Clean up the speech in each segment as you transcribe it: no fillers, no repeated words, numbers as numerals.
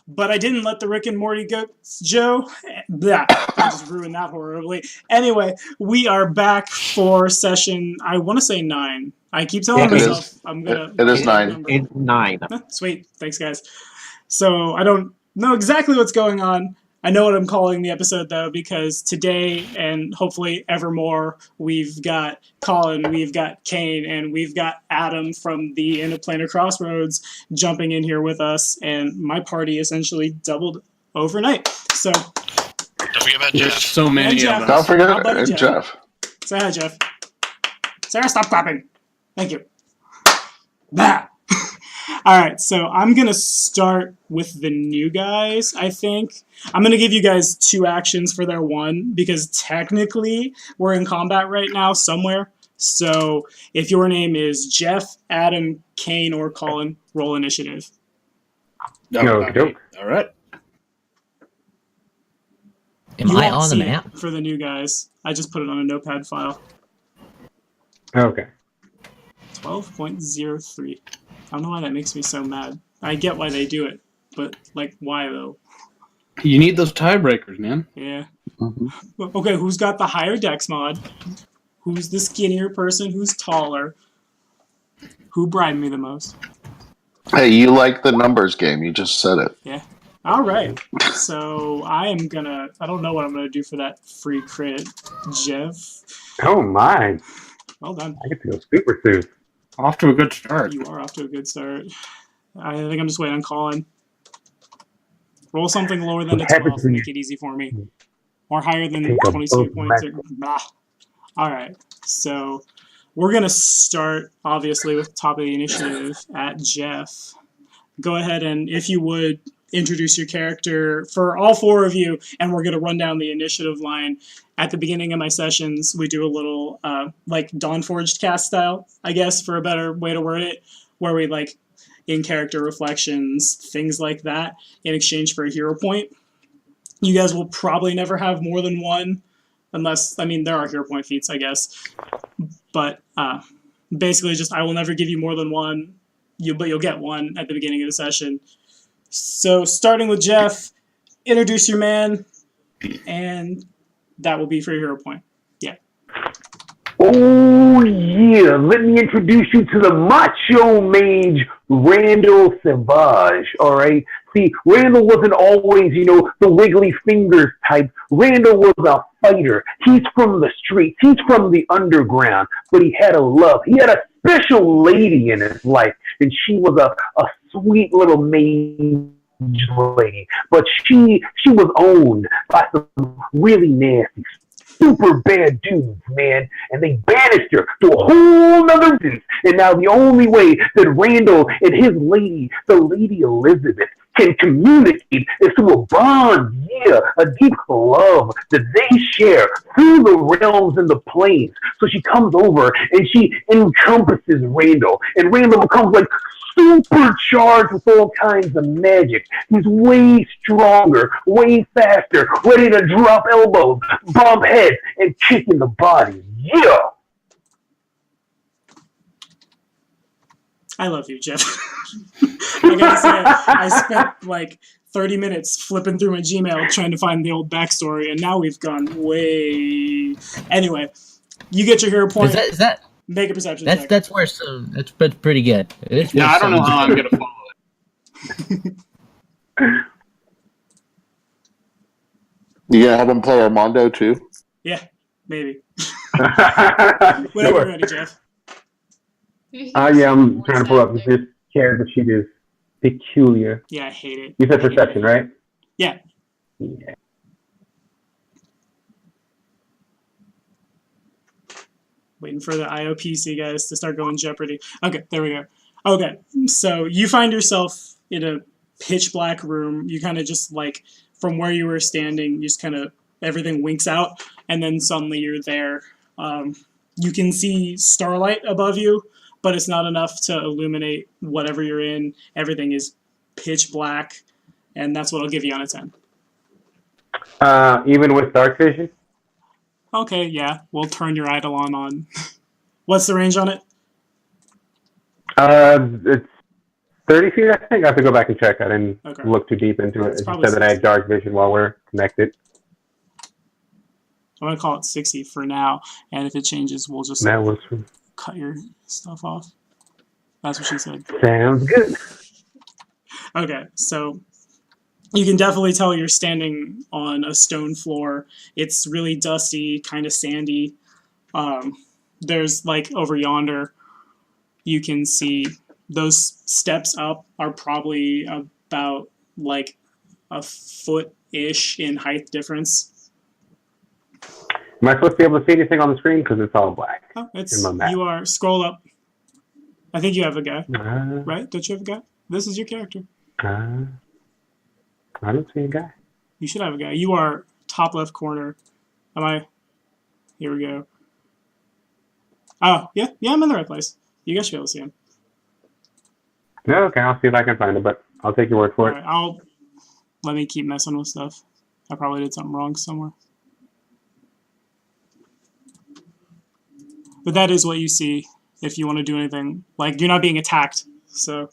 but I didn't let the Rick and Morty go, Joe. Blah, I just ruined that horribly. Anyway, we are back for session, I want to say 9. I keep telling myself I'm going to... It is 9. It's 9. Sweet. Thanks, guys. So I don't know exactly what's going on. I know what I'm calling the episode, though, because today and hopefully evermore, we've got Colin, we've got Kane, and we've got Adam from the Planar Crossroads jumping in here with us, and my party essentially doubled overnight. So, don't forget about Jeff. So many of them. Don't forget Jeff. Say hi, Jeff. Sarah, stop clapping. Thank you. Bah. All right, so I'm going to start with the new guys, I think. I'm going to give you guys 2 actions for their 1, because technically we're in combat right now somewhere. So if your name is Jeff, Adam, Kane, or Colin, roll initiative. All right. Am I on the map? For the new guys. I just put it on a notepad file. Okay. 12.03. I don't know why that makes me so mad. I get why they do it, but, like, why, though? You need those tiebreakers, man. Yeah. Okay, who's got the higher dex mod? Who's the skinnier person? Who's taller? Who bribed me the most? Hey, you like the numbers game. You just said it. Yeah. All right. So I am going to... I don't know what I'm going to do for that free crit. Jeff? Oh, my. Well done. I get to go super soon. Off to a good start. You are off to a good start. I think I'm just waiting on Colin. Roll something lower than a 12 to make it easy for me. Or higher than 22 points. All right. So we're going to start, obviously, with the top of the initiative at Jeff. Go ahead and, if you would, introduce your character for all 4 of you, and we're going to run down the initiative line. At the beginning of my sessions, we do a little, like, Dawnforged cast style, I guess, for a better way to word it, where we, like, in-character reflections, things like that, in exchange for a hero point. You guys will probably never have more than 1, unless, I mean, there are hero point feats, I guess. But basically just, I will never give you more than 1, but you'll get 1 at the beginning of the session. So, starting with Jeff, introduce your man, and that will be for your hero point. Yeah. Oh, yeah. Let me introduce you to the macho mage, Randall Savage, all right? See, Randall wasn't always, the wiggly fingers type. Randall was a fighter. He's from the streets. He's from the underground, but he had a love. He had a special lady in his life, and she was a sweet little mage lady, but she was owned by some really nasty, super bad dudes, man, and they banished her to a whole nother place. And now the only way that Randall and his lady, the Lady Elizabeth, can communicate is through a bond, a deep love that they share through the realms and the planes. So she comes over and she encompasses Randall, and Randall becomes like supercharged with all kinds of magic. He's way stronger, way faster, ready to drop elbows, bump heads, and kick in the body. Yeah! I love you, Jeff. I gotta say, I spent like 30 minutes flipping through my Gmail trying to find the old backstory, and now we've gone way... Anyway, you get your hero point. Is that make a perception check. That's where that's pretty good. Yeah, I don't know how I'm gonna follow it. You gonna have him play Armando too? Yeah, maybe. Whenever you're ready, Jeff. Yeah, I'm trying to pull up this character sheet is peculiar. Yeah, I hate it. You said perception, right? Yeah. Yeah. Waiting for the IOPC guys to start going Jeopardy. Okay, there we go. Okay, so you find yourself in a pitch black room. You kind of just like, from where you were standing, you just kind of, everything winks out, and then suddenly you're there. You can see starlight above you, but it's not enough to illuminate whatever you're in. Everything is pitch black, and that's what I'll give you on a 10. Even with dark vision? Okay, yeah, we'll turn your Eidolon on. What's the range on it? It's 30 feet, I think. I have to go back and check. I didn't Okay. look too deep into it. It's It just probably said that I had dark vision while we're connected. I'm gonna call it 60 for now, and if it changes, we'll just That was cut your stuff off. That's what she said. sounds good. Okay, so you can definitely tell you're standing on a stone floor. It's really dusty, kind of sandy. There's like over yonder, you can see those steps up are probably about like a foot-ish in height difference. Am I supposed to be able to see anything on the screen? Because it's all black. Oh, it's In my map. you are scroll up. I think you have a guy, Uh, right? Don't you have a guy? This is your character. I don't see a guy. You should have a guy. You are top left corner. Am I? Here we go. Oh, yeah, I'm in the right place. You guys should be able to see him. No, okay, I'll see if I can find it, but I'll take your word for it. Alright, let me keep messing with stuff. I probably did something wrong somewhere. But that is what you see if you want to do anything. Like, you're not being attacked, so.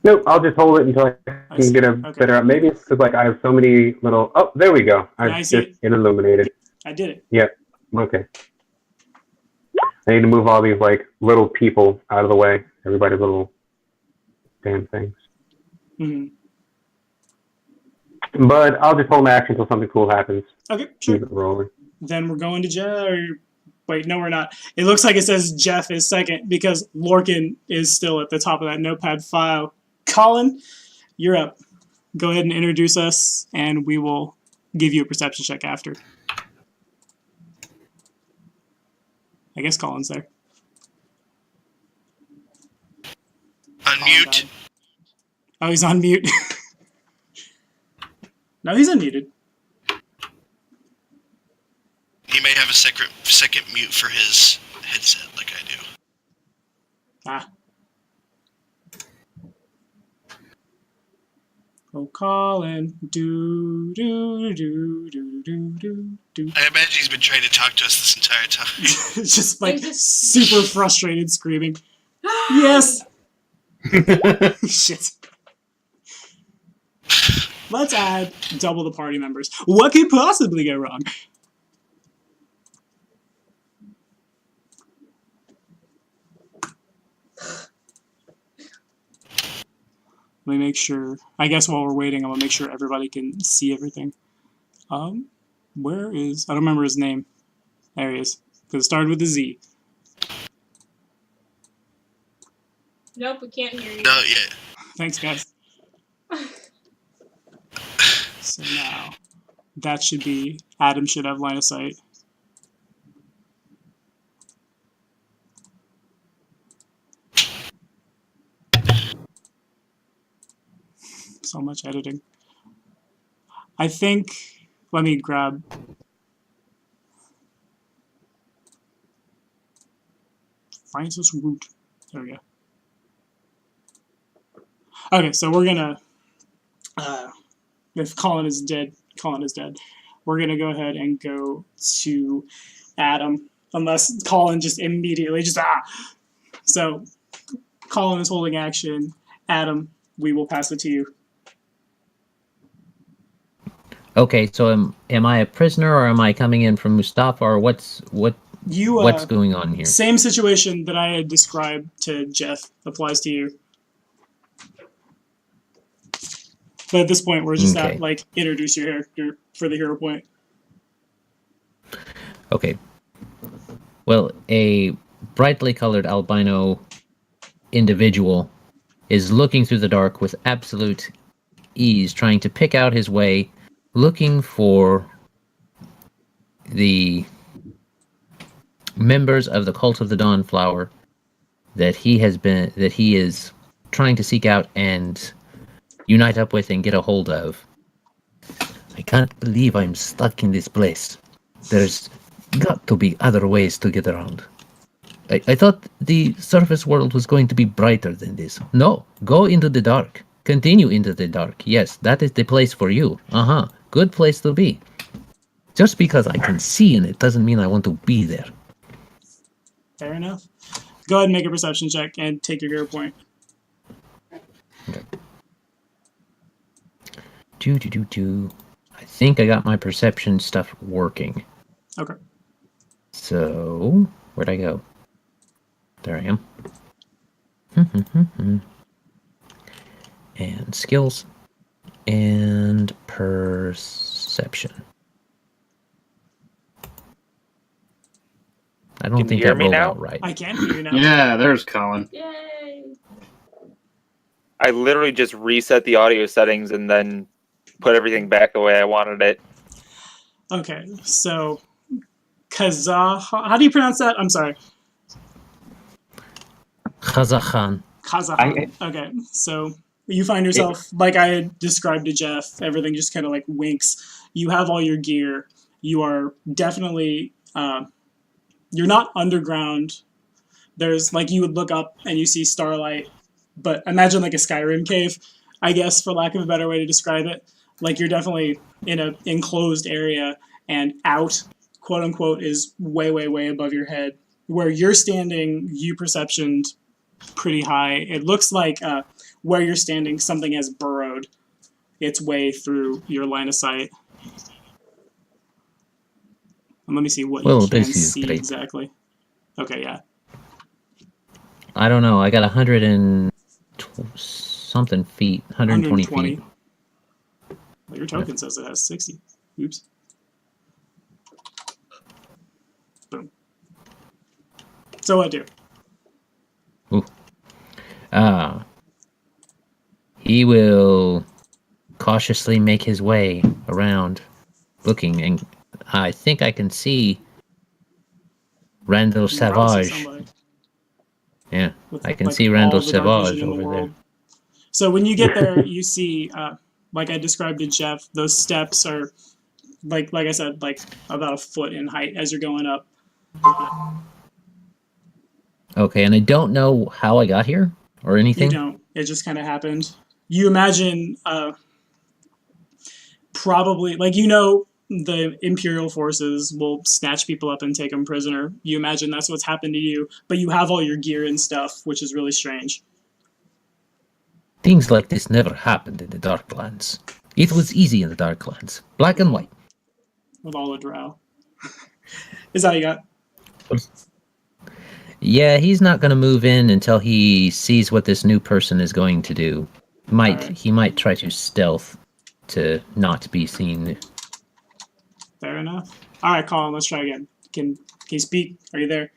Nope, I'll just hold it until I can get a better. Maybe it's because like I have so many little. Oh, there we go. I see just illuminated. I did it. Yep. Okay. I need to move all these like little people out of the way. Everybody's little damn things. Mm-hmm. But I'll just hold my action until something cool happens. Okay, sure. Keep it rolling. Then we're going to Jeff. Wait, no, we're not. It looks like it says Jeff is second because Lorcan is still at the top of that notepad file. Colin, you're up. Go ahead and introduce us, and we will give you a perception check after. I guess Colin's there. Unmute. Oh, he's on mute. No, he's unmuted. He may have a second mute for his headset, like I do. Ah. Oh, Colin. Do, do, do, do, do, do, do. I imagine he's been trying to talk to us this entire time. Just like super frustrated, screaming. Yes! Shit. Let's add double the party members. What could possibly go wrong? Let me make sure. I guess while we're waiting, I'm gonna make sure everybody can see everything. Where is? I don't remember his name. There he is. Because it started with a Z. Nope, we can't hear you. No, yeah. Thanks, guys. So now, that should be, Adam should have line of sight. So much editing. I think, let me grab, Francis Root. There we go. Okay, so we're gonna, if Colin is dead, we're gonna go ahead and go to Adam, unless Colin just immediately just, So, Colin is holding action. Adam, we will pass it to you. Okay, so am I a prisoner or am I coming in from Mustafa or what's going on here? Same situation that I had described to Jeff applies to you. But at this point, we're just at, like, introduce your character for the hero point. Okay. Well, a brightly colored albino individual is looking through the dark with absolute ease, trying to pick out his way, looking for the members of the Cult of the Dawnflower that he is trying to seek out and unite up with and get a hold of. I can't believe I'm stuck in this place. There's got to be other ways to get around. I thought the surface world was going to be brighter than this. No, go into the dark. Continue into the dark. Yes, that is the place for you. Good place to be. Just because I can see in it doesn't mean I want to be there. Fair enough. Go ahead and make a perception check and take your hero point. I think I got my perception stuff working. Okay. So, where'd I go? There I am. And skills. And perception. I don't think that rolled out right. I can hear you now. Yeah, there's Colin. Yay! I literally just reset the audio settings and then put everything back the way I wanted it. Okay, so how do you pronounce that? I'm sorry. Kazakhan. Kazakhan. Okay, so you find yourself, like I had described to Jeff, everything just kind of like winks. You have all your gear. You are definitely, you're not underground. There's, like, you would look up and you see starlight, but imagine like a Skyrim cave, I guess, for lack of a better way to describe it. Like, you're definitely in an enclosed area, and out, quote unquote, is way, way, way above your head. Where you're standing, you perceptioned pretty high. It looks like where you're standing, something has burrowed its way through your line of sight. And let me see what you can see exactly. Okay, yeah. I don't know. I got 100 and something feet. 120 feet. Well, your token says it has 60. Oops. Boom. So what do? Ooh. He will cautiously make his way around, looking, and I think I can see Randall Savage. Yeah, I can see Randall Savage over there. So when you get there, you see, like I described to Jeff, those steps are, like I said, like about a foot in height as you're going up. Okay, and I don't know how I got here or anything. You don't. It just kind of happened. You imagine, probably, like, you know, the Imperial forces will snatch people up and take them prisoner. You imagine that's what's happened to you, but you have all your gear and stuff, which is really strange. Things like this never happened in the Darklands. It was easy in the Darklands. Black and white. With all the drow. Is that all you got? Yeah, he's not going to move in until he sees what this new person is going to do. He might try to stealth to not be seen. Fair enough. All right, Colin, let's try again. Can you speak? Are you there?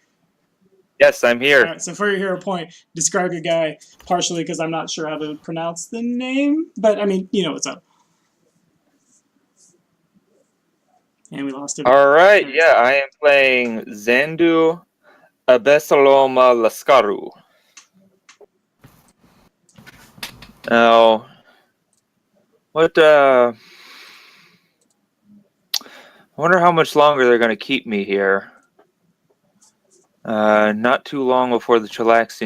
Yes, I'm here. All right, so for your hero point, describe your guy, partially because I'm not sure how to pronounce the name, but I mean, you know what's up. And we lost it. All right, yeah, I am playing Zandu Abesaloma Laskaru. Now, I wonder how much longer they're going to keep me here. Not too long before the Cheliax.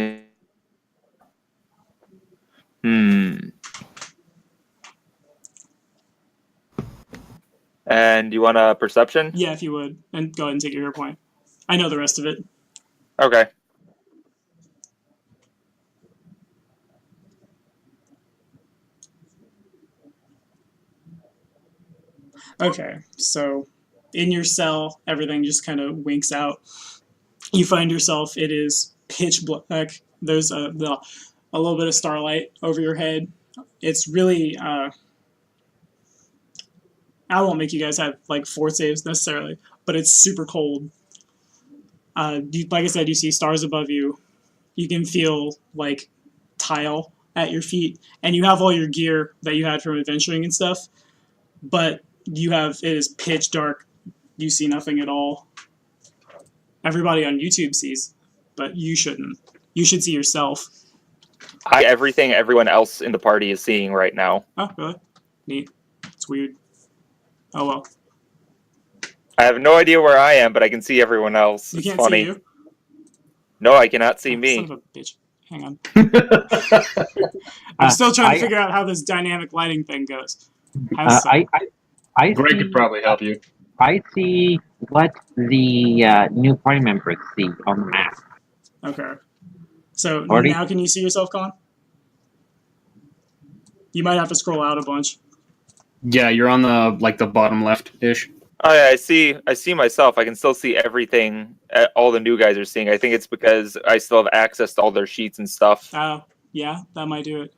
And you want a perception? Yeah, if you would. And go ahead and take your hero point. I know the rest of it. Okay. Okay, so in your cell, everything just kind of winks out. You find yourself, it is pitch black. There's a little bit of starlight over your head. It's really, I won't make you guys have like fort saves necessarily, but it's super cold. Like I said, you see stars above you. You can feel like tile at your feet, and you have all your gear that you had from adventuring and stuff, but it is pitch dark. You see nothing at all. Everybody on YouTube sees, but you shouldn't. You should see yourself. Everything everyone else in the party is seeing right now. Oh, really? Neat. It's weird. Oh, well. I have no idea where I am, but I can see everyone else. You it's can't funny. see you? No, I cannot see me. Son of a bitch. Hang on. I'm still trying to figure out how this dynamic lighting thing goes. Greg could probably help you. I see what the new party members see on the map. Okay. So Marty? now can you see yourself, Colin? You might have to scroll out a bunch. Yeah, you're on the bottom left-ish. Oh yeah, I see myself. I can still see everything all the new guys are seeing. I think it's because I still have access to all their sheets and stuff. Oh, yeah, that might do it.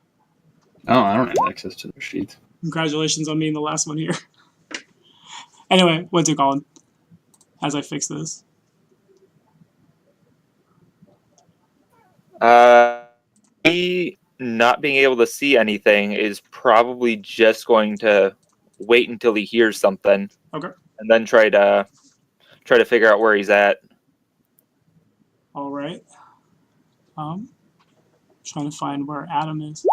Oh, I don't have access to their sheets. Congratulations on being the last one here. Anyway, what's it, Colin? As I fix this. Me not being able to see anything is probably just going to wait until he hears something. Okay. And then try to figure out where he's at. All right. Trying to find where Adam is.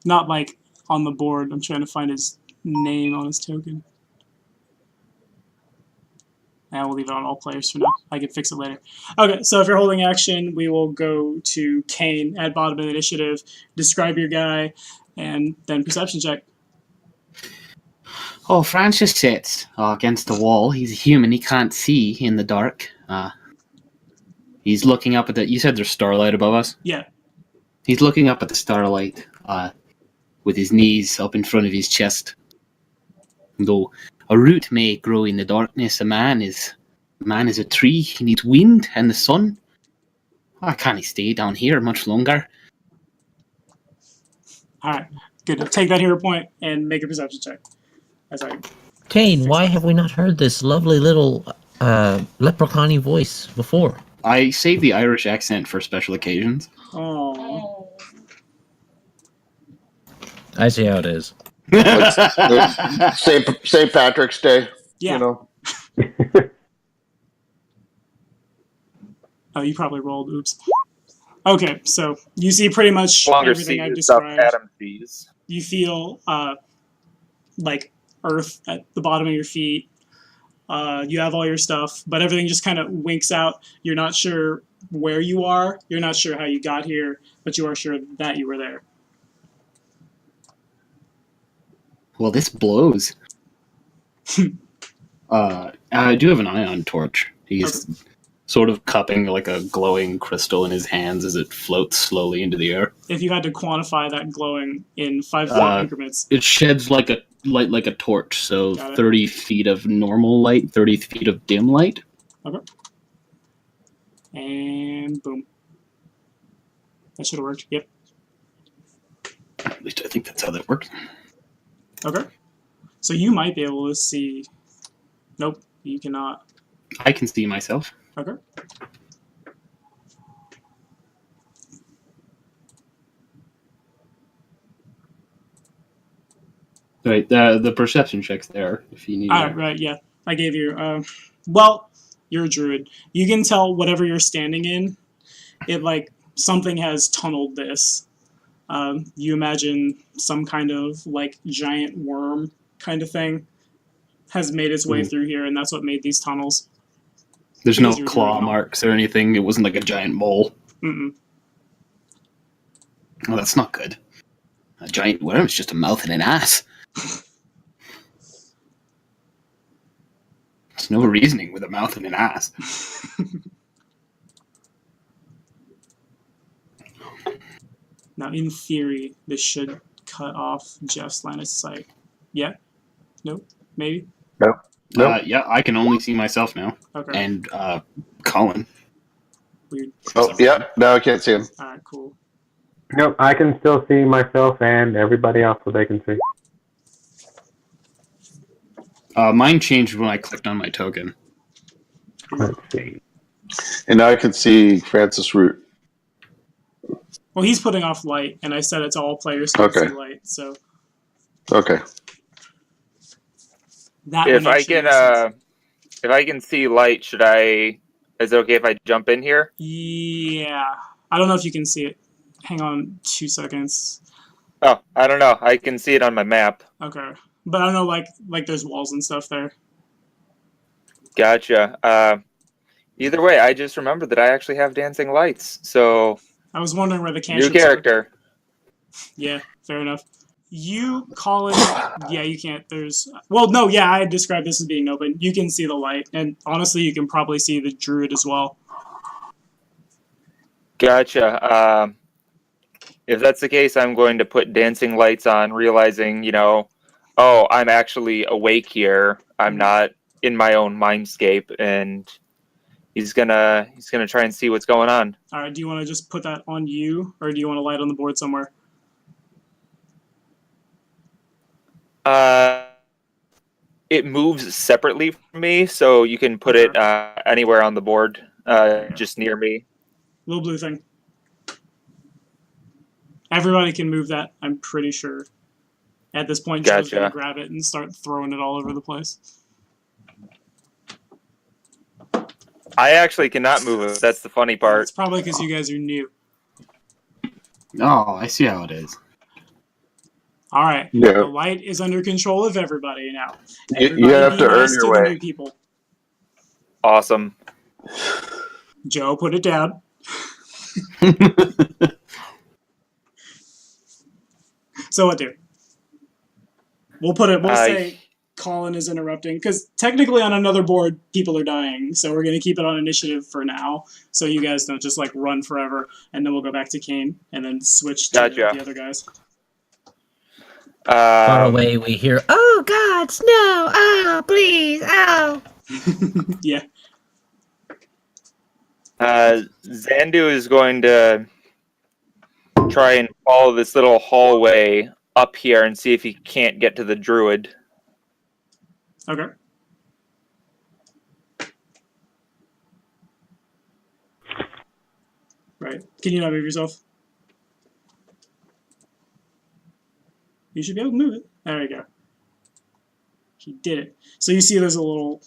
Not like on the board. I'm trying to find his name on his token. And we'll leave it on all players for now. I can fix it later. Okay, so if you're holding action, we will go to Kane at bottom of the initiative, describe your guy, and then perception check. Oh, Francis sits against the wall. He's a human. He can't see in the dark. He's looking up at the... You said there's starlight above us? Yeah. He's looking up at the starlight with his knees up in front of his chest. Though a root may grow in the darkness, a man is a tree. He needs wind and the sun. Why can't he stay down here much longer? All right, good. Take that hero point and make a perception check. As I Kane, why have we not heard this lovely little leprechaun-y voice before? I save the Irish accent for special occasions. Oh. I see how it is. St. Patrick's Day. Yeah. You know. Oh, you probably rolled. Oops. Okay, so you see pretty much everything I've described. Adam sees. You feel like earth at the bottom of your feet. You have all your stuff, but everything just kind of winks out. You're not sure where you are. You're not sure how you got here, but you are sure that you were there. Well, this blows. I do have an ion torch. He's sort of cupping like a glowing crystal in his hands as it floats slowly into the air. If you had to quantify that glowing in 5 foot increments. It sheds like a light like a torch, so 30 feet of normal light, 30 feet of dim light. Okay. And boom. That should have worked. Yep. At least I think that's how that works. Okay. So you might be able to see. Nope, you cannot. I can see myself. Okay. Right, the perception check's there if you need. Right, yeah. I gave you. Well, you're a druid. You can tell whatever you're standing in. It like something has tunneled this. You imagine some kind of like giant worm kind of thing has made its way through here, and that's what made these tunnels. There's no claw marks or anything. It wasn't like a giant mole. Mm-mm. Oh, that's not good. A giant worm is just a mouth and an ass. There's no reasoning with a mouth and an ass. Now, in theory, this should cut off Jeff's line of sight. Yeah? Nope? Maybe? Nope. Yeah, I can only see myself now. Okay. And Colin. Weird. Oh, yeah. No, I can't see him. Alright, cool. Nope, I can still see myself and everybody else that they can see. Mine changed when I clicked on my token. Let's see. And now I can see Francis Root. Well, he's putting off light, and I said it's all players can see light, so... Okay. That If I can see light, is it okay if I jump in here? Yeah. I don't know if you can see it. Hang on 2 seconds. Oh, I don't know. I can see it on my map. Okay. But I don't know, like there's walls and stuff there. Gotcha. Either way, I just remembered that I actually have dancing lights, so... I was wondering where the cantrips New character. Yeah, fair enough. You call it... Yeah, you can't. There's... Well, no, yeah, I described this as being open. You can see the light, and honestly, you can probably see the druid as well. Gotcha. If that's the case, I'm going to put dancing lights on, realizing, oh, I'm actually awake here. I'm not in my own mindscape, and he's gonna try and see what's going on. All right, do you want to just put that on you, or do you want to light on the board somewhere? It moves separately from me, so you can put it anywhere on the board, just near me. Little blue thing. Everybody can move that, I'm pretty sure. At this point, Joe's going to grab it and start throwing it all over the place. I actually cannot move it. That's the funny part. It's probably because you guys are new. Oh, I see how it is. All right. Yeah. The light is under control of everybody now. You have to earn your way. New people. Awesome. Joe, put it down. So what do? We'll say Colin is interrupting, because technically on another board, people are dying, so we're going to keep it on initiative for now, so you guys don't just, run forever, and then we'll go back to Kane, and then switch to the other guys. Far away, we hear, "Oh, gods, no! Oh, please! Oh!" Yeah. Zandu is going to try and follow this little hallway up here and see if he can't get to the druid. Okay. Right. Can you not move yourself? You should be able to move it. There you go. He did it. So you see there's a little...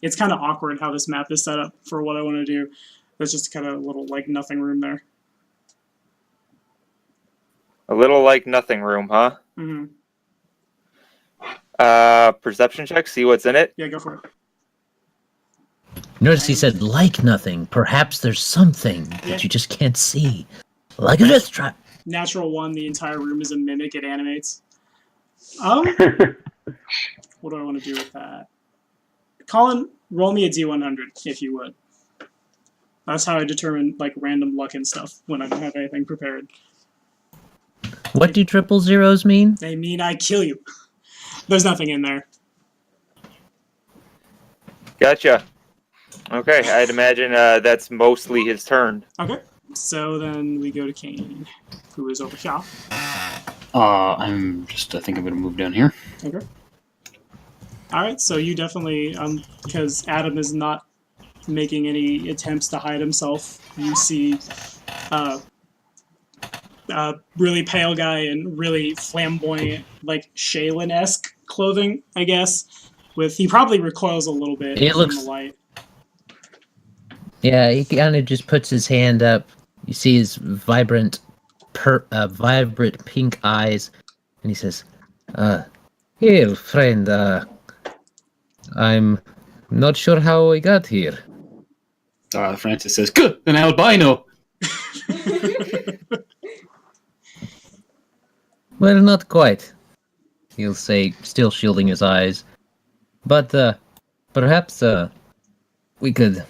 It's kind of awkward how this map is set up for what I want to do. There's just kind of a little, nothing room there. A little nothing room, huh? Mm-hmm. Perception check, see what's in it. Yeah, go for it. Notice he said, "Like nothing. Perhaps there's something that you just can't see. Like a death trap." Natural 1, the entire room is a mimic, it animates. What do I want to do with that? Colin, roll me a D100, if you would. That's how I determine, random luck and stuff when I don't have anything prepared. What do triple zeros mean? They mean I kill you. There's nothing in there. Gotcha. Okay, I'd imagine that's mostly his turn. Okay, so then we go to Kane, who is over here. I think I'm going to move down here. Okay. Alright, so you definitely, because Adam is not making any attempts to hide himself, you see a really pale guy in really flamboyant, Shaylin-esque clothing, I guess. He probably recoils a little bit from the light. Yeah, he kind of just puts his hand up. You see his vibrant pink eyes, and he says, "Here, friend, I'm not sure how I got here." Francis says, "Good, an albino." Well, not quite, he'll say, still shielding his eyes. But, perhaps, we could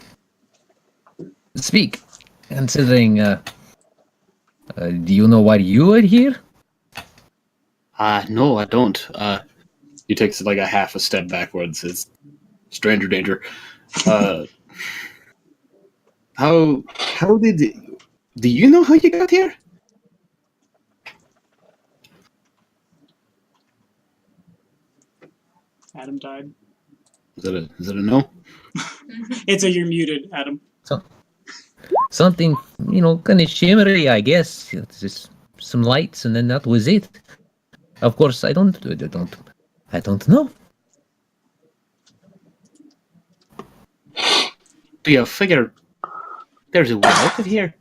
speak, considering, do you know why you are here? No, I don't. He takes a half a step backwards. It's stranger danger. How do you know how you got here? Adam died. Is it a no? It's a you're muted, Adam. So, something, kind of shimmery, I guess. It's just some lights, and then that was it. Of course, I don't know. Do you figure there's a way out of here?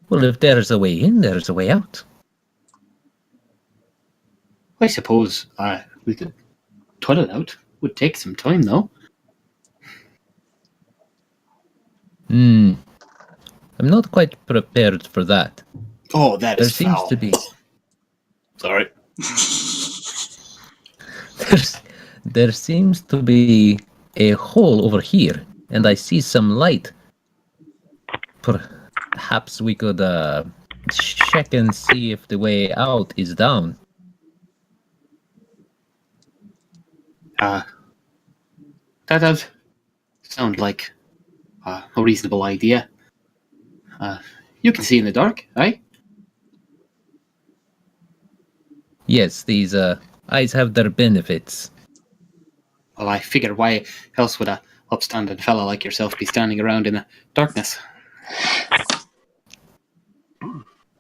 Well, if there's a way in, there's a way out. I suppose we could tunnel out. Would take some time, though. I'm not quite prepared for that. Oh, that is foul. Seems to be. Sorry. There seems to be a hole over here, and I see some light Perhaps we could check and see if the way out is down. That does sound like a reasonable idea. You can see in the dark, right? Yes, these eyes have their benefits. Well, I figure why else would a upstanding fella like yourself be standing around in the darkness?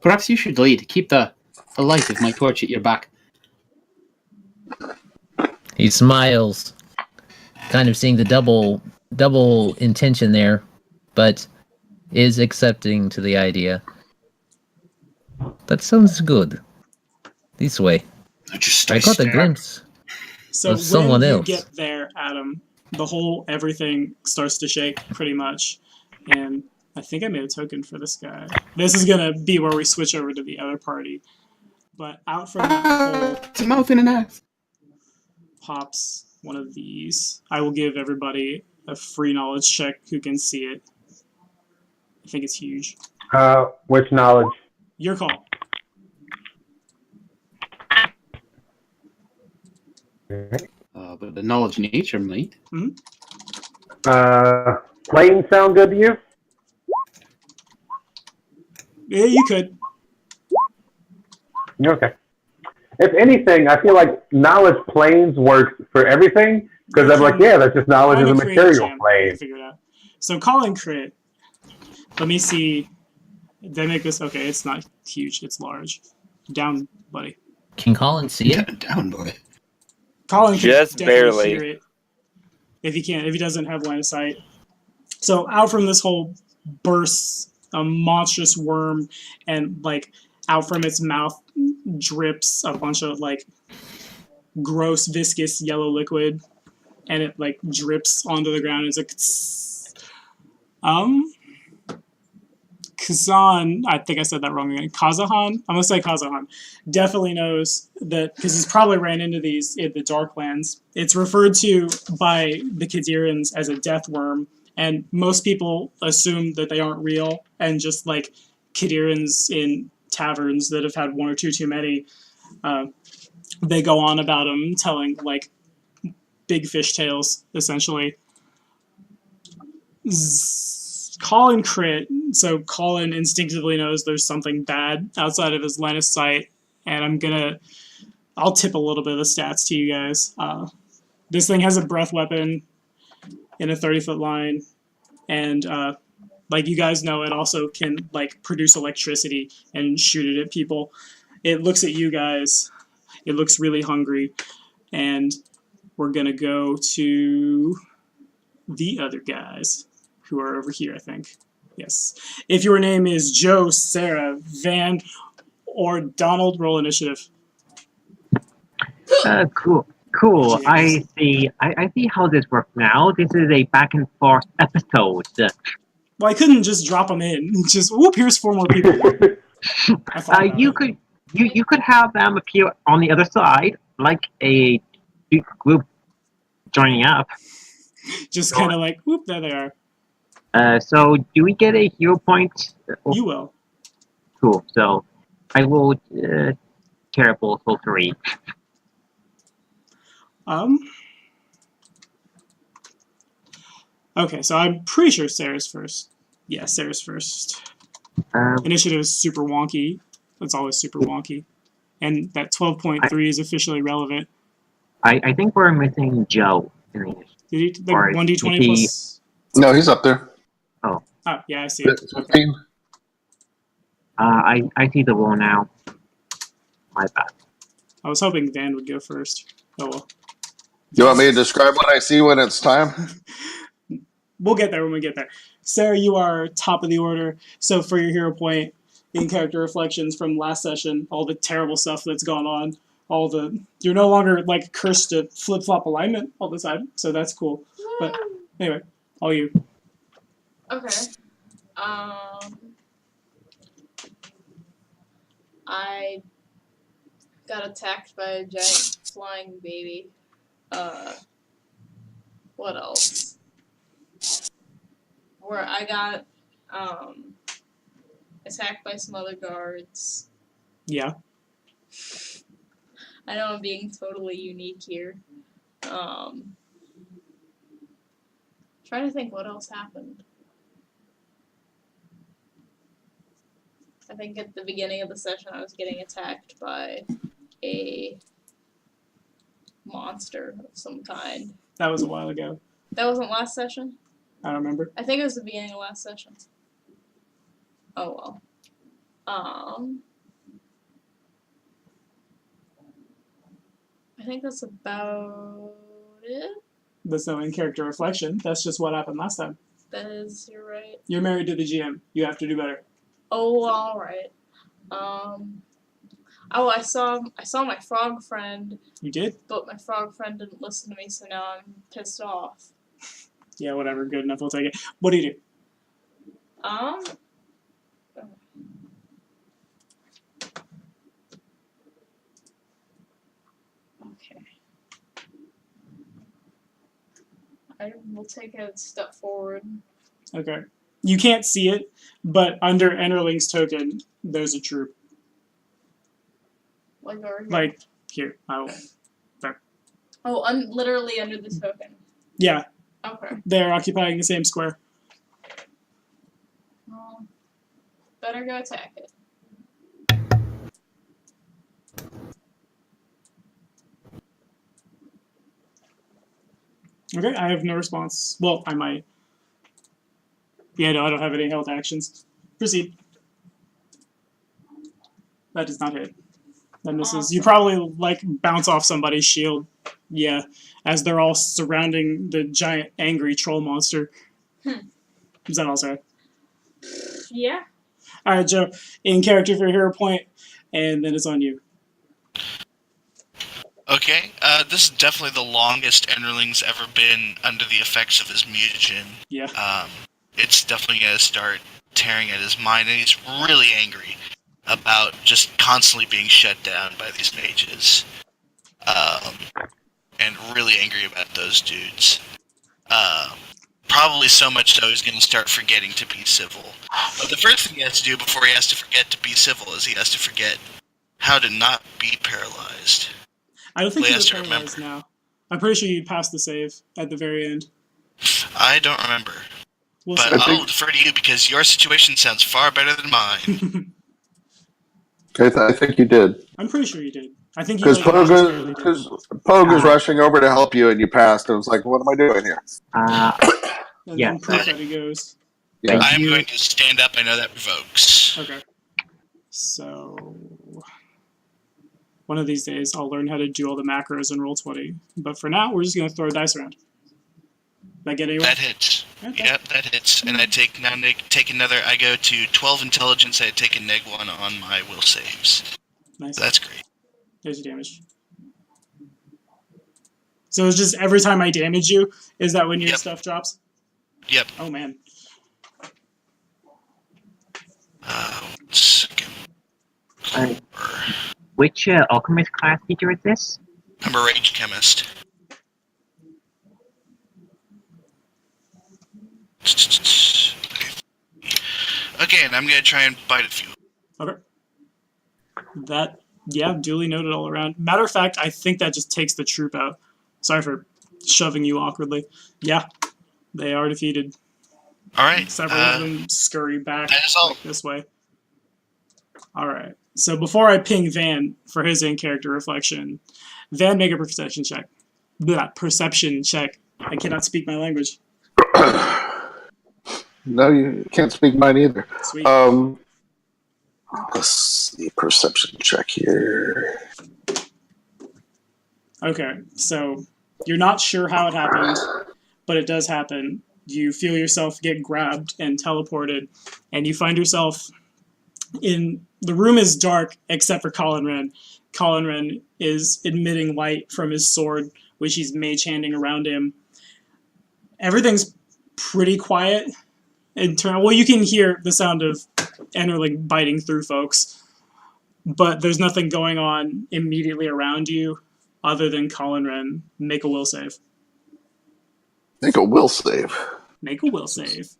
Perhaps you should lead. Keep the light of my torch at your back. He smiles, kind of seeing the double intention there, but is accepting to the idea. That sounds good. This way. I got a glimpse So of someone when you else. get there, Adam, the whole everything starts to shake pretty much. And I think I made a token for this guy. This is going to be where we switch over to the other party. But out from that hole It's a mouth and an ass. pops one of these. I will give everybody a free knowledge check who can see it. I think it's huge. Which knowledge? Your call. But the knowledge nature might. Planes sound good to you? Yeah, you could. Okay. If anything, I feel like knowledge planes works for everything, because I'm like, yeah, that's just knowledge of the material plane. Figure it out. So calling crit. Let me see. Did I make this? Okay, it's not huge. It's large. Down, buddy. Can Colin see it? Down, boy. Colin can Just definitely barely. hear it. If he doesn't have line of sight. So out from this hole bursts a monstrous worm, and like out from its mouth drips a bunch of like gross viscous yellow liquid, and it like drips onto the ground. It's like Kazan, I think I said that wrong again. Kazahan? I'm gonna say Kazahan. Definitely knows that because he's probably ran into these in the Darklands. It's referred to by the Kadirans as a death worm, and most people assume that they aren't real and just like Kadirans in taverns that have had one or two too many. They go on about them telling like big fish tales, essentially. Colin crit, so Colin instinctively knows there's something bad outside of his line of sight, and I'll tip a little bit of the stats to you guys. This thing has a breath weapon in a 30-foot line, and like you guys know, it also can like produce electricity and shoot it at people. It looks at you guys. It looks really hungry, and we're gonna go to the other guys who are over here, I think. Yes. If your name is Joe, Sarah, Van, or Donald, roll initiative. Cool. Jeez. I see how this works now. This is a back and forth episode. Well, I couldn't just drop them in. Just whoop, here's 4 more people. You could have them appear on the other side, like a big group joining up. Just kind of like, whoop, there they are. So do we get a hero point? You will. Cool. So I will terrible for 3. Okay, so I'm pretty sure Sarah's first. Yeah, Sarah's first. Initiative is super wonky. It's always super wonky. And that 12.3 is officially relevant. I think we're missing Joe. Did he, the 1d20 plus? No, he's up there. Oh, yeah, I see it. 15. I see the roll now. My bad. I was hoping Van would go first. Oh well. You want me to describe what I see when it's time? We'll get there when we get there. Sarah, you are top of the order. So for your hero point, in character reflections from last session, all the terrible stuff that's gone on, you're no longer like cursed to flip flop alignment all the time. So that's cool. But anyway, all you. Okay. I got attacked by a giant flying baby. What else? Where I got attacked by some other guards. Yeah. I know I'm being totally unique here. Trying to think what else happened. I think at the beginning of the session I was getting attacked by a monster of some kind. That was a while ago. That wasn't last session? I don't remember. I think it was the beginning of last session. Oh well. I think that's about it. That's no in-character reflection. That's just what happened last time. That is, you're right. You're married to the GM. You have to do better. Oh, alright. Oh, I saw my frog friend. You did? But my frog friend didn't listen to me, so now I'm pissed off. Yeah, whatever. Good enough. We'll take it. What do you do? Okay. I will take a step forward. Okay. You can't see it, but under Enderling's token, there's a troop. Like over here? Like, here. Oh, there. Oh, literally under the token. Yeah. Okay. They're occupying the same square. Well, better go attack it. Okay, I have no response. Well, I might. Yeah, no, I don't have any held actions. Proceed. That does not hit. That misses. You probably, like, bounce off somebody's shield. Yeah, as they're all surrounding the giant angry troll monster. Is that also? Yeah. Alright, Joe. In character for your hero point, and then it's on you. Okay, this is definitely the longest Enderling's ever been under the effects of his mutagen. Yeah. It's definitely going to start tearing at his mind, and he's really angry about just constantly being shut down by these mages. And really angry about those dudes. Probably so much so he's going to start forgetting to be civil. But the first thing he has to do before he has to forget to be civil is he has to forget how to not be paralyzed. I don't think He you're has to paralyzed remember. now. I'm pretty sure you passed the save at the very end. I don't remember. We'll But see. I'll defer to you because your situation sounds far better than mine. I think you did. I'm pretty sure you did. I think you Because like, just barely did. Pogue was rushing over to help you and you passed. And was like, what am I doing here? And Yeah. then proof that he goes. Yeah. I'm going to stand up. I know that revokes. Okay. So one of these days I'll learn how to do all the macros in Roll20. But for now, we're just going to throw dice around. That get anywhere? That hits. Okay. Yep, that hits. And I take another. I go to 12 intelligence. I take a -1 on my will saves. Nice. That's great. There's your damage. So it's just every time I damage you, is that when your Yep. stuff drops? Yep. Oh man. 1 second. And which alchemist class teacher is this? I'm a rage chemist. Okay, and I'm gonna try and bite a few. Okay. That, yeah, duly noted all around. Matter of fact, I think that just takes the troop out. Sorry for shoving you awkwardly. Yeah, they are defeated. All right. Several of them scurry back That is all. like this way. All right. So before I ping Van for his in-character reflection, Van, make a perception check. Blah, perception check. I cannot speak my language. No, you can't speak mine either. Sweet. Let's see, perception check here. Okay, so you're not sure how it happened, but it does happen. You feel yourself get grabbed and teleported, and you find yourself in... The room is dark except for Colin Wren. Colin Wren is emitting light from his sword, which he's mage-handing around him. Everything's pretty quiet. Well, you can hear the sound of Enderling biting through folks, but there's nothing going on immediately around you other than Colin Wren. Make a will save. Make a will save. Make a will save.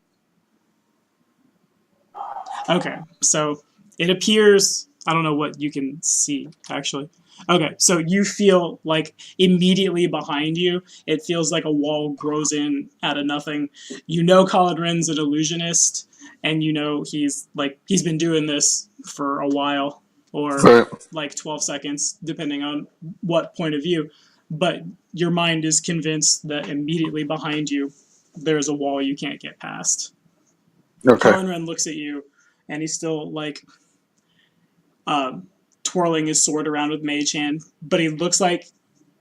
Okay, so it appears, I don't know what you can see, actually. Okay, so you feel like immediately behind you, it feels like a wall grows in out of nothing. You know Colin Wren's an illusionist, and you know he's been doing this for a while, or Right. like 12 seconds, depending on what point of view. But your mind is convinced that immediately behind you, there's a wall you can't get past. Okay. Colin Wren looks at you, and he's still like twirling his sword around with mage hand, but he looks like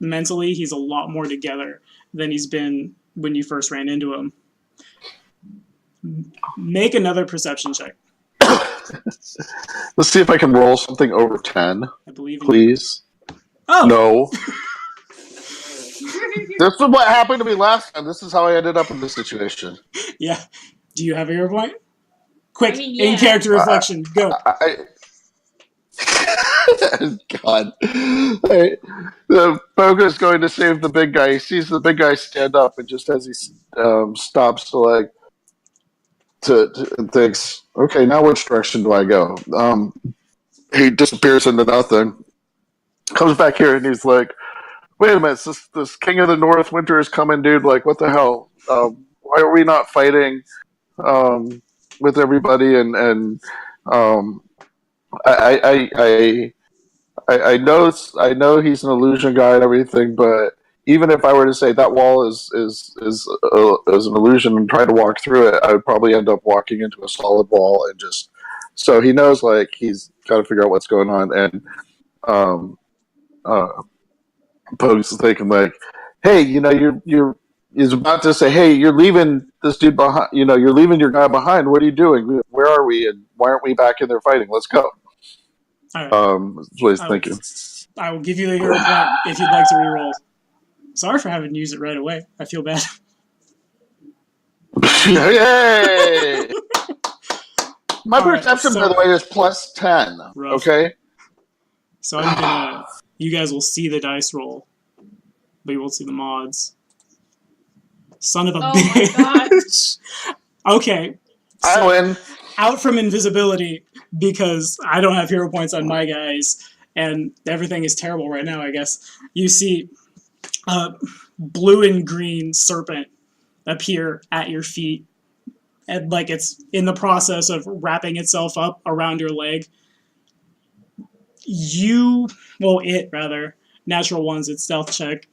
mentally he's a lot more together than he's been when you first ran into him. Make another perception check. Let's see if I can roll something over 10, I believe in please. Oh No. This is what happened to me last time. This is how I ended up in this situation. Yeah. Do you have a hero point? Quick, I mean, yeah. in character reflection, go. God. The Boga's going to save the big guy. He sees the big guy stand up, and just as he stops to thinks, okay, now which direction do I go? He disappears into nothing. Comes back here, and he's like, wait a minute, this King of the North winter is coming, dude. Like, what the hell? Why are we not fighting with everybody? And I know he's an illusion guy and everything, but even if I were to say that wall is an illusion and try to walk through it, I would probably end up walking into a solid wall and just. So he knows, like, he's got to figure out what's going on, and Pogue's thinking, like, hey, you're he's about to say, hey, you're leaving this dude behind. You're leaving your guy behind. What are you doing? Where are we? And why aren't we back in there fighting? Let's go. All right. That's what he's thinking. I will give you the hero point if you'd like to reroll. Sorry for having to use it right away. I feel bad. Yay! My perception, by the way, is plus 10. Rough. Okay? So I'm gonna. You guys will see the dice roll, but you won't see the mods. Son of a bitch. Okay. I win. Out from invisibility because I don't have hero points on my guys, and everything is terrible right now, I guess. You see blue and green serpent appear at your feet, and like it's in the process of wrapping itself up around your leg. Natural one's its stealth check.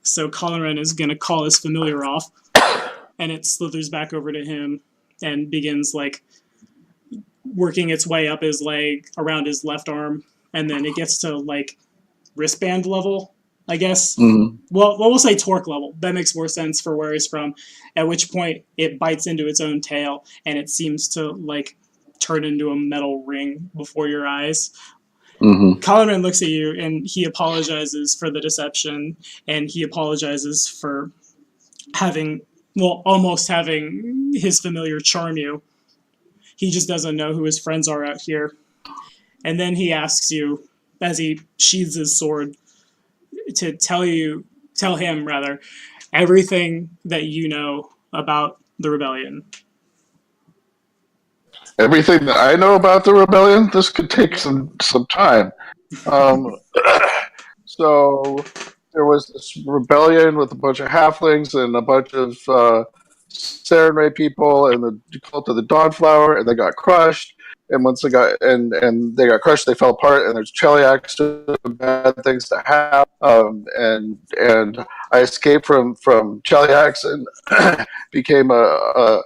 So Colin Wren is going to call his familiar off, and it slithers back over to him and begins, like, working its way up his leg around his left arm, and then it gets to, like, wristband level, I guess. Mm-hmm. Well, we'll say torque level. That makes more sense for where he's from, at which point it bites into its own tail, and it seems to, like, turn into a metal ring before your eyes. Mm-hmm. Colin Wren looks at you, and he apologizes for the deception, and he apologizes for almost having his familiar charm you. He just doesn't know who his friends are out here. And then he asks you, as he sheathes his sword, to tell him everything that you know about the rebellion. Everything that I know about the rebellion, this could take some time. So there was this rebellion with a bunch of halflings and a bunch of Sarenrae people and the cult of the Dawnflower, and they got crushed. And once they got they got crushed, they fell apart. And there's Cheliax doing bad things to happen. And I escaped from Cheliax and became a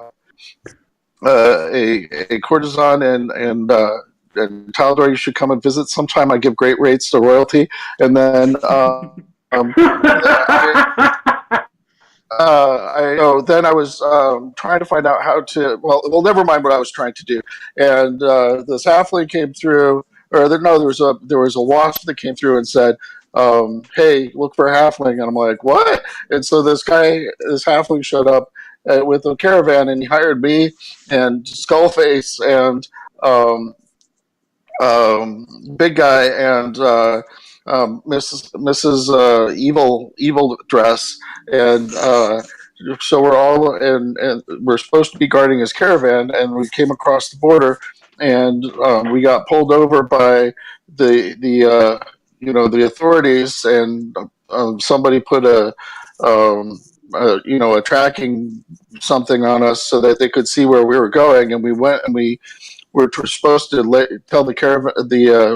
courtesan and Taldor. You should come and visit sometime. I give great rates to royalty. And then then I was trying to find out how to. Well, never mind what I was trying to do. And this halfling came through, there was a wasp that came through and said, "Hey, look for a halfling." And I'm like, "What?" And so this halfling showed up with a caravan, and he hired me and Skullface and Big Guy and Mrs. Evil Dress, and so we're all and we're supposed to be guarding his caravan, and we came across the border, and we got pulled over by the authorities, and somebody put a tracking something on us so that they could see where we were going, and we went and we were supposed to tell the caravan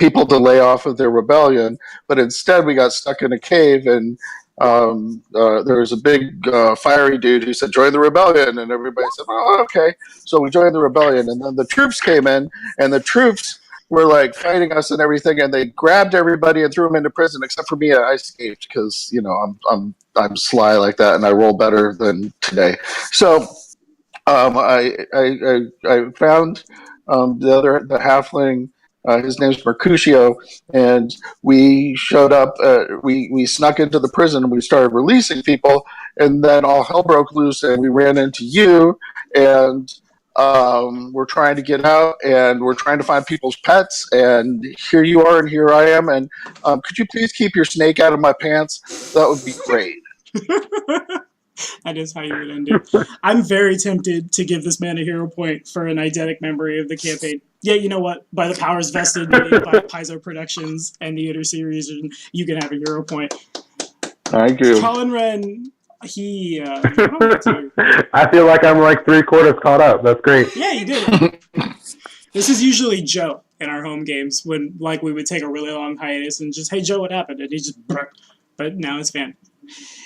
people to lay off of their rebellion, but instead we got stuck in a cave, and there was a big fiery dude who said, "Join the rebellion," and everybody said, "Oh, okay." So we joined the rebellion, and then the troops came in, and the troops were like fighting us and everything, and they grabbed everybody and threw them into prison, except for me. I escaped because I'm sly like that, and I roll better than today. So I found the halfling. His name's Mercutio, and we showed up. We snuck into the prison and we started releasing people, and then all hell broke loose, and we ran into you, and we're trying to get out, and we're trying to find people's pets, and here you are, and here I am, and could you please keep your snake out of my pants? That would be great. That is how you would end it. I'm very tempted to give this man a hero point for an eidetic memory of the campaign. Yeah, you know what? By the powers vested by Paizo Productions and the Inner Series, you can have a hero point. Thank you. Colin Wren, I feel like I'm like 3/4 caught up. That's great. Yeah, you did. This is usually Joe in our home games when we would take a really long hiatus and just, hey, Joe, what happened? And he just, but now it's Van.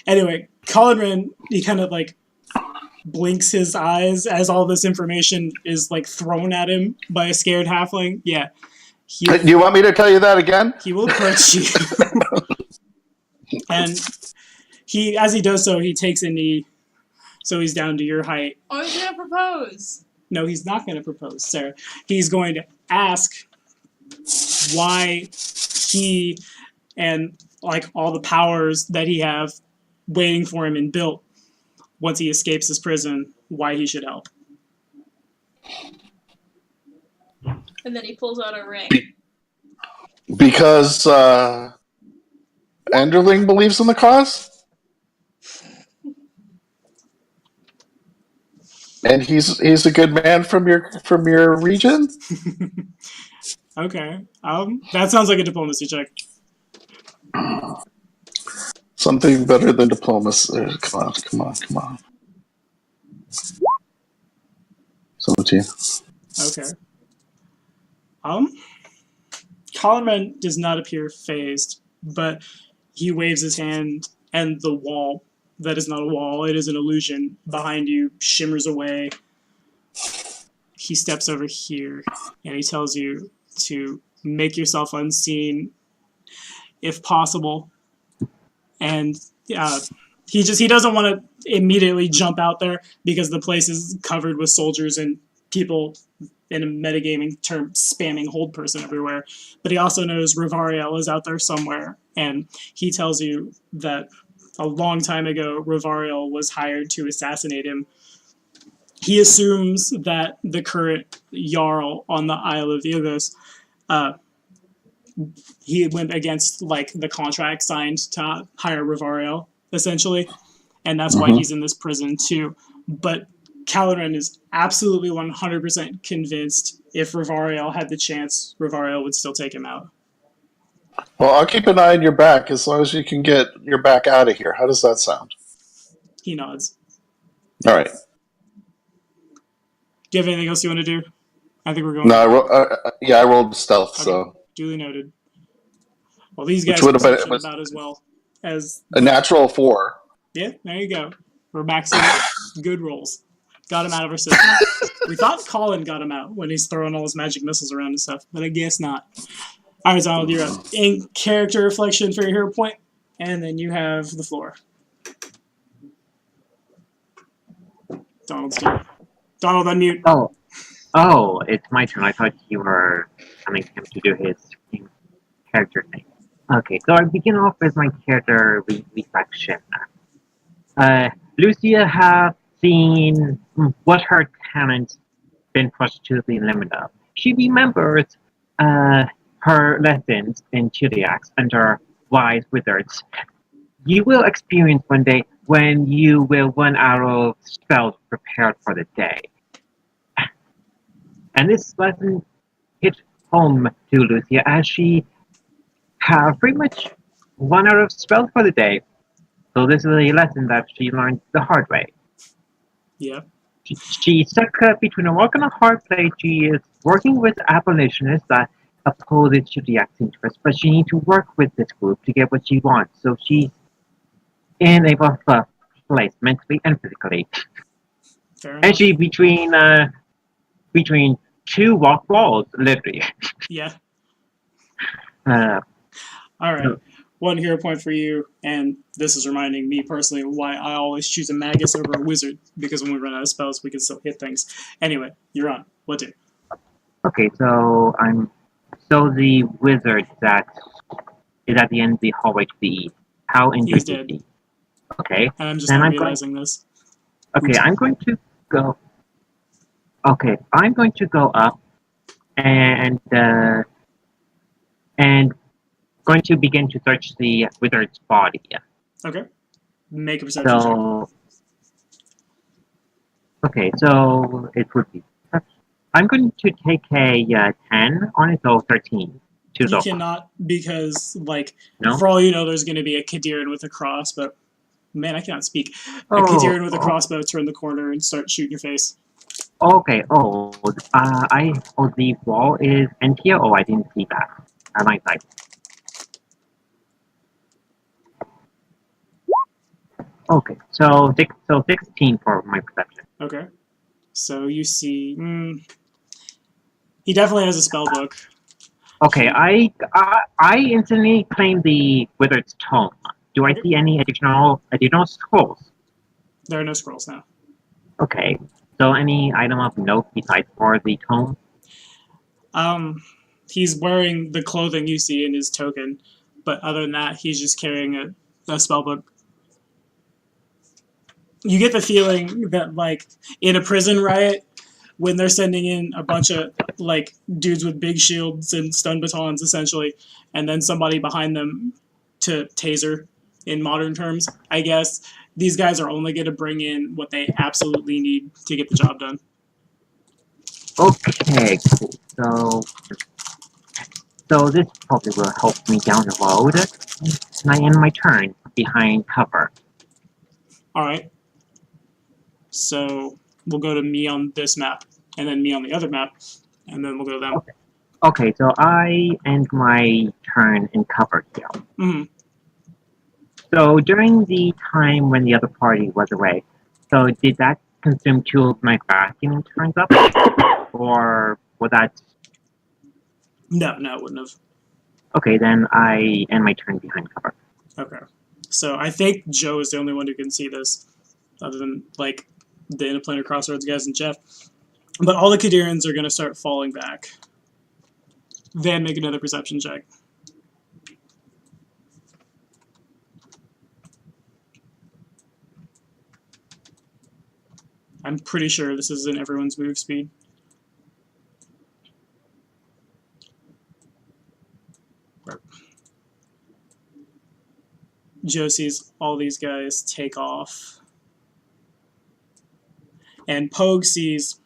Anyway, Colin Wren, he kind of blinks his eyes as all this information is thrown at him by a scared halfling. Yeah. Do you want me to tell you that again? He will approach you. And as he does so, he takes a knee, so he's down to your height. Oh, he's going to propose. No, he's not going to propose, Sarah. He's going to ask why he and all the powers that he have waiting for him and built once he escapes his prison, why he should help. And then he pulls out a ring. Because Enderling believes in the cause? And he's a good man from your region? Okay. That sounds like a diplomacy check. Something better than diplomacy. Come on. 17. Okay. Colin Wren does not appear phased, but he waves his hand, and the wall that is not a wall, it is an illusion, behind you shimmers away. He steps over here, and he tells you to make yourself unseen, if possible. And he doesn't want to immediately jump out there because the place is covered with soldiers and people, in a metagaming term, spamming hold person everywhere. But he also knows Rivariel is out there somewhere, and he tells you that a long time ago Rivariel was hired to assassinate him. He assumes that the current Jarl on the Isle of Ilgos, he went against the contract signed to hire Rivariel, essentially, and that's why he's in this prison too. But Colin is absolutely 100% convinced if Rivariel had the chance, Rivariel would still take him out. Well, I'll keep an eye on your back as long as you can get your back out of here. How does that sound? He nods. All right. Do you have anything else you want to do? I think we're going. No, I rolled stealth, okay. so. Duly noted. Well, these guys are about as well as a natural 4. Yeah, there you go. We're maxing good rolls. Got him out of our system. We thought Colin got him out when he's throwing all his magic missiles around and stuff, but I guess not. All right, Donald, you're up. In character reflection for your hero point, and then you have the floor. Donald's turn. Donald, unmute. Oh, it's my turn. I thought you were telling him to do his character thing. Okay, so I begin off with my character reflection. Lucia has seen what her talents been pushed to the limit of. She remembers her lessons in Cheliax under wise wizards. You will experience one day when you will run out of spells prepared for the day. And this lesson hit home to Lucia as she have pretty much run out of spells for the day. So this is a lesson that she learned the hard way. Yeah. She's stuck between a rock and a hard place. She is working with abolitionists that oppose Cheliax interests, but she needs to work with this group to get what she wants. So she's in a rough place, mentally and physically. Fair And enough. she between two rock walls, literally. Yeah. Uh, All right. One hero point for you, and this is reminding me personally why I always choose a magus over a wizard, because when we run out of spells, we can still hit things. Anyway, you're on. What do? okay, so the wizard that is at the end of the hallway to the east. How injured He's is dead. he? Okay. And I'm just Then not I'm going- realizing this. Okay, Oops. I'm going to go. Okay, I'm going to go up and going to begin to search the wizard's body. Okay. Make a perception check. So, okay, so it would be. I'm going to take a 10 on it, so 13. You cannot, because, like, No? for all you know, there's going to be a Kadiran with a cross, but man, I cannot speak. A Oh, Kadiran with a crossbow turn the corner and start shooting your face. Okay. The wall is empty. Oh, I didn't see that. I might like. Okay, so 16 for my perception. Okay. So you see, he definitely has a spell book. Okay, I instantly claim the wizard's tome. Do I see any additional scrolls? There are no scrolls now. Okay, so any item of note besides for the tome? He's wearing the clothing you see in his token, but other than that, he's just carrying a spell book. You get the feeling that, like, in a prison riot, when they're sending in a bunch of, like, dudes with big shields and stun batons, essentially, and then somebody behind them to taser, in modern terms, I guess, these guys are only going to bring in what they absolutely need to get the job done. Okay, cool. So this probably will help me down the road. And I end my turn behind cover. Alright. So we'll go to me on this map, and then me on the other map, and then we'll go to them. Okay, so I end my turn in cover here. Mm-hmm. So during the time when the other party was away, so did that consume 2 of my vacuum turns up? Or was that... No, it wouldn't have. Okay, then I end my turn behind cover. Okay. So I think Joe is the only one who can see this, other than, like, the Planar Crossroads guys and Jeff. But all the Kadirans are going to start falling back. Van, make another perception check. I'm pretty sure this is in everyone's move speed. Joe sees all these guys take off. And Pogue sees,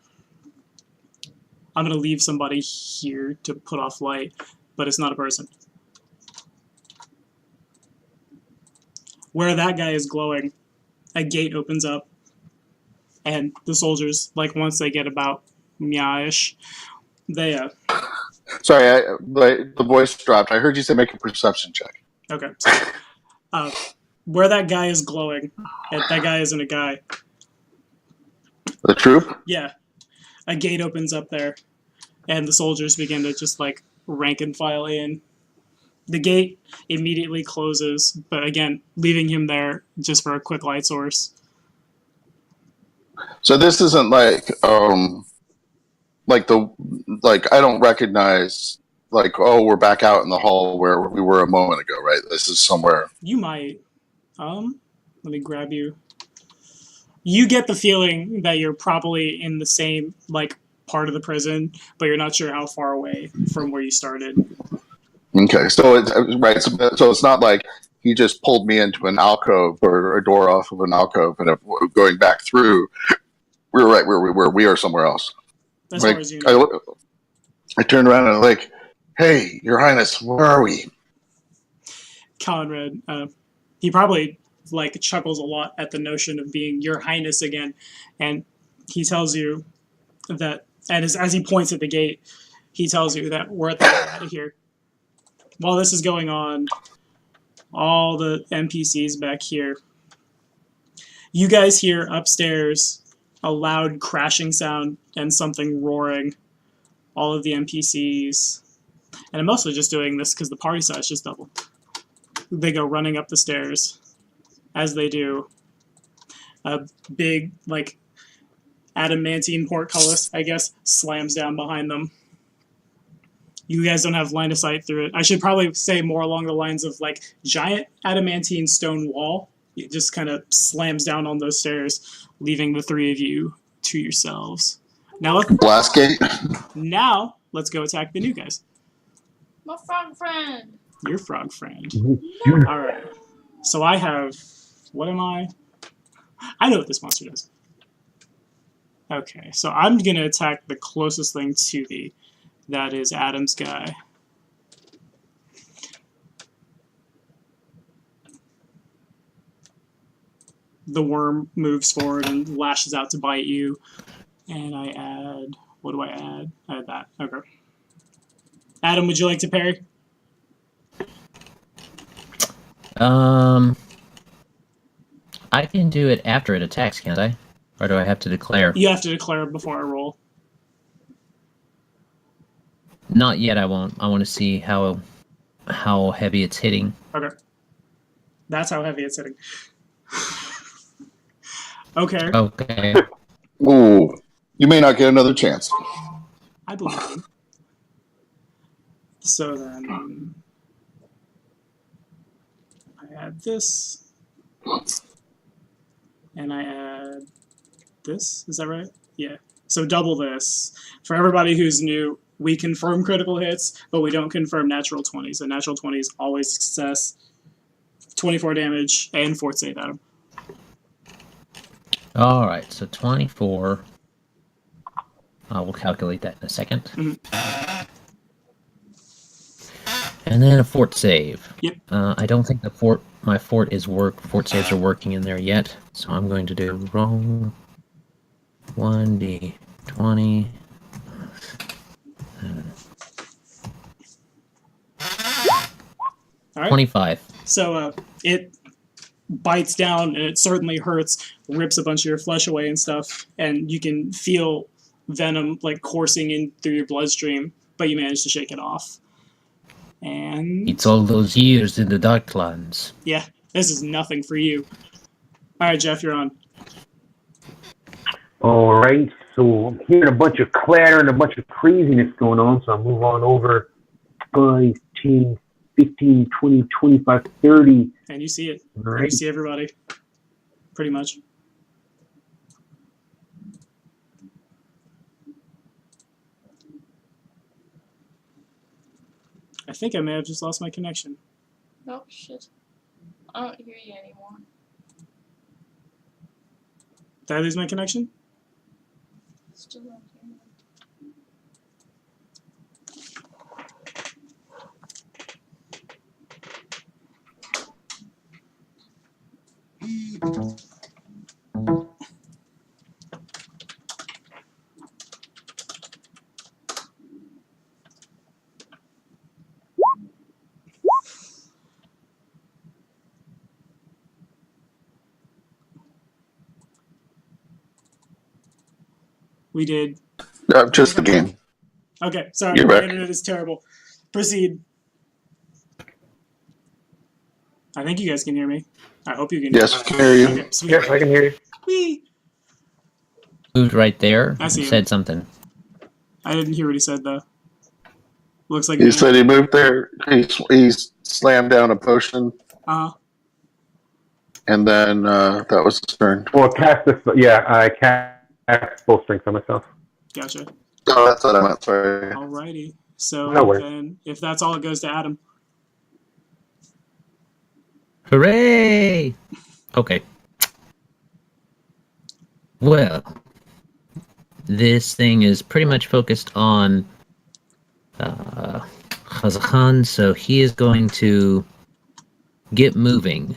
I'm going to leave somebody here to put off light, but it's not a person. Where that guy is glowing, a gate opens up, and the soldiers, like, once they get about meow-ish, they, Sorry, the voice dropped. I heard you say make a perception check. okay. Where that guy is glowing, and that guy isn't a guy. The troop? Yeah. A gate opens up there, and the soldiers begin to just, like, rank and file in. The gate immediately closes, but again, leaving him there just for a quick light source. So this isn't like I don't recognize, like, oh, we're back out in the hall where we were a moment ago, right? This is somewhere. You might, let me grab you. You get the feeling that you're probably in the same, like, part of the prison, but you're not sure how far away from where you started. Okay, so it's right. So it's not like he just pulled me into an alcove or a door off of an alcove, and going back through, we're right where we were. We are somewhere else. as Like, far as you know. I turned around and I'm like, "Hey, Your Highness, where are we?" Conrad, he probably like chuckles a lot at the notion of being Your Highness again, and he tells you that, and as he points at the gate, he tells you that we're at the out of here. While this is going on, all the NPCs back here, you guys hear upstairs a loud crashing sound and something roaring. All of the NPCs, and I'm mostly just doing this because the party size just doubled. They go running up the stairs. As they do, a big, like, adamantine portcullis, I guess, slams down behind them. You guys don't have line of sight through it. I should probably say more along the lines of, like, giant adamantine stone wall. It just kind of slams down on those stairs, leaving the three of you to yourselves. Now let's go attack the new guys. My frog friend. Your frog friend. Mm-hmm. All right. So I have. What am I? I know what this monster does. Okay, so I'm gonna attack the closest thing to thee. That is Adam's guy. The worm moves forward and lashes out to bite you. And I add. What do I add? I add that. Okay. Adam, would you like to parry? I can do it after it attacks, can't I? Or do I have to declare? You have to declare before I roll. Not yet, I won't. I want to see how heavy it's hitting. Okay. That's how heavy it's hitting. Okay. Okay. Ooh, you may not get another chance. I believe you. So then, I add this, and I add this. Is that right? Yeah. So double this. For everybody who's new, we confirm critical hits, but we don't confirm natural 20s. A natural 20 is always success. 24 damage and fort save, Adam. All right, so 24. We'll calculate that in a second. Mm-hmm. And then a fort save. Yep. I don't think my fort saves are working in there yet, so I'm going to do roll 1d20. All right. 25. So it bites down, and it certainly hurts, rips a bunch of your flesh away and stuff, and you can feel venom like coursing in through your bloodstream, but you manage to shake it off. And It's all those years in the Darklands. yeah, this is nothing for you. All right, Jeff, you're on. All right, so I'm hearing a bunch of clatter and a bunch of craziness going on, so I'll move on over 5, 10, 15, 20, 25, 30. And you see it. All right. You see everybody, pretty much. I think I may have just lost my connection. Oh, shit. I don't hear you anymore. Did I lose my connection? Still don't hear you. We did. Just the game. Okay, sorry. You're My back. internet is terrible. Proceed. I think you guys can hear me. I hope you can. Yes, we can hear you. Okay, sweet. Yes, I can hear you. Whee! Moved right there. I see him. Said something. I didn't hear what he said though. Looks like He said he moved there. He slammed down a potion, and then that was his turn. Well, cast this. Yeah, I cast full strength on myself. Gotcha. Oh, that's what I meant. Sorry. Alrighty. So No worries. then, if that's all, it goes to Adam. Hooray! Okay. Well, this thing is pretty much focused on Khazakhan, so he is going to get moving,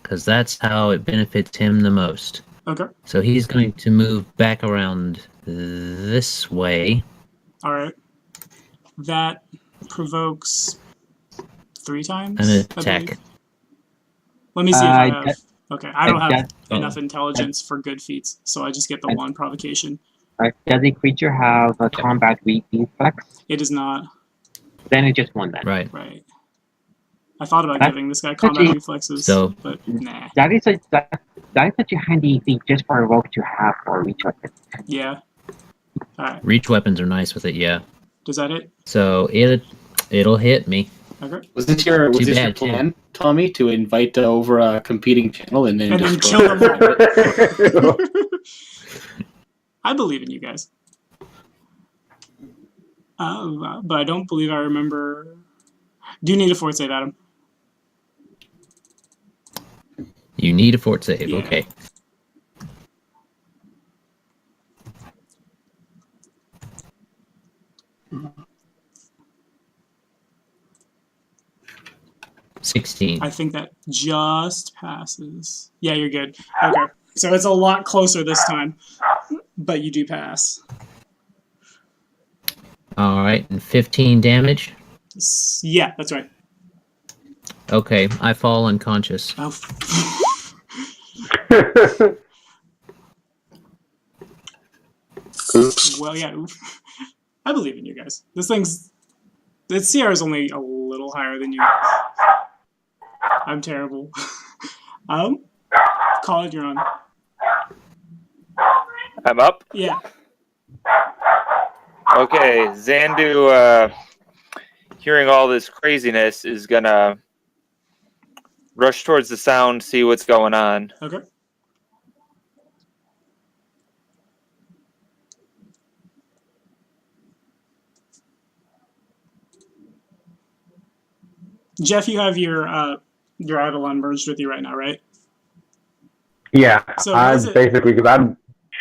because that's how it benefits him the most. Okay. So he's going to move back around this way. All right. That provokes 3 times. An I attack. believe. Let me see if I Uh, have. Okay, I don't have Oh. enough intelligence for good feats, so I just get the 1 provocation. Does the creature have a combat reflex? It is not. Then it's just 1 then. Right. Right. I thought about That's giving this guy combat pretty- reflexes, So- but nah. That is such a handy feat just for a rogue to have for reach weapon. Yeah. Alright. Reach weapons are nice with it, yeah. Does that hit? So it'll hit me. Okay. Was this your Too your bad, too. plan, Tommy, to invite over a competing channel and then And then destroy kill them it? all. I believe in you guys. But I don't believe I remember. Do you need a fort save, Adam? You need a fort save, Yeah. okay. I 16. think that just passes. Yeah, you're good. Okay. So it's a lot closer this time, but you do pass. Alright, and 15 damage. Yeah, that's right. Okay, I fall unconscious. Oh. Oops. Well, yeah. Oof. I believe in you guys. The CR is only a little higher than you. I'm terrible. Call it, you're on. I'm up. Yeah. Okay, Zandu, hearing all this craziness, is gonna rush towards the sound, see what's going on. Okay. Jeff, you have your Eidolon merged with you right now, right? Yeah, So what is I'm it- basically, because I'm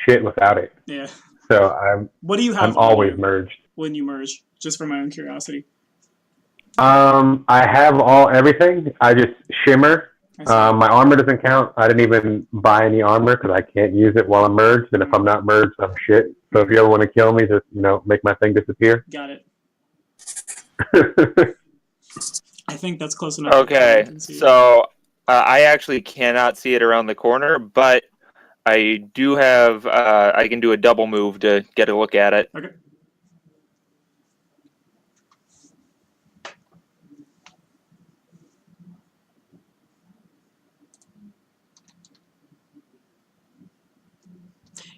shit without it. Yeah. So I'm What do you have always merged. when you merge? Just for my own curiosity. I have everything. I just shimmer. I see. My armor doesn't count. I didn't even buy any armor because I can't use it while I'm merged. And if I'm not merged, I'm shit. So if you ever want to kill me, just make my thing disappear. Got it. I think that's close enough. Okay, I can see it. so I actually cannot see it around the corner, but I do have, I can do a double move to get a look at it. Okay.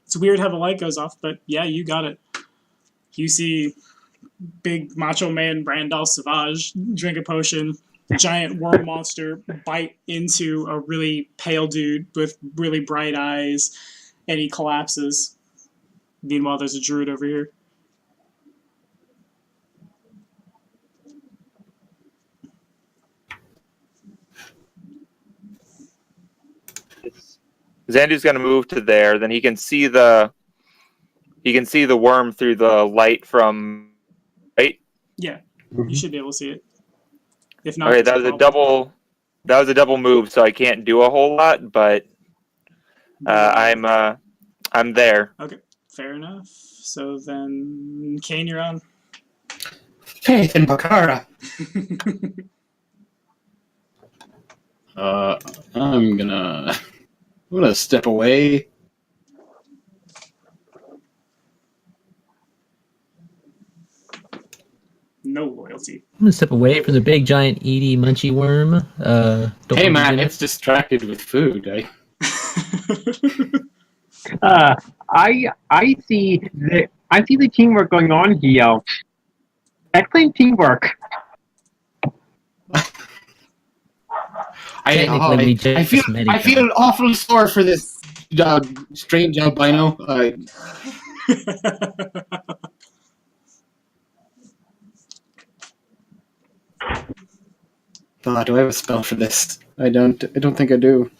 It's weird how the light goes off, but yeah, you got it. You see big macho man Brandal Savage drink a potion, giant worm monster bite into a really pale dude with really bright eyes, and he collapses. Meanwhile, there's a druid over here. Zandu's gonna move to there, then he can see the worm through the light from right. Yeah, you should be able to see it. If not, Okay, it's that a was a problem. double move, so I can't do a whole lot, but I'm there. Okay, fair enough. So then, Kane, you're on. Faith in Bakara. I'm gonna step away. No loyalty. I'm gonna step away from the big giant eaty munchy worm. Don't Hey want to man, get it. it's distracted with food. I see the teamwork going on here. Excellent teamwork. Technically, we just met I each feel other. awful sore for this strange albino. Do I have a spell for this? I don't think I do.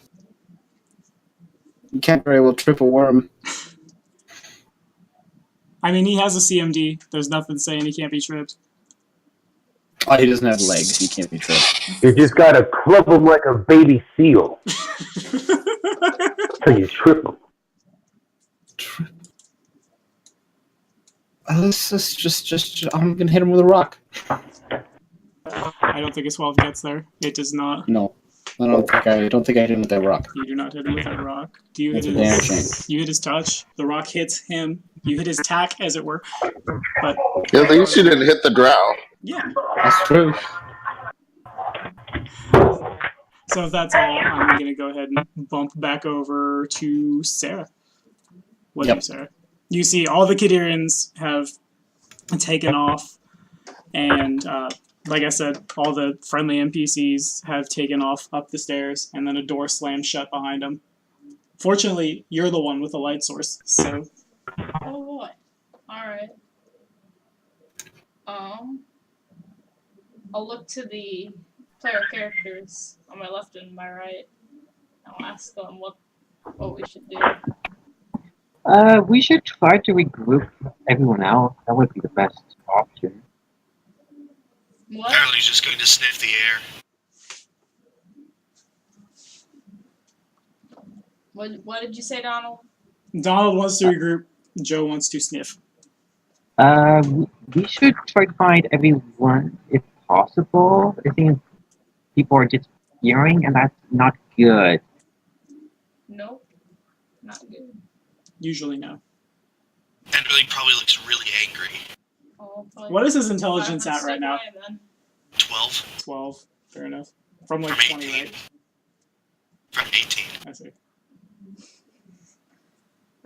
You can't very well trip a worm. I mean, he has a CMD. There's nothing saying he can't be tripped. Oh, he doesn't have legs. He can't be tripped. You just gotta club him like a baby seal. Till you trip him. Let's just. I'm gonna hit him with a rock. I don't think a 12 gets there. It does not. No, I don't think I hit him with that rock. You do not hit him with that rock. Do you That's hit a damage his? You hit his touch. The rock hits him. You hit his tack, as it were. But Yeah, at least you didn't hit the drow. yeah. That's true. So if that's all, I'm gonna go ahead and bump back over to Sarah. What do you, Sarah? You see, all the Kadirians have taken off, and like I said, all the friendly NPCs have taken off up the stairs, and then a door slams shut behind them. Fortunately, you're the one with the light source, so. Oh boy. Alright. I'll look to the player characters on my left and my right. I'll ask them what we should do. We should try to regroup everyone else. That would be the best option. What? Apparently he's just going to sniff the air. What did you say, Donald? Donald wants to regroup. Joe wants to sniff. We should try to find everyone if possible. I think people are disappearing, and that's not good. Nope. Not good. Usually no. Enderling probably looks really angry. Oh, What is his intelligence at right now? 12. 12. Fair enough. From like From 20, 18. right? From 18. I see.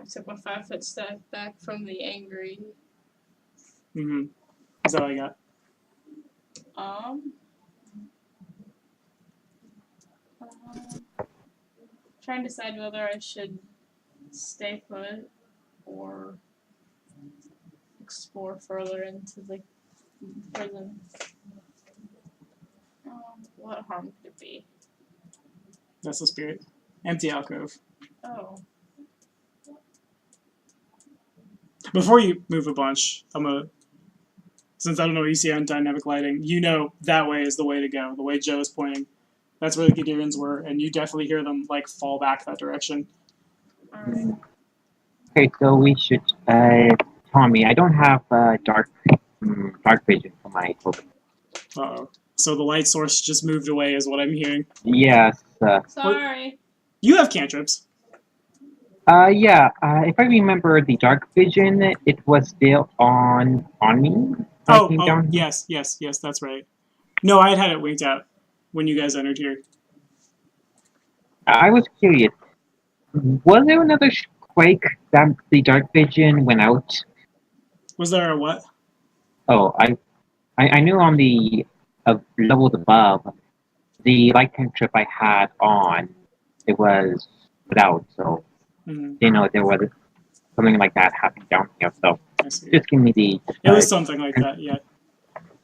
I took my 5-foot step back from the angry. Mm-hmm. Is that what I got? Trying to decide whether I should stay put or explore further into the prison. What harm could it be? That's the spirit. Empty alcove. Oh. Before you move a bunch, since I don't know what you see on dynamic lighting, you know that way is the way to go. The way Joe is pointing. That's where the Kadirians were, and you definitely hear them like fall back that direction. Alright. Okay, so we should. Tommy, I don't have dark vision for my focus. Uh-oh. So the light source just moved away, is what I'm hearing. Yes. Sorry. You have cantrips. Yeah. If I remember the dark vision, it was still on me. Oh, yes, that's right. No, I had it winked out when you guys entered here. I was curious. Was there another quake that the dark vision went out? Was there a what? Oh, I knew on the levels above, the light cantrip I had on, it was without, so you know there was something like that happening down here. So just give me the. It was something like that, yeah.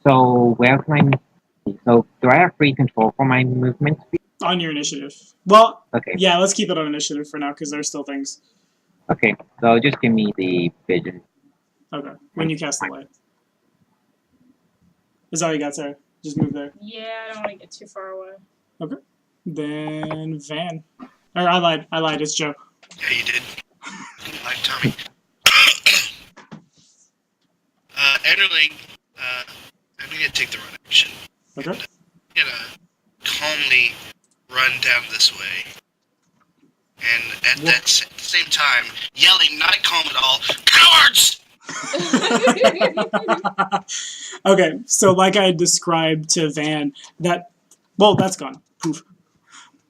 So where can I? So do I have free control for my movement speed? On your initiative. Well, okay. Yeah, let's keep it on initiative for now because there's still things. Okay, so just give me the vision. Okay, when you cast the light. Is that all you got, Sarah? Just move there. Yeah, I don't want to get too far away. Okay. Then Van. Or I lied, it's Joe. Yeah, you did. Like Tommy. Enderling, I'm going to take the run action. Okay. I'm going to calmly run down this way. And at that same time, yelling, not calm at all, cowards! Okay, so like I described to Van, that's gone. Poof.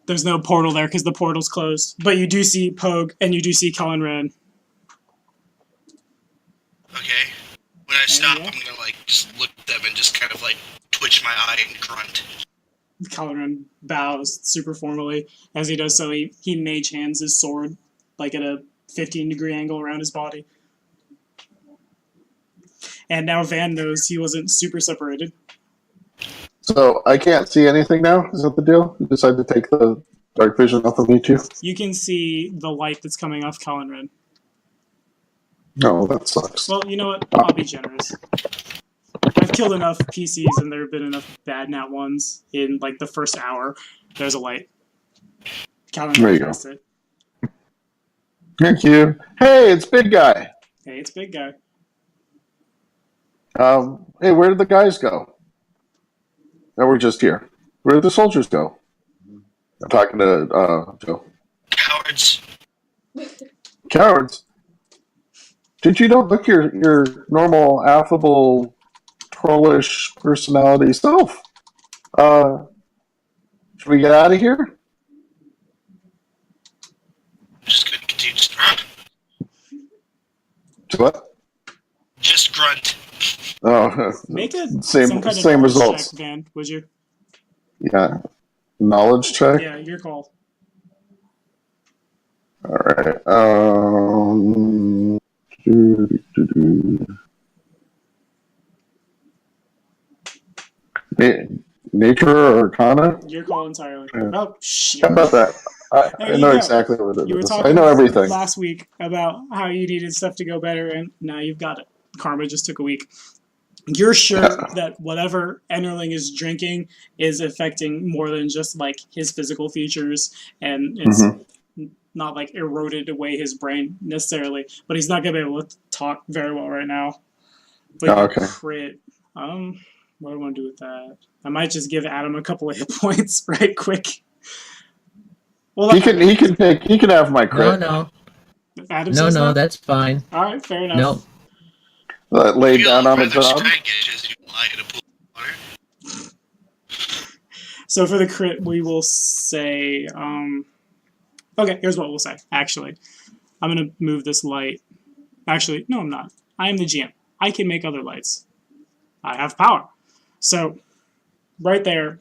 There's no portal there because the portal's closed. But you do see Pogue and you do see Conrad. Okay. When I stop, I'm gonna just look at them and just kind of twitch my eye and grunt. Conrad bows super formally. As he does so, he mage hands his sword at a 15-degree angle around his body. And now Van knows he wasn't super separated. So I can't see anything now? Is that the deal? You decided to take the dark vision off of me too? You can see the light that's coming off Conrad. No, that sucks. Well, you know what? I'll be generous. I've killed enough PCs and there have been enough bad nat ones in like the first hour. There's a light. There you go. It. Thank you. Hey, it's Big Guy. Hey, it's Big Guy. Hey, where did the guys go? That were just here. Where did the soldiers go? I'm talking to Joe. Cowards. Cowards. Did you don't look your normal affable, trollish personality self? Should we get out of here? Just gonna continue to What? just grunt. Oh, Make a same some kind of same knowledge results. check, Van, would you? Yeah, knowledge check. Yeah, your call. All right. Nature or Arcana? Your call entirely. Yeah. Oh shit! How about that? There I you know go. exactly what it You were is. talking I know everything. last week about how you needed stuff to go better, and now you've got it. Karma just took a week. You're sure that whatever Enderling is drinking is affecting more than just like his physical features, and it's not like eroded away his brain necessarily. But he's not gonna be able to talk very well right now. But okay. Crit. What do I want to do with that? I might just give Adam a couple of hit points right quick. Well, He can have my crit. No, Adam no, says no, that? that's fine. All right, fair enough. No, Laid down on the job. So for the crit, we will say, okay, here's what we'll say, actually. I'm going to move this light. Actually, no, I'm not. I am the GM. I can make other lights. I have power. So, right there,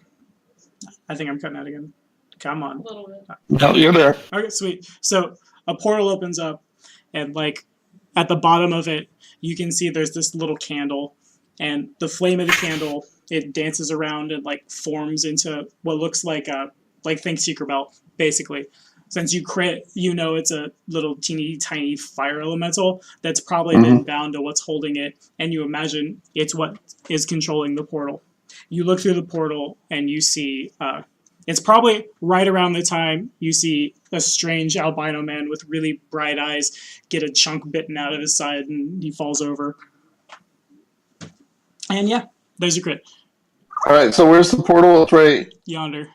I think I'm cutting out again. Come on. A little bit. No, you're there. Okay, sweet. So, a portal opens up, and like, at the bottom of it, you can see there's this little candle, and the flame of the candle, it dances around and like forms into what looks like think Secret Belt, basically. Since you crit, you know it's a little teeny tiny fire elemental that's probably been bound to what's holding it, and you imagine it's what is controlling the portal. You look through the portal and you see it's probably right around the time you see a strange albino man with really bright eyes get a chunk bitten out of his side and he falls over. And yeah, there's your crit. All right. So where's the portal? It's right Yonder.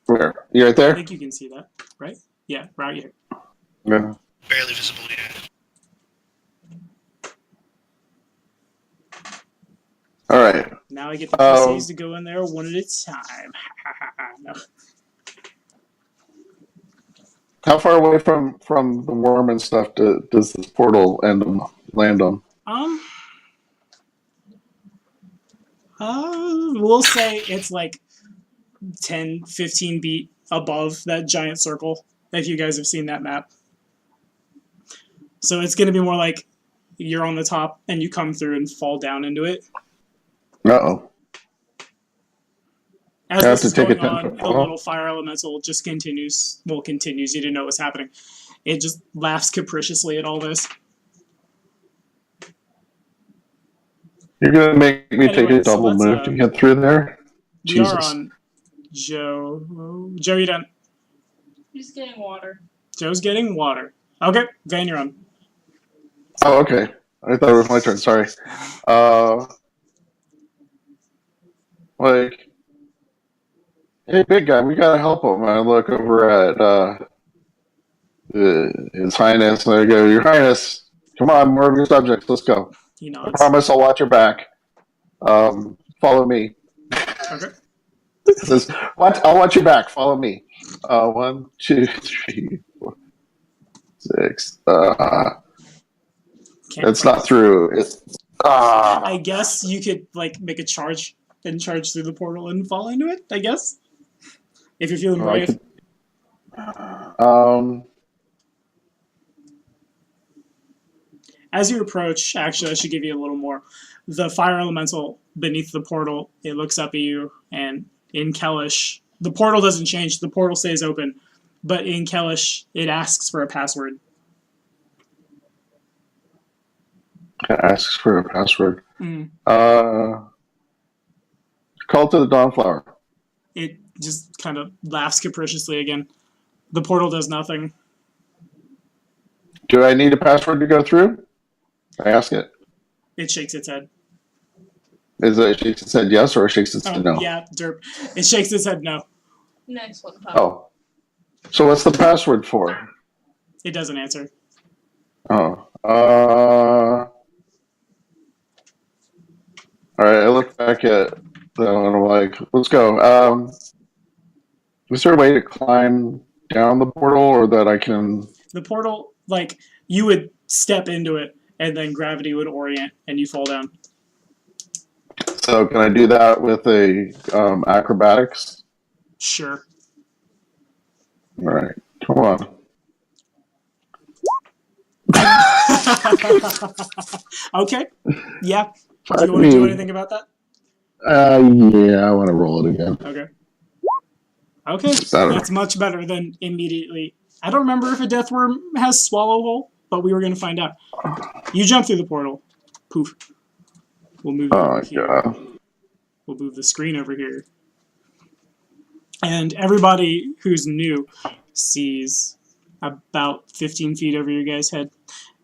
where? You right I there? think you can see that, right? Yeah, right here. Yeah. Barely visible, yeah. All right. Now I get the PCs to go in there one at a time. No. How far away from the worm and stuff does this portal land on? We'll say it's like 10, 15 feet above that giant circle, if you guys have seen that map. So it's going to be more like you're on the top and you come through and fall down into it. Uh-oh. As I have this to is take a going on, 10-foot the fall? little fire elemental just continues. Well, continues. You didn't know what's happening. It just laughs capriciously at all this. You're going to make me take Anyway, a so double let's, move to get through there? We are Jesus. on Joe. Joe, you done? He's getting water. Joe's getting water. Okay, Van, you're on. Oh, okay. I thought it was my turn. Sorry. Hey, big guy, we gotta help him. I look over at His Highness, and I go, Your Highness, come on, more of your subjects. Let's go. He I nods. promise I'll watch your back. Follow me. Okay. It says, I'll watch your back. Follow me. 1, 2, 3, 4, 6. Can't It's not through. It's I guess you could like make a charge and charge through the portal and fall into it, I guess. If you're feeling brave. As you approach, actually I should give you a little more. The fire elemental beneath the portal, it looks up at you, and in Kellish, the portal doesn't change, the portal stays open. But in Kellish, it asks for a password. It asks for a password. Mm. Call to the Dawnflower. It just kind of laughs capriciously again. The portal does nothing. Do I need a password to go through? I ask it. It shakes its head. Is it shakes its head yes or it shakes its Oh, head no? yeah, derp. It shakes its head no. Nice one, Tom. Oh. So what's the password for? It doesn't answer. Oh. Alright, I look back at that and I'm like, let's go. Is there a way to climb down the portal or that I can... The portal, like, you would step into it and then gravity would orient and you fall down. So can I do that with a acrobatics? Sure. Alright, come on. Okay. Yeah. Fuck Do you want to do me. anything about that? Yeah, I want to roll it again. Okay. Okay. Better. That's much better than immediately. I don't remember if a death worm has swallow hole, but we were going to find out. You jump through the portal. Poof. We'll move it over here. God. We'll move the screen over here. And everybody who's new sees about 15 feet over your guys' head.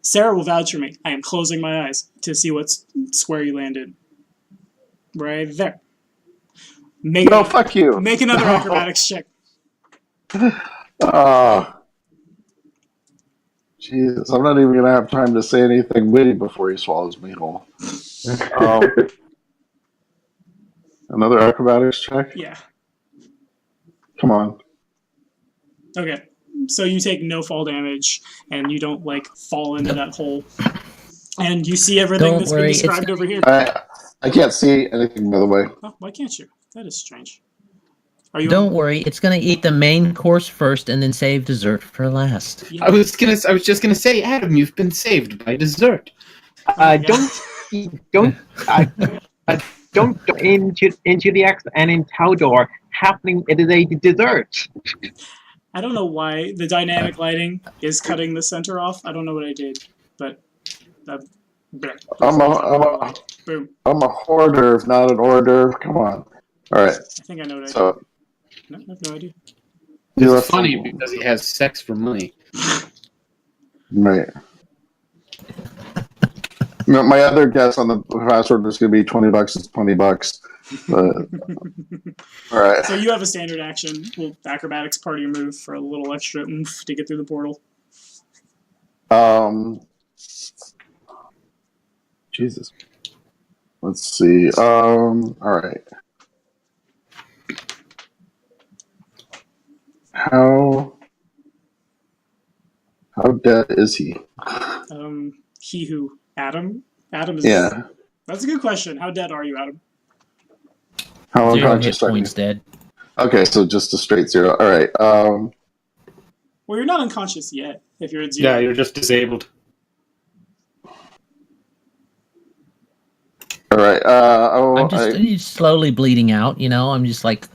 Sarah will vouch for me. I am closing my eyes to see what square you landed. Right there. Fuck you. Make another acrobatics check. Jesus, I'm not even going to have time to say anything witty before he swallows me whole. Another acrobatics check? Yeah. Come on. Okay. So you take no fall damage, and you don't, like, fall into that hole. And you see everything that's been described over here. I can't see anything, by the way. Oh, why can't you? That is strange. Are you? Don't worry, it's gonna eat the main course first and then save dessert for last. Yeah. I was just gonna say, Adam, you've been saved by dessert. Don't in Cheliax and in Taldor happening. It is a dessert. I don't know why the dynamic lighting is cutting the center off. I don't know what I did, but I'm boom. a hors d'oeuvre, not an hors d'oeuvre. Come on. All right. I think I know what I So, did. No, I have no idea. It's funny because he has sex for money. Right. No, my other guess on the password was going to be $20. It's $20. But, all right. So you have a standard action. Well, acrobatics part of your move for a little extra oomph to get through the portal. Jesus. Let's see. All right. How dead is he? He who? Adam? Adam is... Yeah. That's a good question. How dead are you, Adam? How 0 hit unconscious are you? points dead. Okay, so just a straight 0. All right. Well, you're not unconscious yet, if you're at 0. Yeah, you're just disabled. All right. I'm just slowly bleeding out, you know. I'm just like...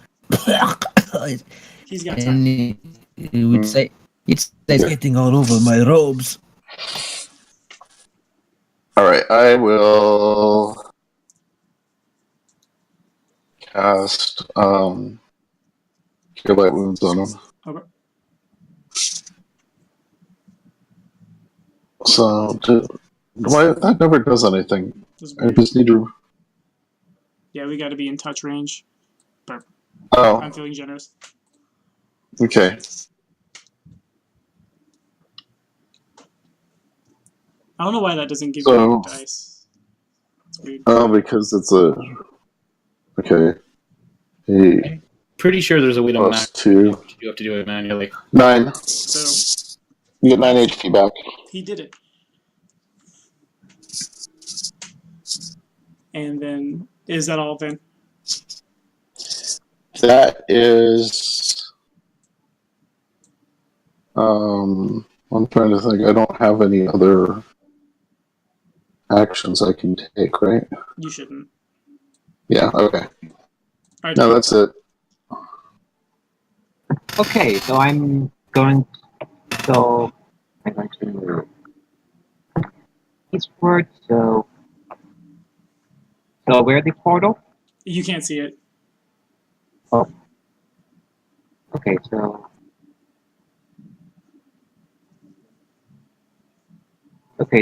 He's got time. And he would say, it's getting all over my robes. All right, I will cast Cure Light Wounds on him. Okay. So, that never does anything. I just need to... Yeah, we got to be in touch range. But Oh. I'm feeling generous. Okay. I don't know why that doesn't give So, you dice. It's weird. Oh, because it's a... Okay. Hey. Pretty sure there's a way to Plus max. 2. You have to do it manually. 9. So You get 9 HP back. he did it. And then, is that all then? That is... I'm trying to think. I don't have any other actions I can take, right? You shouldn't. Yeah, okay. Alright. No, that's it. Okay, so I'm going to eastward, so where's the portal? You can't see it. Oh. Okay,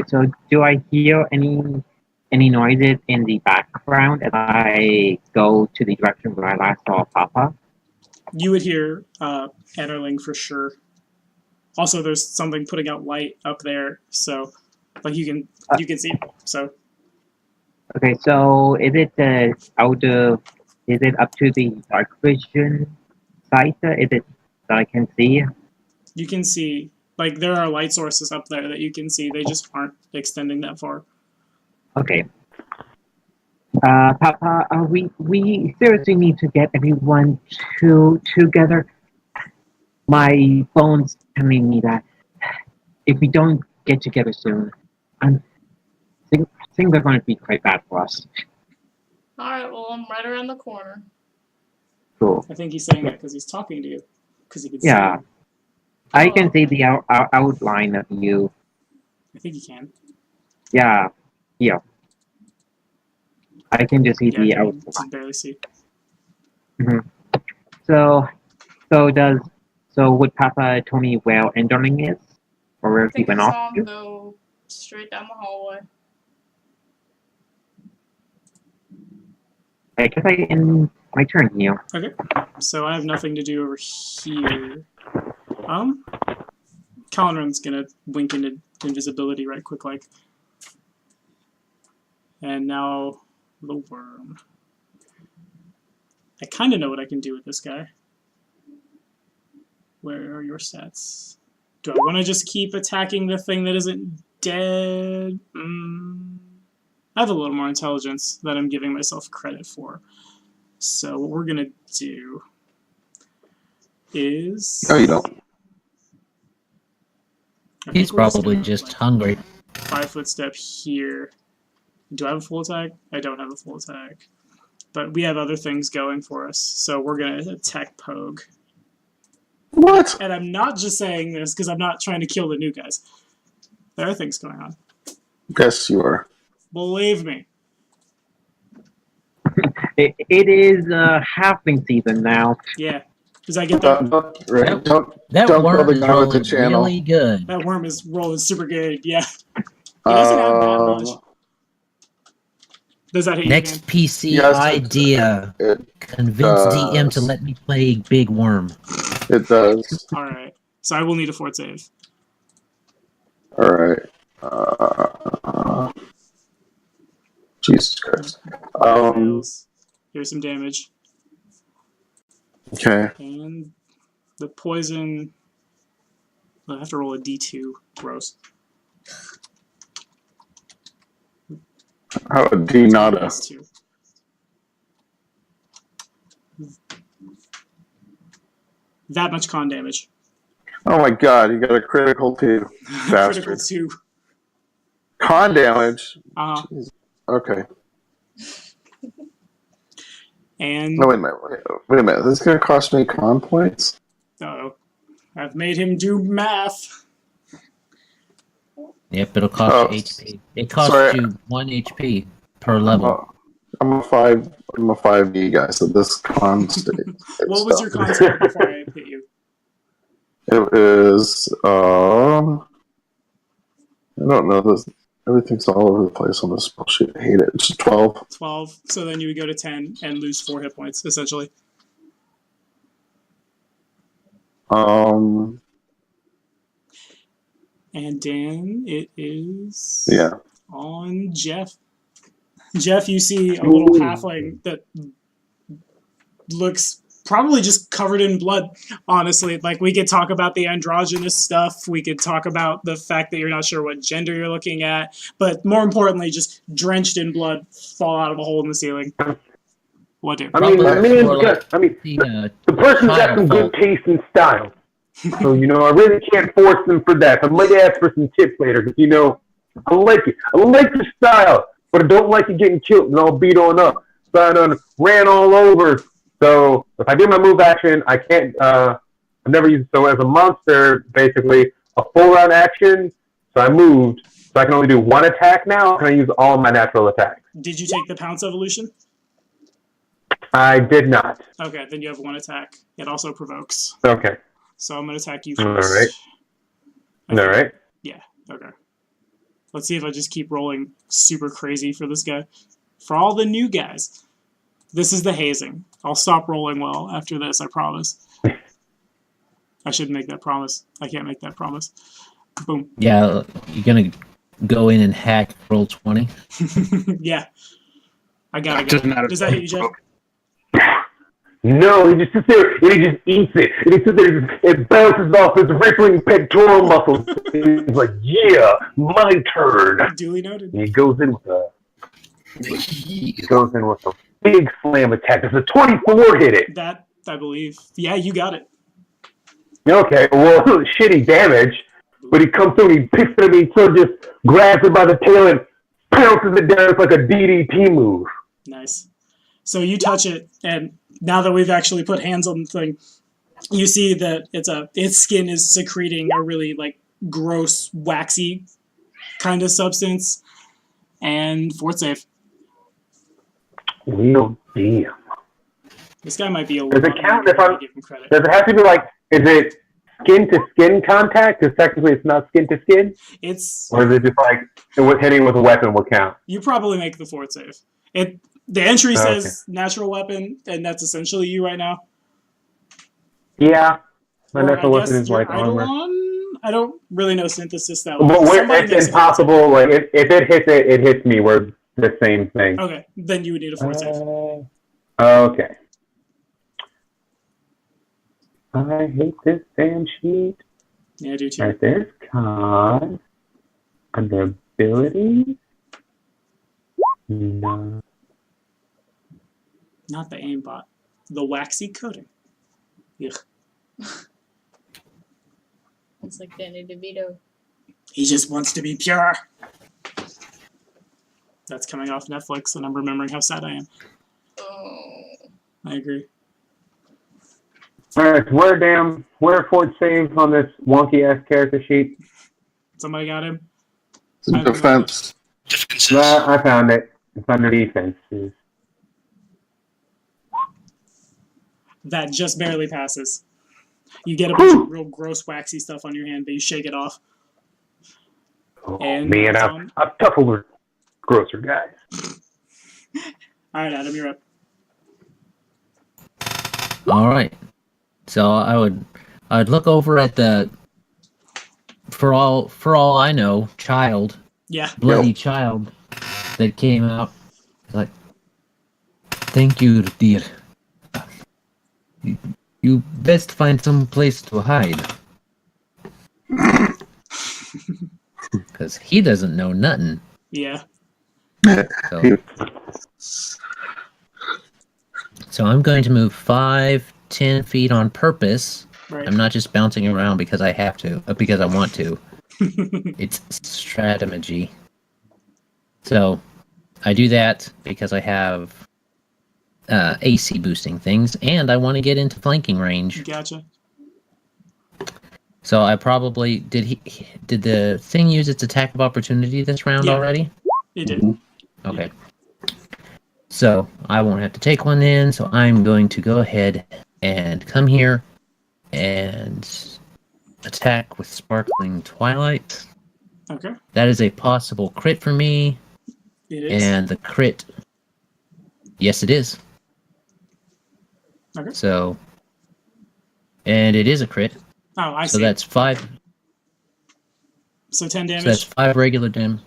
so do I hear any noises in the background as I go to the direction where I last saw Papa? You would hear Enterling for sure. Also, there's something putting out light up there, so like you can see it. So Okay, so is it is it up to the dark vision site? Is it that I can see? you can see, like, there are light sources up there that you can see. They just aren't extending that far. Okay. Papa, we seriously need to get everyone together. My bones telling me that if we don't get together soon, things are going to be quite bad for us. Alright, well, I'm right around the corner. Cool. I think he's saying that because he's talking to you. Because he can see Yeah. you. I can see the outline of you. I think he can. Yeah. Yeah. I can just see Yeah, the I can outline. just barely see. So would Papa tell me where Enderling is? Or where I he think went I off saw him to? go straight down the hallway. I guess I end my turn here. Okay. So I have nothing to do over here. Callenrun's gonna wink into invisibility right quick, like. And now the worm. I kind of know what I can do with this guy. Where are your stats? Do I want to just keep attacking the thing that isn't dead? I have a little more intelligence that I'm giving myself credit for. So what we're going to do is... No, you don't. He's probably just hungry. 5-foot step here. Do I have a full attack? I don't have a full attack. But we have other things going for us. So we're going to attack Pogue. What? And I'm not just saying this because I'm not trying to kill the new guys. There are things going on. Yes, you are. Believe me. It is halfling season now. Yeah. Does that get that? That don't worm go is the guy with the rolling channel. really good. That worm is rolling super good. Yeah. He doesn't have that much. Does that hit Next you, Dan? PC Yes, idea. Convince DM to let me play Big Worm. It does. Alright. So I will need a fort save. Alright. Jesus Christ. Fails. Here's some damage. Okay. And the poison... I have to roll a d2. Gross. How about D nada? Plus 2. That much con damage. Oh my god, you got a critical too. Critical Bastard. 2. Con damage? Uh-huh. Jeez. Okay. And... No, wait a minute. This is going to cost me con points? Uh-oh. I've made him do math. Yep, it'll cost you HP. It costs you 1 HP per level. I'm a 5e guy, so this con state. What was your con save before I hit you? It is, I don't know, everything's all over the place on this bullshit. I hate it. It's 12. 12. So then you would go to 10 and lose 4 hit points, essentially. And Dan, it is on Jeff. Jeff, you see a little halfling that looks probably just covered in blood, honestly. Like, we could talk about the androgynous stuff. We could talk about the fact that you're not sure what gender you're looking at. But more importantly, just drenched in blood, fall out of a hole in the ceiling. What do? The person's got some good taste and style. So, I really can't force them for that. I might ask for some tips later, because, I like it. I like the style, but I don't like it getting killed and all beat on up. So I done ran all over. So if I do my move action, I can't, I've never used, so as a monster, basically, a full round action, so I moved. So I can only do one attack now, or can I use all my natural attacks? Did you take the Pounce evolution? I did not. Okay, then you have one attack. It also provokes. Okay. So I'm going to attack you All first. right. All right. Yeah, okay. Let's see if I just keep rolling super crazy for this guy. For all the new guys, this is the hazing. I'll stop rolling well after this, I promise. I should make that promise. I can't make that promise. Boom. Yeah, you're gonna go in and hack roll 20. Yeah. I got it. Doesn't matter. Does that hit you, Jeff? No, he just sits there and he just eats it. And he sits there and it bounces off his rippling pectoral muscles. He's like, yeah, my turn. Duly noted. And he goes in with a big slam attack. Does a 24 hit it? That, I believe. Yeah, you got it. Okay, well, shitty damage. But he comes through and he picks it up and he sort of just grabs it by the tail and pounces it down. It's like a DDT move. Nice. So you touch it, and now that we've actually put hands on the thing, you see that its skin is secreting a really like gross, waxy kind of substance. And fort save. Real damn. This guy might be a Does it count if I'm? give him credit. Does it have to be like? Is it skin to skin contact? Because technically it's not skin to skin. It's Or is it just like hitting with a weapon will count? you probably make the fort save. The entry says natural weapon, and that's essentially you right now. Yeah, my Or natural I guess weapon is your like armor. Eidolon? I don't really know synthesis that well. But where, Somebody it's makes a fort impossible. Like if it hits it, it hits me. We're the same thing. save. Okay, then you would need a fort save. Okay. I hate this damn sheet. Yeah, I do too. Alright, there's con. Under ability. No. Not the aimbot. The waxy coating. Ugh. It's like Danny DeVito. He just wants to be pure. That's coming off Netflix, and I'm remembering how sad I am. Oh. I agree. Alright, where fort save on this wonky ass character sheet? Somebody got him? It's in defense. Defenses. I found it. It's under defenses. That just barely passes. You get a bunch of real gross, waxy stuff on your hand, but you shake it off. Oh, And man, I've tackled with grosser guys. All right, Adam, you're up. All right. So I would look over at the for all I know, child, Yeah. bloody child that came out. Like, thank you, dear. You best find some place to hide. Because he doesn't know nothing. Yeah. So I'm going to move 10 feet on purpose. Right. I'm not just bouncing around because I have to, because I want to. It's strategy. So I do that because I have AC boosting things, and I want to get into flanking range. Gotcha. So I probably did the thing use its attack of opportunity this round already? It did. Okay. So I won't have to take one in, so I'm going to go ahead and come here and attack with Sparkling Twilight. Okay. That is a possible crit for me. It is. And the crit, yes, it is. Okay. So, and it is a crit. Oh, I So see. that's 5. So 10 damage. So that's 5 regular damage.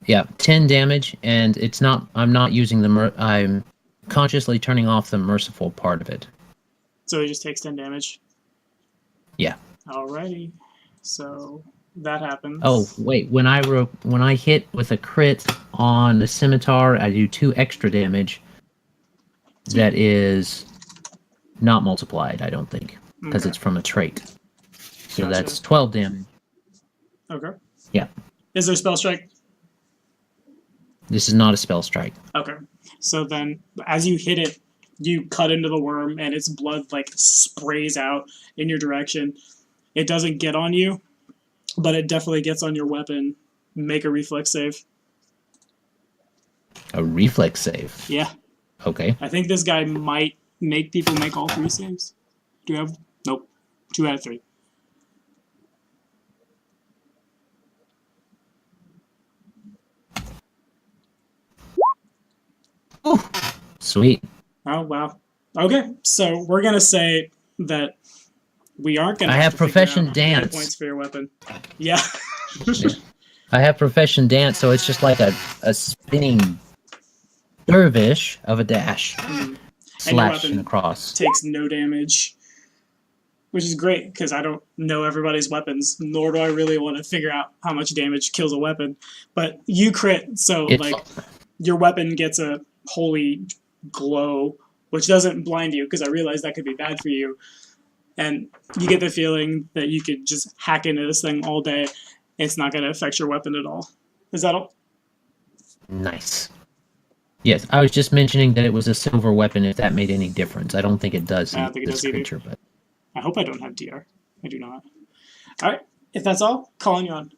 Yeah, 10 damage, and it's not. I'm not using the. I'm consciously turning off the merciful part of it. So he just takes 10 damage. Yeah. Alrighty. So that happens. Oh wait, when I hit with a crit on the scimitar, I do 2 extra damage. That is not multiplied, I don't think, because Okay. it's from a trait. So Gotcha. that's 12 damage. Okay. Yeah. Is there spell strike? This is not a spell strike. Okay. So then, as you hit it, you cut into the worm, and its blood like sprays out in your direction. It doesn't get on you, but it definitely gets on your weapon, make a reflex save. A reflex save. Yeah. Okay. I think this guy might make people make all 3 saves. Do you have? Nope. 2 out of 3. Ooh, sweet. Oh, wow. Okay, so we're going to say that we aren't going to I have to profession figure out hit dance. points for your weapon. Yeah. Yeah. I have profession dance, so it's just like a spinning dervish of a dash. Slash and across. Takes no damage, which is great because I don't know everybody's weapons, nor do I really want to figure out how much damage kills a weapon. But you crit, so your weapon gets a holy glow, which doesn't blind you because I realize that could be bad for you. And you get the feeling that you could just hack into this thing all day. It's not going to affect your weapon at all. Is that all? Nice. Yes, I was just mentioning that it was a silver weapon, if that made any difference. I don't think it does in this creature, but I hope I don't have DR. I do not. All right. If that's all, calling you on.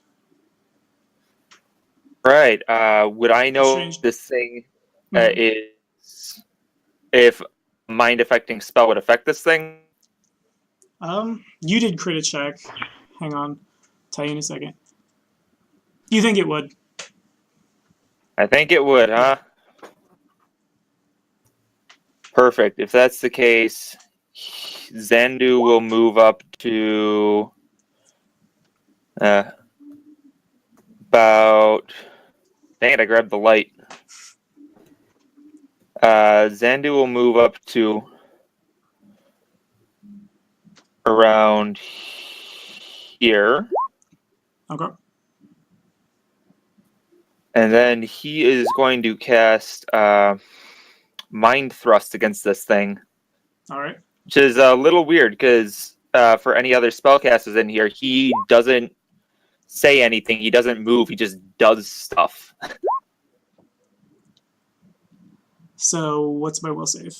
Right. Would I know this thing is if a mind-affecting spell would affect this thing? You did crit a check. Hang on. Tell you in a second. You think it would? I think it would, huh? Perfect. If that's the case, Zandu will move up to about... Dang it, I grabbed the light. Zandu will move up to around here. Okay. And then he is going to cast Mind Thrust against this thing. All right. Which is a little weird because for any other spellcasters in here, he doesn't say anything. He doesn't move. He just does stuff. So what's my will save?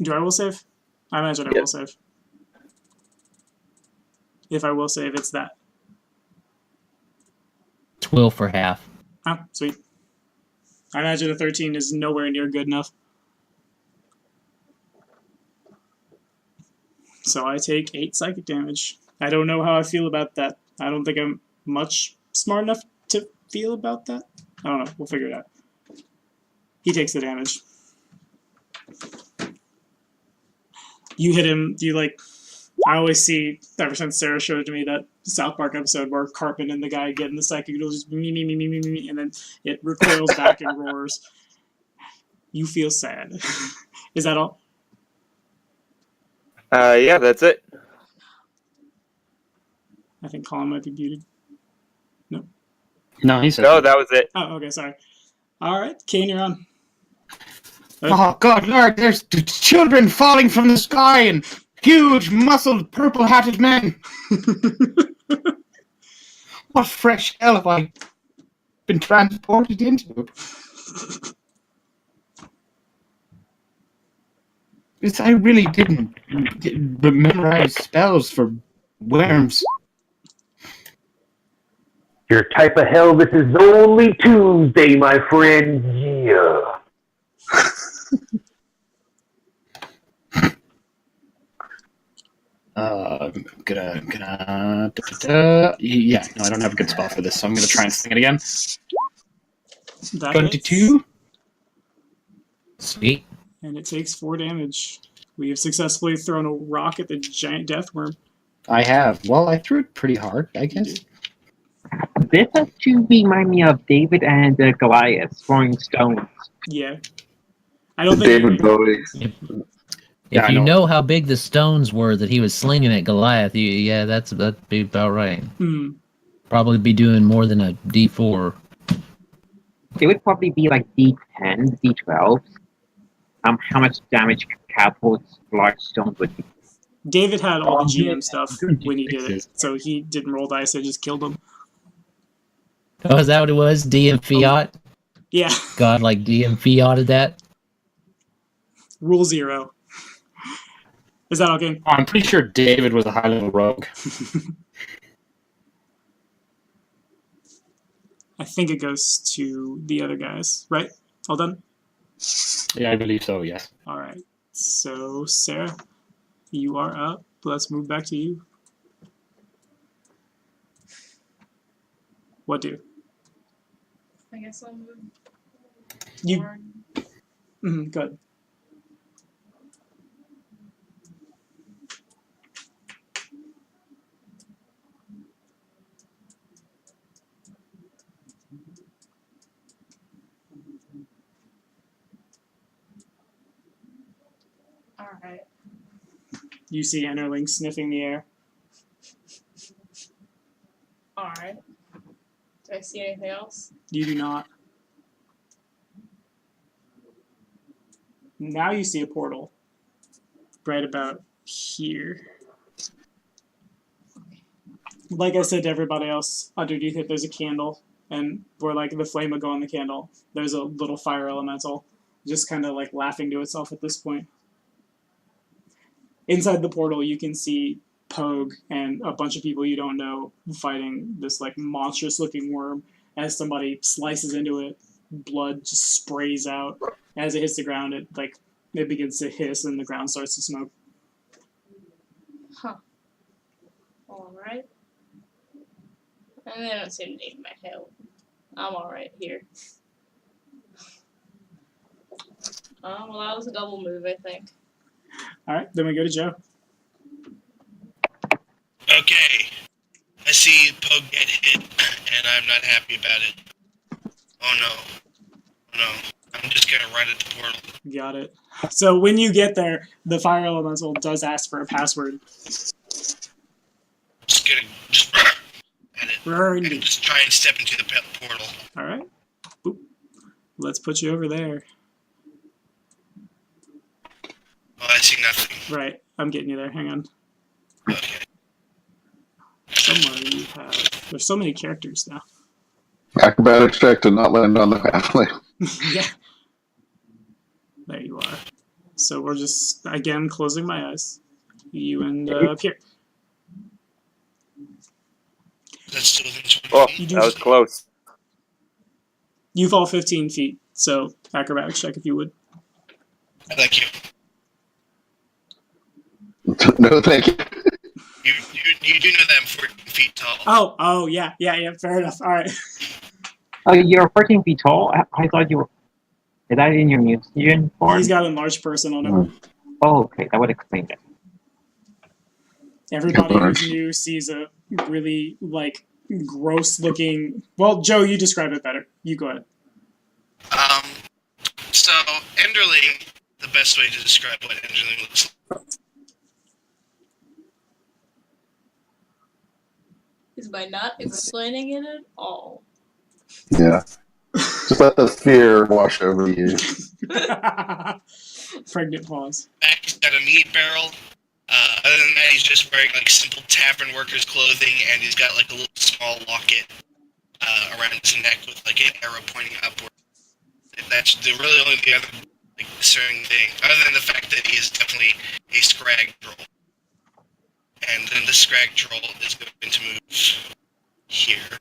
Do I will save? I imagine I will save. If I will save, it's that. 12 for half. Oh, sweet. I imagine a 13 is nowhere near good enough. So I take 8 psychic damage. I don't know how I feel about that. I don't think I'm much smart enough to feel about that. I don't know. We'll figure it out. He takes the damage. You hit him. I always see, ever since Sarah showed it to me, that South Park episode where Cartman and the guy get in the psychic, it'll just me, and then it recoils back and roars. You feel sad. Is that all? Yeah, that's it. I think Colin might be muted. No. No, he said. No, that was it. Oh, okay, sorry. All right, Kane, you're on. Oh, God, Lord, there's children falling from the sky and huge, muscled, purple-hatted men. What fresh hell have I been transported into? Because I really didn't memorize spells for worms. Your type of hell, this is only Tuesday, my friend. Yeah. Yeah, no, I don't have a good spell for this, so I'm gonna try and sing it again. That 22. Sweet. And it takes 4 damage. We have successfully thrown a rock at the giant death worm. I have. Well, I threw it pretty hard, I guess. This has to remind me of David and Goliath throwing stones. Yeah. I don't think David Bowie. If you know how big the stones were that he was slinging at Goliath, that'd be about right. Probably be doing more than a D4. It would probably be like D10, D12. How much damage catapults large stones would be. David had all the GM stuff when he did it, so he didn't roll dice, I just killed him. Oh, is that what it was? DM Fiat? Yeah. God, like DM Fiated that? Rule 0. Is that okay? I'm pretty sure David was a high-level rogue. I think it goes to the other guys, right? All done? Yeah, I believe so, yes. All right. So, Sarah, you are up. Let's move back to you. What do? I guess I'll move. You. forward. Good. Alright. You see Enterling sniffing the air. Alright. Do I see anything else? You do not. Now you see a portal. Right about here. Like I said to everybody else, underneath it there's a candle. And where like the flame would go on the candle, there's a little fire elemental. Just kind of like laughing to itself at this point. Inside the portal you can see Pogue and a bunch of people you don't know fighting this like monstrous looking worm. As somebody slices into it, blood just sprays out. As it hits the ground, it begins to hiss and the ground starts to smoke. Huh. Alright. And they don't seem to need my help. I'm alright here. Well, that was a double move, I think. Alright, then we go to Joe. Okay. I see Pogue get hit, and I'm not happy about it. Oh no. Oh no. I'm just gonna run at the portal. Got it. So when you get there, the fire elemental does ask for a password. Just gonna run at it. Run. And just try and step into the portal. Alright. Boop. Let's put you over there. Oh, I see nothing. Right. I'm getting you there. Hang on. Okay. Somewhere you have... There's so many characters now. Acrobatics check to not land on the halfling. Yeah. There you are. So we're just, again, closing my eyes. You end up here. That's still within 20 Oh, feet. that was close. You fall 15 feet, so acrobatics check if you would. Thank you. No, thank you. You do know that I'm 14 feet tall. Oh, yeah, fair enough. All right. Oh, you're 14 feet tall? I thought you were... Is that in your mutation form? He's got an enlarged person on him. Oh, okay, that would explain it. Everybody who's new sees a really, gross looking... Well, Joe, you describe it better. You go ahead. So, Enderling, the best way to describe what Enderling looks like. Is by not explaining it at all. Yeah. Just let the fear wash over you. Pregnant pause. Back, he's got a meat barrel. Other than that, he's just wearing simple tavern workers' clothing, and he's got a little small locket around his neck with an arrow pointing upward. That's really only the other discerning thing, other than the fact that he is definitely a scrag troll. And then the scrag troll is going to move here.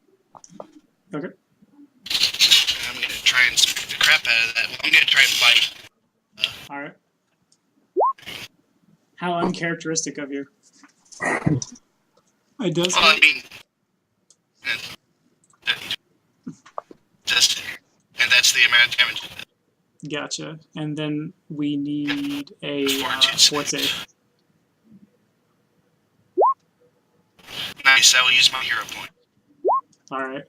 Okay. And I'm going to try and smack the crap out of that. Well, I'm going to try and bite. Alright. How uncharacteristic of you. It does. Well, I mean, just, and that's the amount of damage. Gotcha. And then we need a fort save. Nice, I will use my hero point. Alright.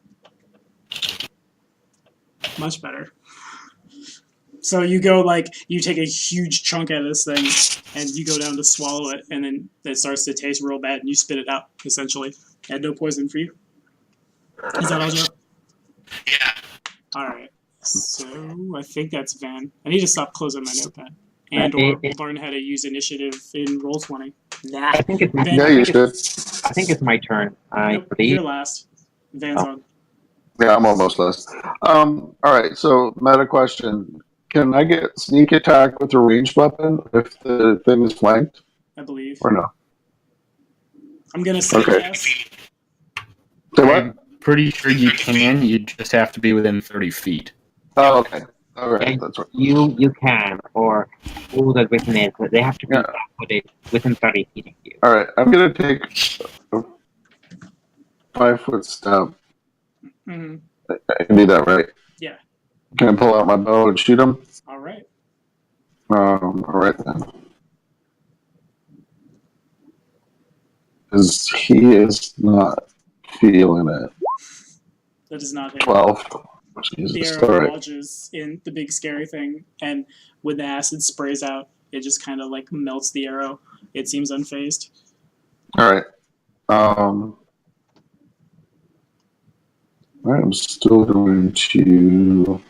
Much better. So you go you take a huge chunk out of this thing, and you go down to swallow it, and then it starts to taste real bad, and you spit it out, essentially. And no poison for you. Is that all, Joe? Yeah. Alright. So, I think that's Van. I need to stop closing my notepad. And or learn how to use initiative in Roll20. Nah. I think it's Van, Yeah, you should. I think it's my turn. I Nope, believe. you're last. Van's on. Yeah, I'm almost last. Alright, so meta question. Can I get sneak attack with a ranged weapon if the thing is flanked? I believe. Or no? I'm gonna say Okay. yes. Say what? pretty sure you can. You just have to be within 30 feet. Oh, okay. All right, And that's right. you can, or all that's written is that they have to be within 30 feet of you. All right, I'm gonna take a 5-foot step. Mm-hmm. I can do that, right? Yeah. Can I pull out my bow and shoot him? All right. All right then. Because he is not feeling it. That does not hit. 12. The Jesus, arrow all right. lodges in the big scary thing, and when the acid sprays out, it just kind of like melts the arrow. It seems unfazed. All right. All right, I'm still going to.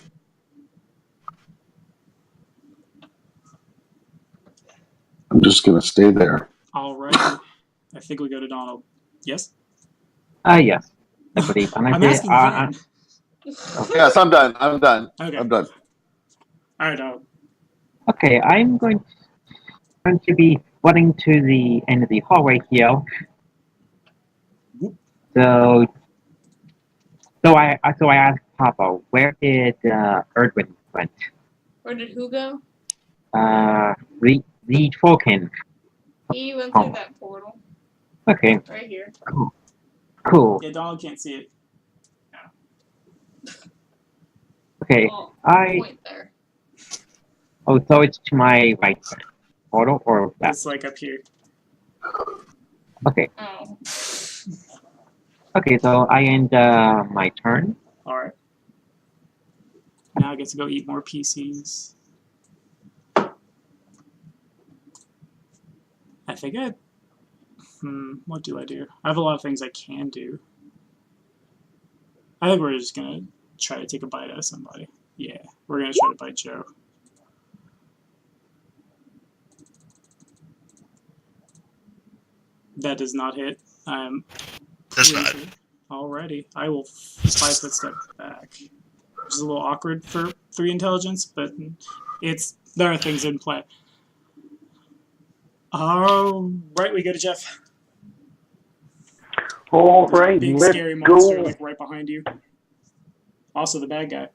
I'm just going to stay there. All right. I think we go to Donald. Yes? Yes. I believe. And I'm asking Van. Yes, I'm done. I'm done. Okay. I'm done. All right, Donald. Okay, I'm going to be running to the end of the hallway here. So I asked Papa, where did Erdwin went? Where did who go? The Tolkien. He went through that portal. Okay. Right here. Cool. Yeah, Donald can't see it. Okay. Well, I. point there. Oh, so it's to my right side. Portal or left? It's like up here. Okay. Oh. Okay, so I end my turn. All right. Now I get to go eat more PCs. I think what do I do? I have a lot of things I can do. I think we're just gonna try to take a bite out of somebody. Yeah, we're gonna try to bite Joe. That does not hit. Does not. Alrighty, I will 5-foot step back. Which is a little awkward for 3 intelligence, but there are things in play. Alright, we go to Jeff. All right, Big let's scary monster go. like right behind you. Also the bad guy.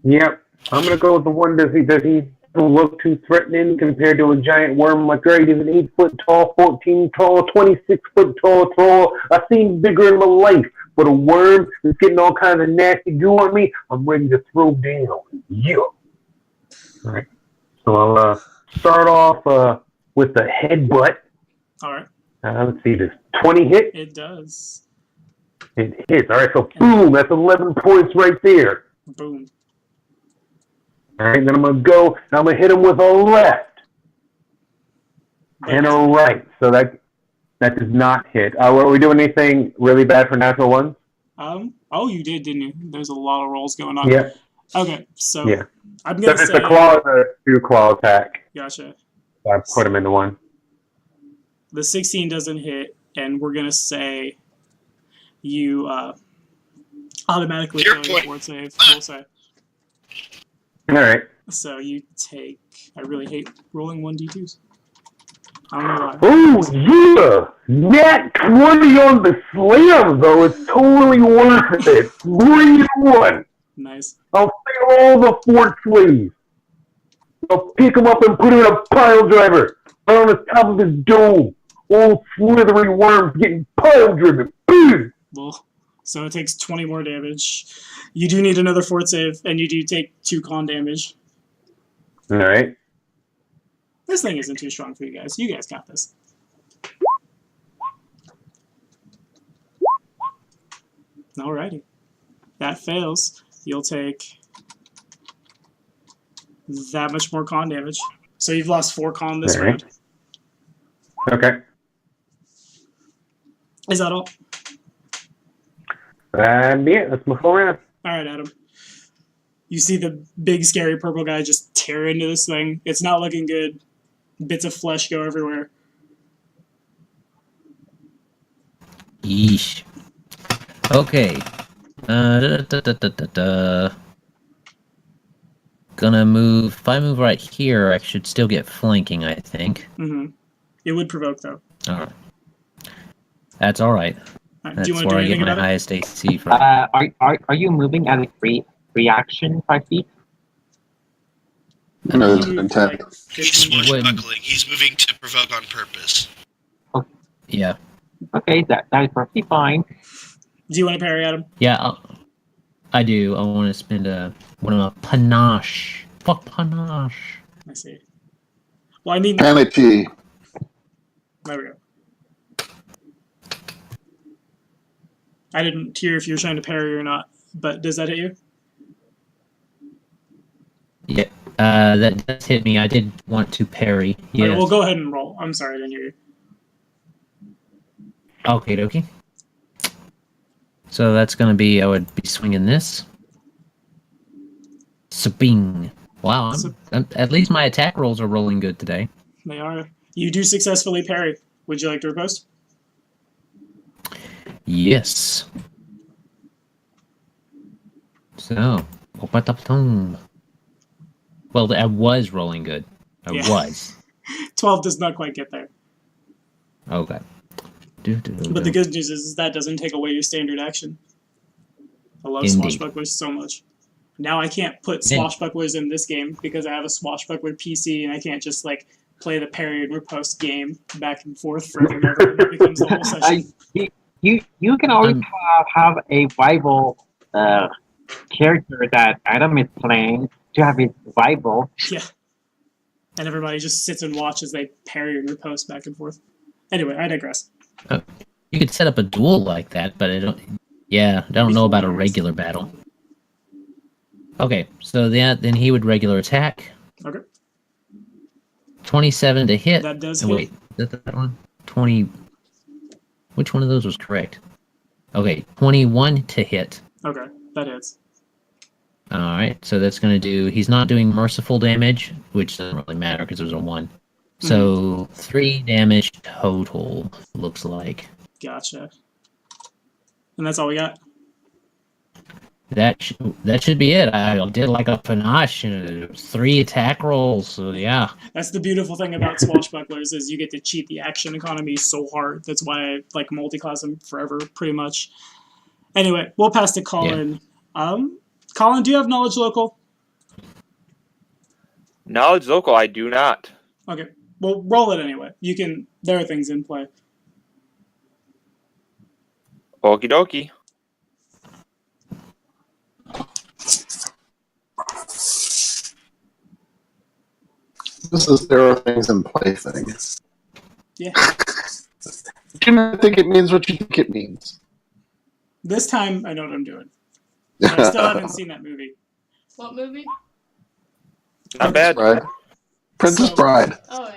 Yep, I'm gonna go with the one. Does he doesn't look too threatening compared to a giant worm like Greg? He's an 8-foot tall, 14 tall, 26-foot tall troll. I've seen bigger in my life, but a worm is getting all kinds of nasty goo on me. I'm ready to throw down. Yeah. All right. So I'll start off with the headbutt. All right. Let's see, does 20 hit? It does. It hits. All right, so boom, that's 11 points right there. Boom. All right, then I'm going to go, and I'm going to hit him with a left and a right. So that does not hit. Were we doing anything really bad for natural ones? Oh, you did, didn't you? There's a lot of rolls going on. Yeah. Okay, so Yeah. I'm going to If it's say... a claw, it's a 2-claw attack. Gotcha. So I put him into one. The 16 doesn't hit, and we're going to say you automatically fail your fort save, we'll say. All right. So you take... I really hate rolling 1d2s. I don't know why. Oh, yeah! Nat 20 on the slam, though. It's totally worth it. 3-1. Nice. I'll fail all the fort slaves. I'll pick him up and put him in a pile driver right on the top of his dome. All slithery worms getting pile driven. Boom! Well, so it takes 20 more damage. You do need another fort save, and you do take 2 con damage. All right. This thing isn't too strong for you guys. You guys got this. Alrighty. That fails. You'll take that much more con damage. So you've lost 4 con this round. Okay. Is that all? Yeah, that's my full round. Alright, Adam. You see the big scary purple guy just tear into this thing. It's not looking good. Bits of flesh go everywhere. Yeesh. Okay. Gonna move. If I move right here, I should still get flanking, I think. Mm-hmm. It would provoke, though. Alright. That's alright. Alright, That's do you want to where do I get anything my about it? highest AC from. Are you moving at a reaction 5 feet? No, He it's moved, intent. like, He's 15 swashbuckling. He's moving to provoke on purpose. Yeah. Okay, that is perfectly fine. Do you want to parry at him? Yeah, I do. I want to spend one of my panache. Fuck panache. I see. Well, I mean, Penalty. there we go. I didn't hear if you were trying to parry or not, but does that hit you? Yeah, that does hit me. I did want to parry. Yeah. Okay, well, go ahead and roll. I'm sorry, I didn't hear you. Okay, dokie. So that's gonna be. I would be swinging this. Sabing. Wow. At least my attack rolls are rolling good today. They are. You do successfully parry. Would you like to riposte? Yes. So, well, I was rolling good. I Yeah. was. 12 does not quite get there. Okay. But the good news is that doesn't take away your standard action. I love Indeed. swashbucklers so much. Now I can't put swashbucklers in this game because I have a swashbuckler PC and I can't just like play the parry and riposte game back and forth forever and ever. It becomes the whole session. You can always have a rival character that Adam is playing to have his rival. Yeah. And everybody just sits and watches they parry and riposte back and forth. Anyway, I digress. You could set up a duel like that, but I don't. Yeah, I don't know about a regular battle. Okay, so then he would regular attack. Okay. 27 to hit. That does Oh, hit. wait, is that one? 20. Which one of those was correct? Okay, 21 to hit. Okay, that hits. Alright, so that's going to do... He's not doing merciful damage, which doesn't really matter because it was a 1. So, 3 damage total, looks like. Gotcha. And that's all we got? That should be it. I did like a panache, 3 attack rolls, so yeah. That's the beautiful thing about swashbucklers is you get to cheat the action economy so hard. That's why I like multi-class them forever, pretty much. Anyway, we'll pass to Colin. Yeah. Colin, do you have knowledge local? Knowledge local, I do not. Okay, well, roll it anyway. You can. There are things in play. Okie dokie. This is there are things in play things. Yeah. I think it means what you think it means. This time, I know what I'm doing. But I still haven't seen that movie. What movie? Not bad. Princess Bride. Oh,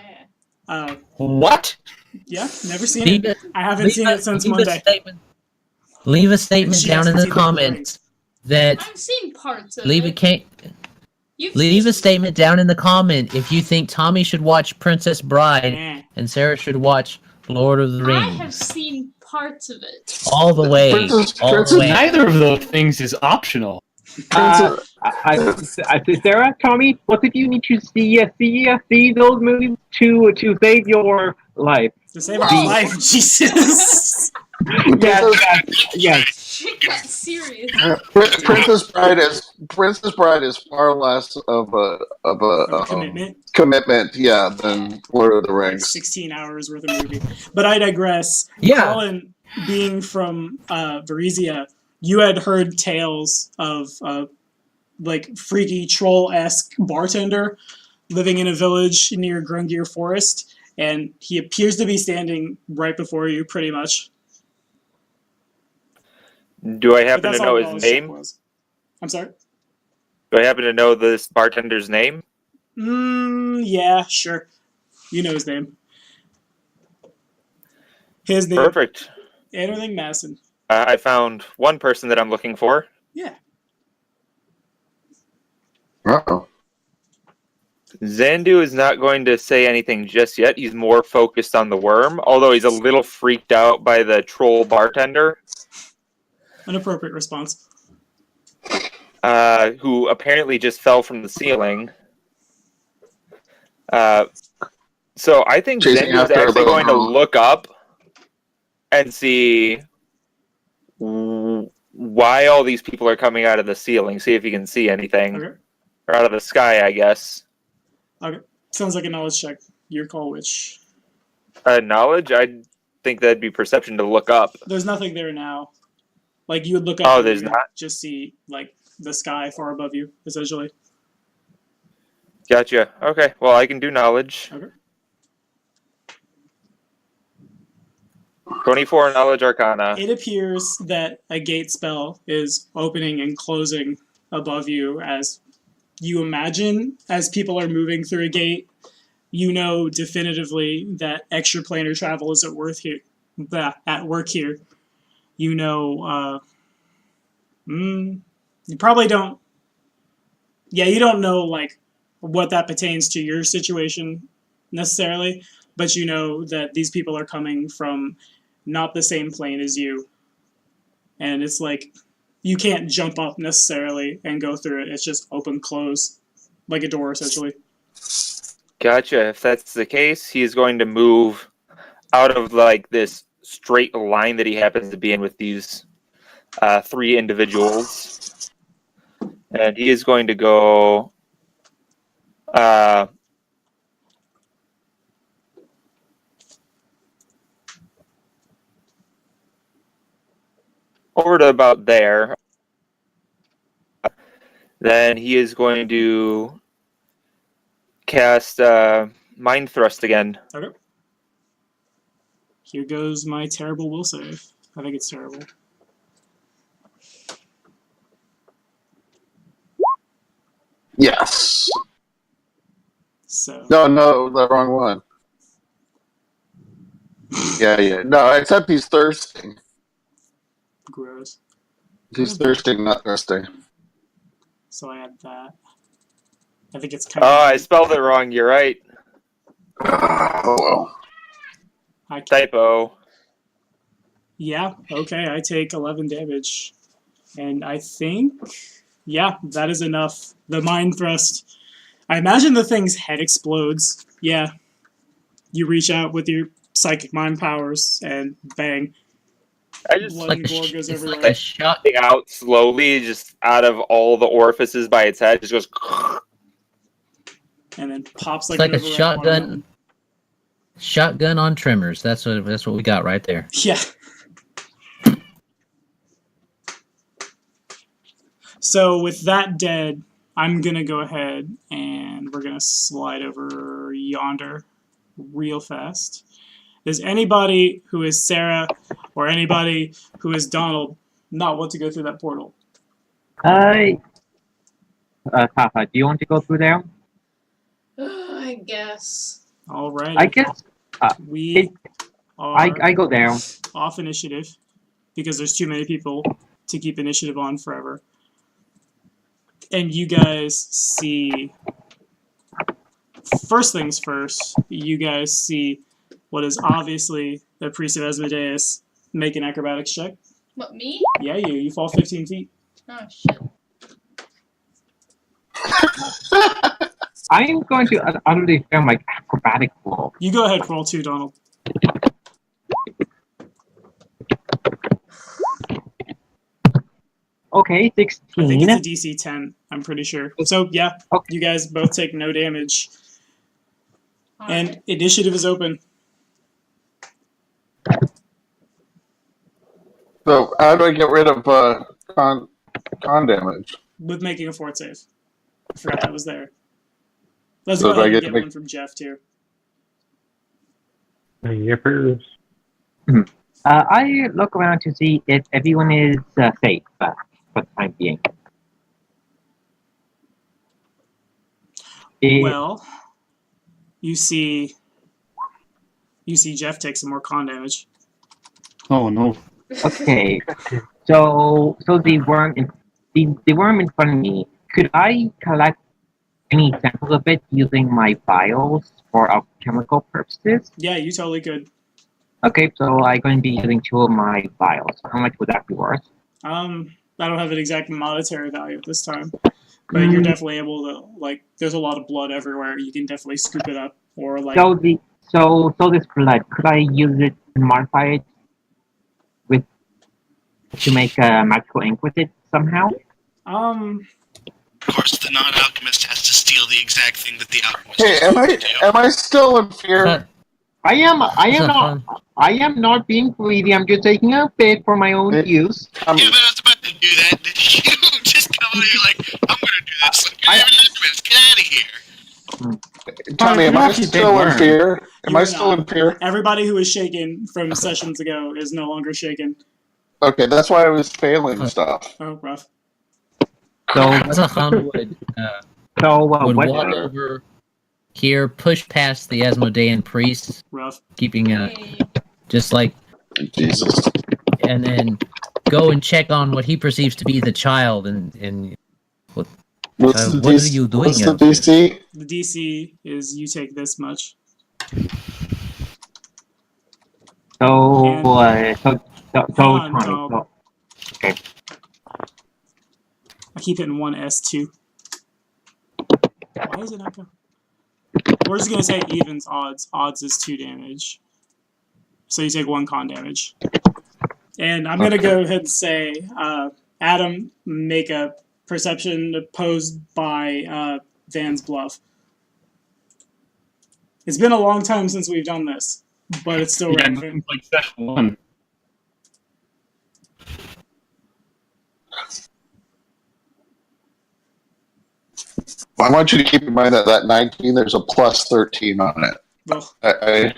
yeah. What? Yeah, never seen it. I haven't seen it since Monday. Leave a statement down in the comments that... I've seen parts of leave it. Leave a statement down in the comment if you think Tommy should watch Princess Bride and Sarah should watch Lord of the Rings. I have seen parts of it. All the way. Neither of those things is optional. Sarah, Tommy, what did you need to see those movies to save your life? To save our life, Jesus. Yes. Shit got serious. Princess Bride is far less of a commitment, yeah, than Lord of the Rings. 16 hours worth of movie. But I digress. Yeah. Colin, being from Varizia, you had heard tales of like freaky troll-esque bartender living in a village near Grungir Forest, and he appears to be standing right before you, pretty much. Do I happen to know his name? I'm sorry? Do I happen to know this bartender's name? Yeah, sure. You know his name. His name. Perfect. Anderling Masson. I found one person that I'm looking for. Yeah. Uh-oh. Zandu is not going to say anything just yet. He's more focused on the worm, although he's a little freaked out by the troll bartender. An appropriate response. Who apparently just fell from the ceiling. So I think Zandu is actually going to look up and see why all these people are coming out of the ceiling. See if you can see anything. Okay. Or out of the sky, I guess. Okay. Sounds like a knowledge check. Your call, Witch. Knowledge? I think that'd be perception to look up. There's nothing there now. Like, you would look up Oh, and there's you would not? just see, like, the sky far above you, essentially. Gotcha. Okay, well, I can do knowledge. Okay. 24 knowledge arcana. It appears that a gate spell is opening and closing above you as you imagine as people are moving through a gate. You know definitively that extraplanar travel is at work here. You know, you probably don't. Yeah, you don't know like what that pertains to your situation necessarily, but you know that these people are coming from not the same plane as you, and it's like you can't jump up necessarily and go through it. It's just open close, like a door essentially. Gotcha. If that's the case, he's going to move out of like this straight line that he happens to be in with these three individuals, and he is going to go over to about there. Then he is going to cast Mind Thrust again. Okay. Here goes my terrible will save. I think it's terrible. Yes. So. No, the wrong one. Yeah. No, except he's thirsting. Gross. He's thirsting, not thirsting. So I add that. I think it's kind Oh, I spelled it wrong. You're right. Oh, well. Typo. Yeah, okay, I take 11 damage. And I think, yeah, that is enough. The mind thrust. I imagine the thing's head explodes. Yeah. You reach out with your psychic mind powers, and bang. I just Blood and gore goes everywhere. Like a shot. Out slowly, just out of all the orifices by its head, just goes. And then pops It's like, like a an overripe shotgun. watermelon. Shotgun on trimmers. That's what we got right there. Yeah. So with that dead, I'm gonna go ahead and we're gonna slide over yonder real fast. Does anybody who is Sarah or anybody who is Donald not want to go through that portal? Papa, do you want to go through there? I guess. All right. I guess we are I go there. off initiative because there's too many people to keep initiative on forever. And you guys see, first things first, you guys see what is obviously the priest of Asmodeus make an acrobatics check. What, me? Yeah, you fall 15 feet. Oh, shit. I am going to utterly fail my acrobatic roll. You go ahead, roll 2, Donald. Okay, 16. I think it's a DC 10, I'm pretty sure. So, yeah, Okay. you guys both take no damage. All And right. initiative is open. So how do I get rid of con damage? With making a fort save. I forgot that was there. Let's So go do I ahead and get get to make- one from Jeff, too. Yippers. I look around to see if everyone is safe for the time being. Well, you see Jeff take some more con damage. Oh no. Okay, so the worm in front of me. Could I collect any samples of it using my vials for alchemical purposes? Yeah, you totally could. Okay, so I'm going to be using 2 of my vials. How much would that be worth? I don't have an exact monetary value at this time, but you're definitely able to, like, there's a lot of blood everywhere. You can definitely scoop it up, or like. So this blood, could I use it and modify it with to make magical ink with it somehow? Of course, the non-alchemist has to steal the exact thing that the alchemist Hey, is am going to do. I still in fear? I am not not being greedy. I'm just taking a bit for my own use. Yeah, but I was about to do that. You just come over here like, I'm going to do this. Like, you're an alchemist. Get out of here. Tommy, am I still in fear? Am You I are still not. in fear? Everybody who was shaken from sessions ago is no longer shaken. Okay, that's why I was failing stuff. Oh, rough. So Zahan would what? walk over here, push past the Asmodean priest, Rough. keeping Hey. just like, Jesus. and then go and check on what he perceives to be the child, and what What's are the you doing? What's the out here? DC? The DC is you take this much. So, Hang on, Tommy. Donald. Okay. I keep hitting one S2. Why is it not going? We're just going to say evens odds. Odds is 2 damage. So you take 1 con damage. And I'm going to go ahead and say, Adam, make a perception opposed by Van's bluff. It's been a long time since we've done this, but it's still Yeah, relevant. nothing's like session 1. I want you to keep in mind that 19, there's a plus 13 on it. Well, I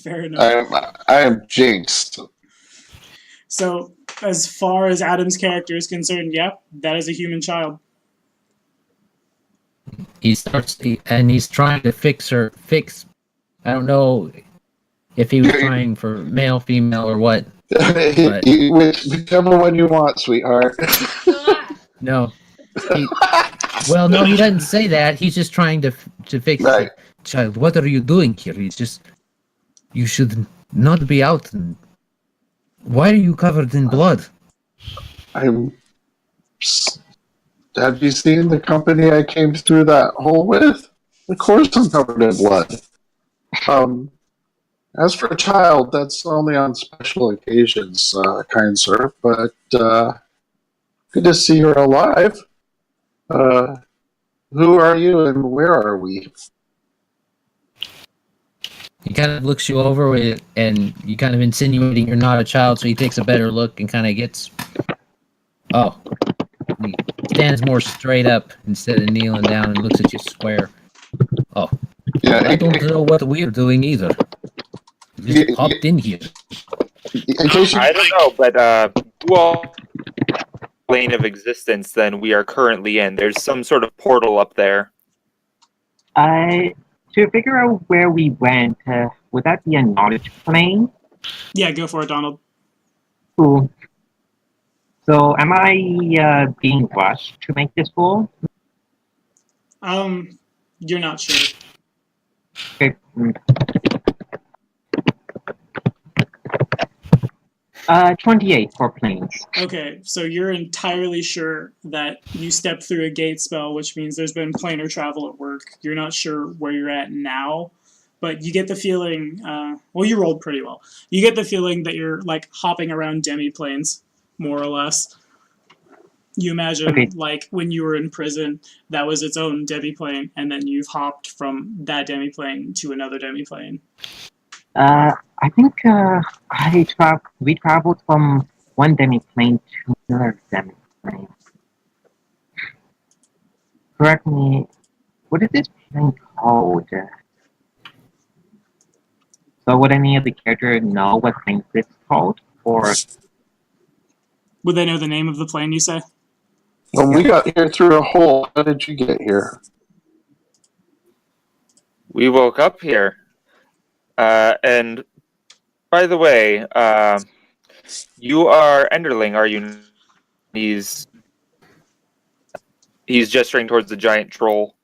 fair enough. I am jinxed. So, as far as Adam's character is concerned, yeah, that is a human child. He starts, and he's trying to fix. I don't know if he was trying for male, female, or what. But Whichever one you want, sweetheart. no. Well, no, he doesn't say that. He's just trying to fix Right. it. Child, what are you doing here? He's just, you should not be out. Why are you covered in blood? Have you seen the company I came through that hole with? Of course I'm covered in blood. As for a child, that's only on special occasions, kind sir. But good to see you're alive. Who are you and where are we? He kind of looks you over and you kind of insinuating you're not a child, so he takes a better look and kind of gets... Oh. He stands more straight up instead of kneeling down and looks at you square. Oh. Yeah, I don't know what we're doing either. Just popped in here. I don't know, but well, plane of existence than we are currently in. There's some sort of portal up there. To figure out where we went, would that be a knowledge plane? Yeah, go for it, Donald. Cool. So, am I being rushed to make this goal? You're not sure. Okay. 28 for planes. Okay, so you're entirely sure that you stepped through a gate spell, which means there's been planar travel at work. You're not sure where you're at now, but you get the feeling, well, you rolled pretty well. You get the feeling that you're, like, hopping around demi-planes, more or less. You imagine, like, when you were in prison, that was its own demi-plane, and then you've hopped from that demi-plane to another demi-plane. I think we traveled from one demi-plane to another demi-plane. Correct me, what is this plane called? So would any of the characters know what plane this is called? Or would they know the name of the plane, you say? When we got here through a hole, how did you get here? We woke up here. And by the way, you are Enderling, are you? He's gesturing towards the giant troll.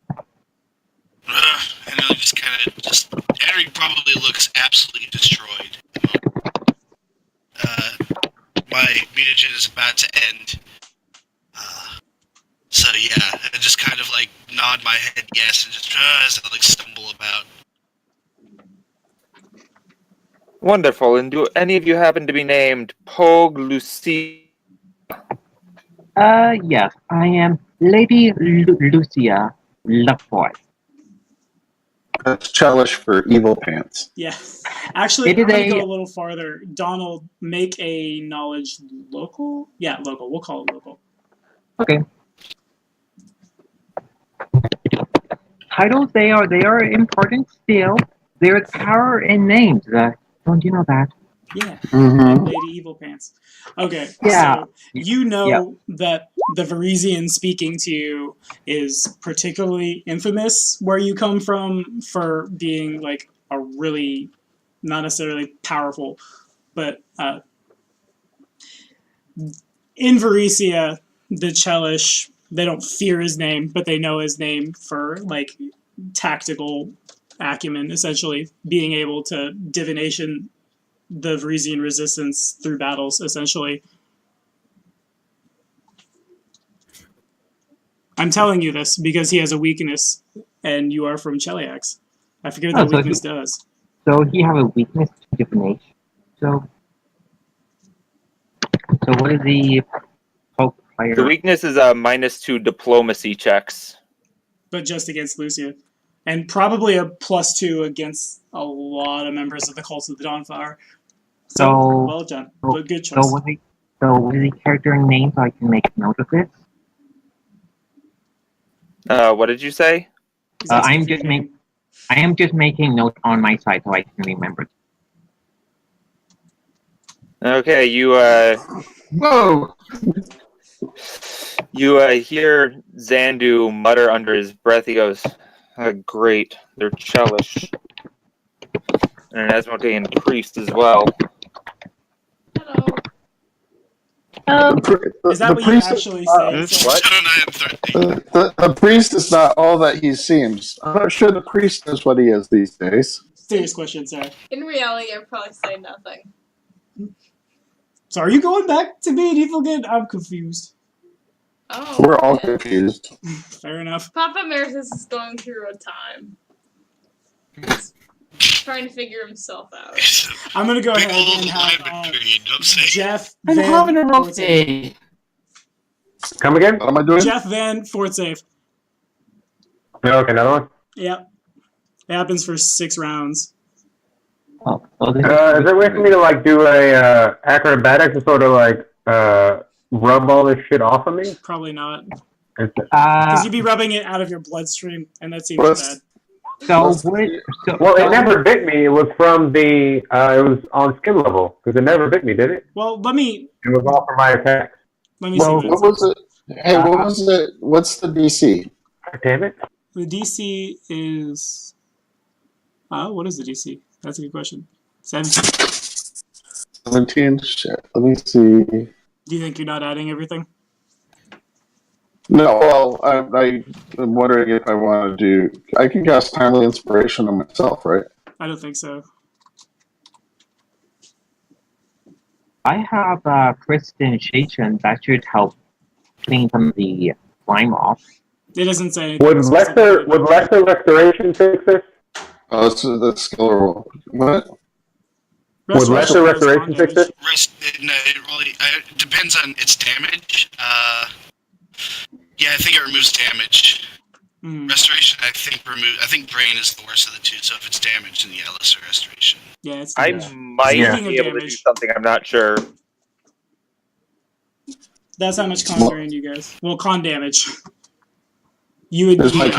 And he'll just kind of Henry probably looks absolutely destroyed. My mutagen is about to end. So yeah, I just kind of like nod my head yes and just as I like stumble about. Wonderful. And do any of you happen to be named Pogue Lucy? Yes, I am Lady Lucia Lafoy. That's Chelish for evil pants. Yeah. Actually, It I'm is going to a- go a little farther. Donald, make a knowledge local? Yeah, local. We'll call it local. Okay. Titles, they are important still. There's power in names. Don't you know that? Yeah. Mm-hmm. Lady Evil Pants. Okay, Yeah. so you know that the Varisian speaking to you is particularly infamous where you come from for being like a really, not necessarily powerful, but in Varisia, the Chelish, they don't fear his name, but they know his name for like tactical acumen, essentially being able to divination the Varisian resistance through battles, essentially. I'm telling you this because he has a weakness, and you are from Cheliax. I forget what that Oh, so weakness does. So he have a weakness to divination. So what is the Pope player? The weakness is a -2 diplomacy checks. But just against Lucia. And probably a +2 against a lot of members of the Cult of the Dawnflower. So well done. But good choice. So what is the character name so I can make note of this? What did you say? I am just making note on my side so I can remember. Okay, you Whoa! you hear Zandu mutter under his breath. He goes, "Great, they're Chelish, and an Asmodean priest as well." Hello. Is that what you actually say? What? The priest is not all that he seems. I'm not sure the priest is what he is these days. Serious question, Sarah. In reality, I'd probably say nothing. So are you going back to being evil again? I'm confused. Oh. We're all confused. Fair enough. Papa Emeritus is going through a time. He's trying to figure himself out. I'm going to go ahead Big old and have alignment period, don't say. Jeff I'm Van having a rough Fortsave. day. Come again? What am I doing? Jeff Van Fortsave. Okay, another one. Yep. It happens for 6 rounds. Oh, Is there a way for me to like do a acrobatics to sort of like rub all this shit off of me? Probably not. Because you'd be rubbing it out of your bloodstream, and that seems bad. Well, it never bit me. It was from the. It was on skin level because it never bit me, did it? Well, let me. It was all for my attack. Let me see What was it? Hey, what was it? What's the DC? Damn it. The DC is. What is the DC? That's a good question. 17. 17? Shit. Let me see. Do you think you're not adding everything? No, well, I'm wondering if I want to do. I can cast Timely Inspiration on myself, right? I don't think so. I have Prestidigitation that should help clean some of the slime off. It doesn't say anything. Would lesser restoration fix this? Oh, it's the skill roll. What? Would lesser restoration fix this? No, it really it depends on its damage. Yeah, I think it removes damage. Restoration, I think Brain is the worst of the two. So if it's damaged, then yeah, lesser restoration. Yeah, it's. I might be able to do something. I'm not sure. That's how much con drain you guys. Well, con damage. You would There's my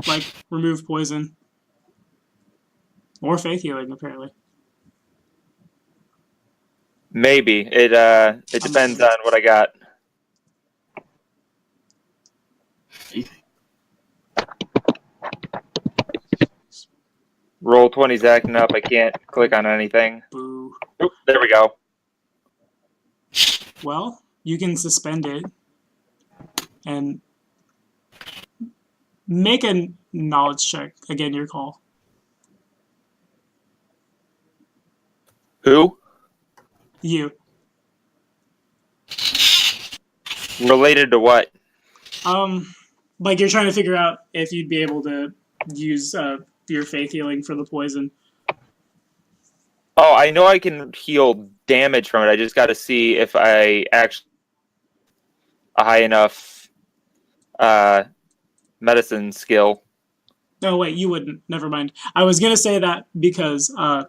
like remove poison or faith healing, apparently. Maybe it depends on what I got. Roll 20's acting up. I can't click on anything. Boo. Oop, there we go. Well, you can suspend it and make a knowledge check. Again, your call. Who? You. Related to what? Like you're trying to figure out if you'd be able to use your faith healing for the poison. Oh, I know I can heal damage from it. I just got to see if I actually a high enough medicine skill. No, wait, you wouldn't. Never mind. I was gonna say that because I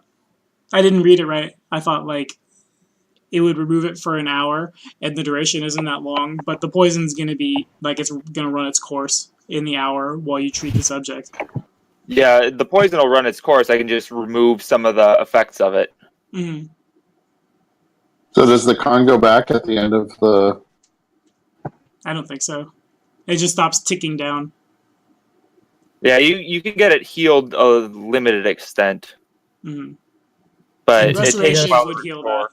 didn't read it right. I thought like it would remove it for an hour, and the duration isn't that long. But the poison's gonna be like it's gonna run its course in the hour while you treat the subject. Yeah, the poison will run its course. I can just remove some of the effects of it. Mm-hmm. So does the con go back at the end of the? I don't think so. It just stops ticking down. Yeah, you can get it healed a limited extent, Mm-hmm. but it takes a Restoration while would to heal restore. that.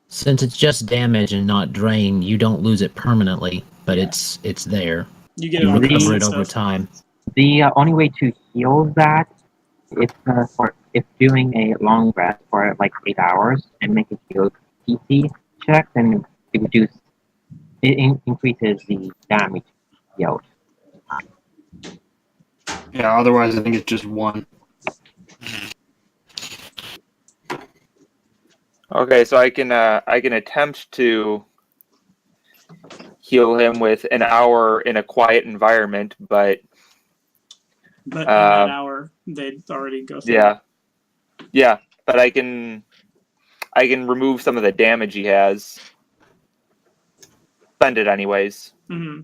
Since it's just damage and not drain, you don't lose it permanently, but Yeah. it's there. You get it You on rest recover and it over stuff. time. The only way to heal that is for if doing a long rest for like 8 hours and make a heal PC check, then it increases the damage healed. Yeah, otherwise I think it's just 1. Okay, so I can attempt to heal him with an hour in a quiet environment, but But in that hour, they'd already go through. yeah, but I can remove some of the damage he has. Spend it anyways. Mm-hmm.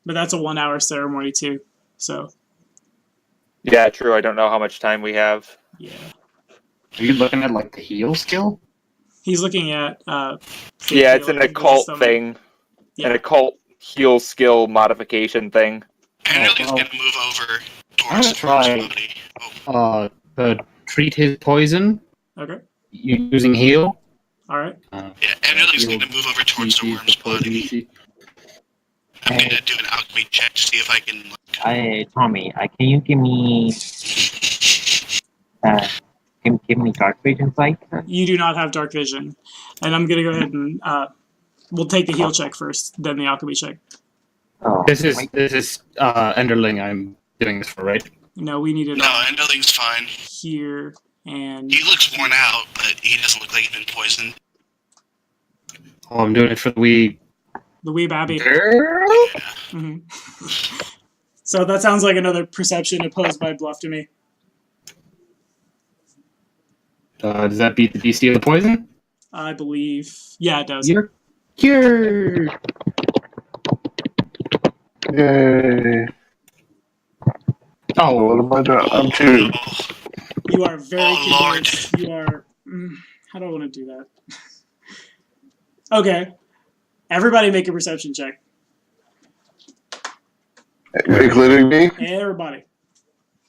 But that's a 1 hour ceremony too. So Yeah, true. I don't know how much time we have. yeah, Are you looking at like the heal skill? he's looking at. Yeah, it's an occult thing, Yeah. an occult heal skill modification thing. Andrew's well, gonna move over I'm towards gonna the try body. Treat his poison Okay. using heal. All right. Yeah, Andrew's gonna move over towards the worm's body. I'm gonna do an alchemy check to see if I can. Tommy, can you give me give me dark vision sight? You do not have dark vision, and I'm gonna go ahead and we'll take the heal check first, then the alchemy check. Oh, This is Enderling I'm doing this for, right? No, we needed No, Enderling's fine. here, and He looks worn out, but he doesn't look like he's been poisoned. Oh, I'm doing it for the wee the wee babby. girl. Mm-hmm. So that sounds like another perception opposed by bluff to me. Does that beat the DC of the poison? I believe. Yeah, it does. You're cured. Yay! Oh, What am I doing? I'm 2. You are very Oh, Lord. convinced. You are. How do I want to do that? Okay. Everybody make a perception check. Including me? Everybody.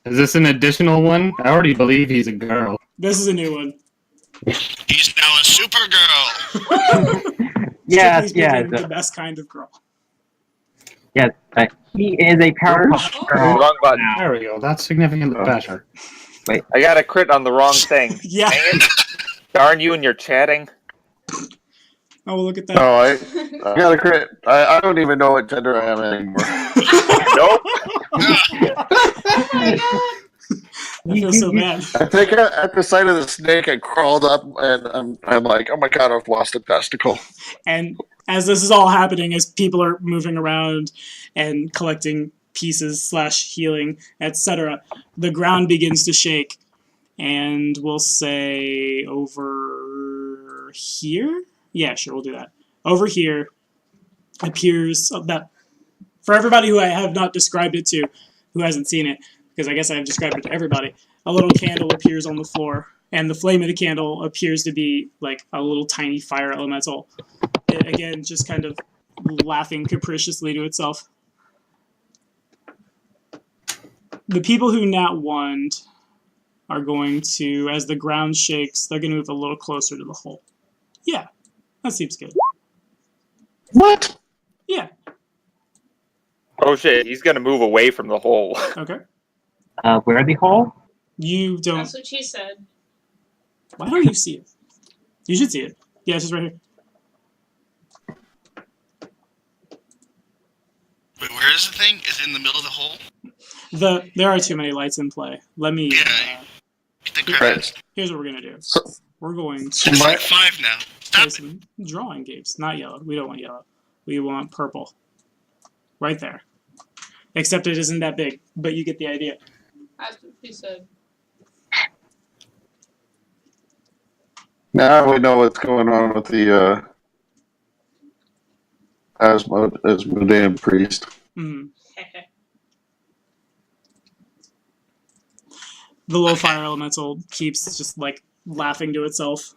is this an additional one? I already believe he's a girl. This is a new one. He's now a Supergirl. Yes, Strictly yes, speaking, the best kind of girl. yes. He is a Powerpuff Girl. Wrong button. There we go. That's significantly better. I got a crit on the wrong thing. Yeah. Dang it. Darn you and your chatting. Oh, well, look at that. Oh, I got a crit. I don't even know what gender I am anymore. Nope. I feel so bad. I think at the sight of the snake, I crawled up and I'm like, oh my god, I've lost a testicle. And as this is all happening, as people are moving around and collecting pieces / healing, etc., the ground begins to shake. And we'll say over here? Yeah, sure, we'll do that. Over here appears that, for everybody who I have not described it to, who hasn't seen it, because I guess I have described it to everybody, a little candle appears on the floor, and the flame of the candle appears to be like a little tiny fire elemental. It, again, just kind of laughing capriciously to itself. The people who nat one are going to, as the ground shakes, they're going to move a little closer to the hole. Yeah, that seems good. What? Yeah, Oh shit, he's gonna move away from the hole. okay. Where the hole? You don't... That's what she said. Why don't you see it? You should see it. Yeah, it's just right here. Wait, where is the thing? Is it in the middle of the hole? There are too many lights in play. Let me... Yeah. think Right. Craven's Here's what we're gonna do. So, We're going so to my, like 5 now. play Stop it. some drawing games. Not yellow. We don't want yellow. We want purple. Right there. Except it isn't that big, but you get the idea. That's what she said. now we know what's going on with the Asmodean priest. Mm. The low fire elemental keeps just like laughing to itself.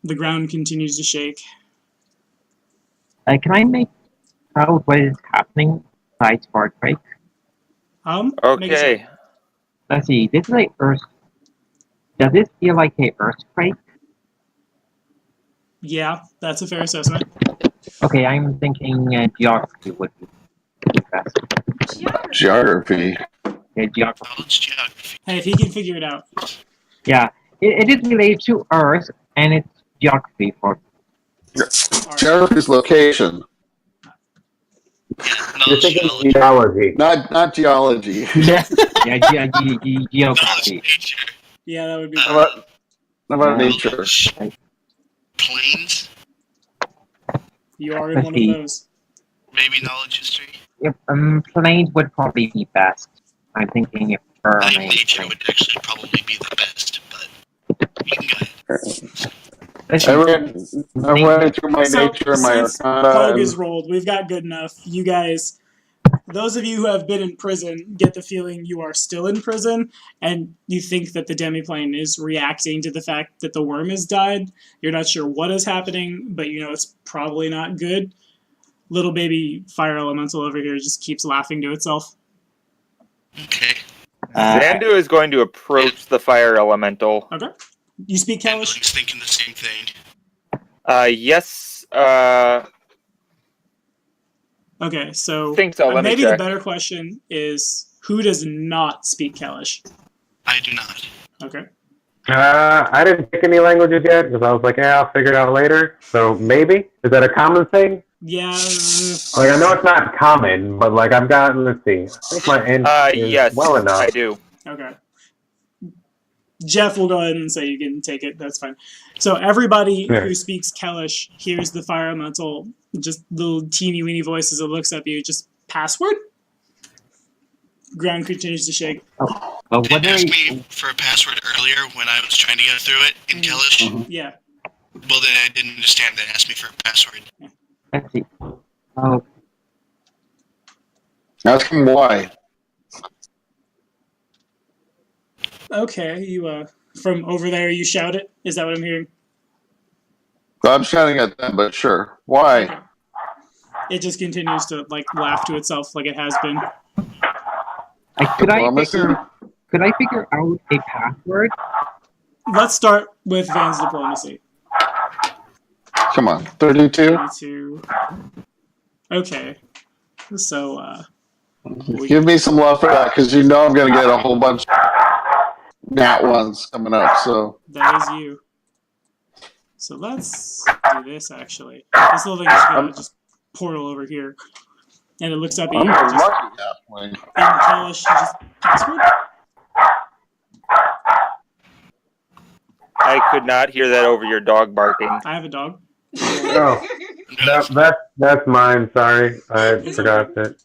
The ground continues to shake. Can I make out what is happening besides Earthquake? Make a Okay. Let's see, this is like Earth. Does this feel like a earthquake? Yeah, that's a fair assessment. Okay, I'm thinking geography would be best. Geography. Yeah, geography. Knowledge geography. Hey, if he can figure it out. Yeah, it is related to Earth, and it's geography for. Geography's location, Yeah, You're knowledge thinking geology. geology. not geology. Yeah, geography. Knowledge nature. Yeah, that would be. How about nature? Knowledge planes. You are in Let's one see. of those. Maybe knowledge history. Yep, planes would probably be best. I'm thinking if I think nature would actually probably be the best, but you can go ahead. I ran through my So, nature and my since arcana. Pogue and- is rolled, we've got good enough. You guys, those of you who have been in prison, get the feeling you are still in prison, and you think that the demiplane is reacting to the fact that the worm has died. You're not sure what is happening, but you know it's probably not good. Little baby fire elemental over here just keeps laughing to itself. Okay. Xandu is going to approach the fire elemental. Okay. You speak Kalish? Everyone's thinking the same thing. Yes. Okay, so Think so. Let me maybe check. the better question is who does not speak Kalish? I do not. Okay. I didn't pick any languages yet because I was like, yeah, I'll figure it out later. So maybe is that a common thing? Yeah. Like I know it's not common, but like I've gotten. Let's see. I think my end is Yes, well enough. I do. Okay. Jeff will go ahead and say you can take it. That's fine. So everybody Yeah. who speaks Kalish hears the fire elemental, just little teeny weeny voice as it looks up you. Just password. Ground continues to shake. But They what are asked you, me for a password earlier when I was trying to get through it in Kelish. Yeah. Well, then I didn't understand. They asked me for a password. let's see. Oh, Ask him why. Okay. You from over there you shout it. Is that what I'm hearing? I'm shouting at them, but sure. Why? Okay. It just continues to like laugh to itself like it has been. could I Diplomacy? figure out a password? Let's start with Van's diplomacy. Come on, 32. 32. Okay. So Give me some love for that, because you know I'm going to get a whole bunch of nat ones coming up. So that is you. So let's do this actually. This little thing is gonna just portal over here. And it looks up at I'm you. a Just, lucky halfling. and Kalish, just password. I could not hear that over your dog barking. I have a dog. Oh, that's mine. Sorry, I forgot that.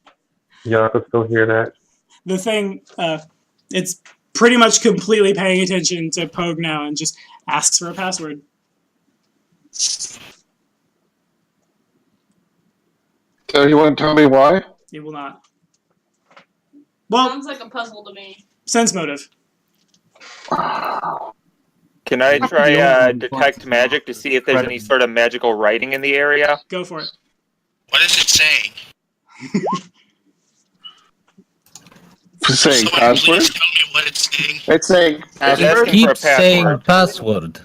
Y'all could still hear that. The thing, it's pretty much completely paying attention to Pogue now and just asks for a password. So you want to tell me why? It will not. Well, Sounds like a puzzle to me. sense motive. Can I try detect magic to see if there's any sort of magical writing in the area? Go for it. What is it saying? Saying Someone password? please tell me what it's saying. It's saying It's password. asking for Keep a saying password.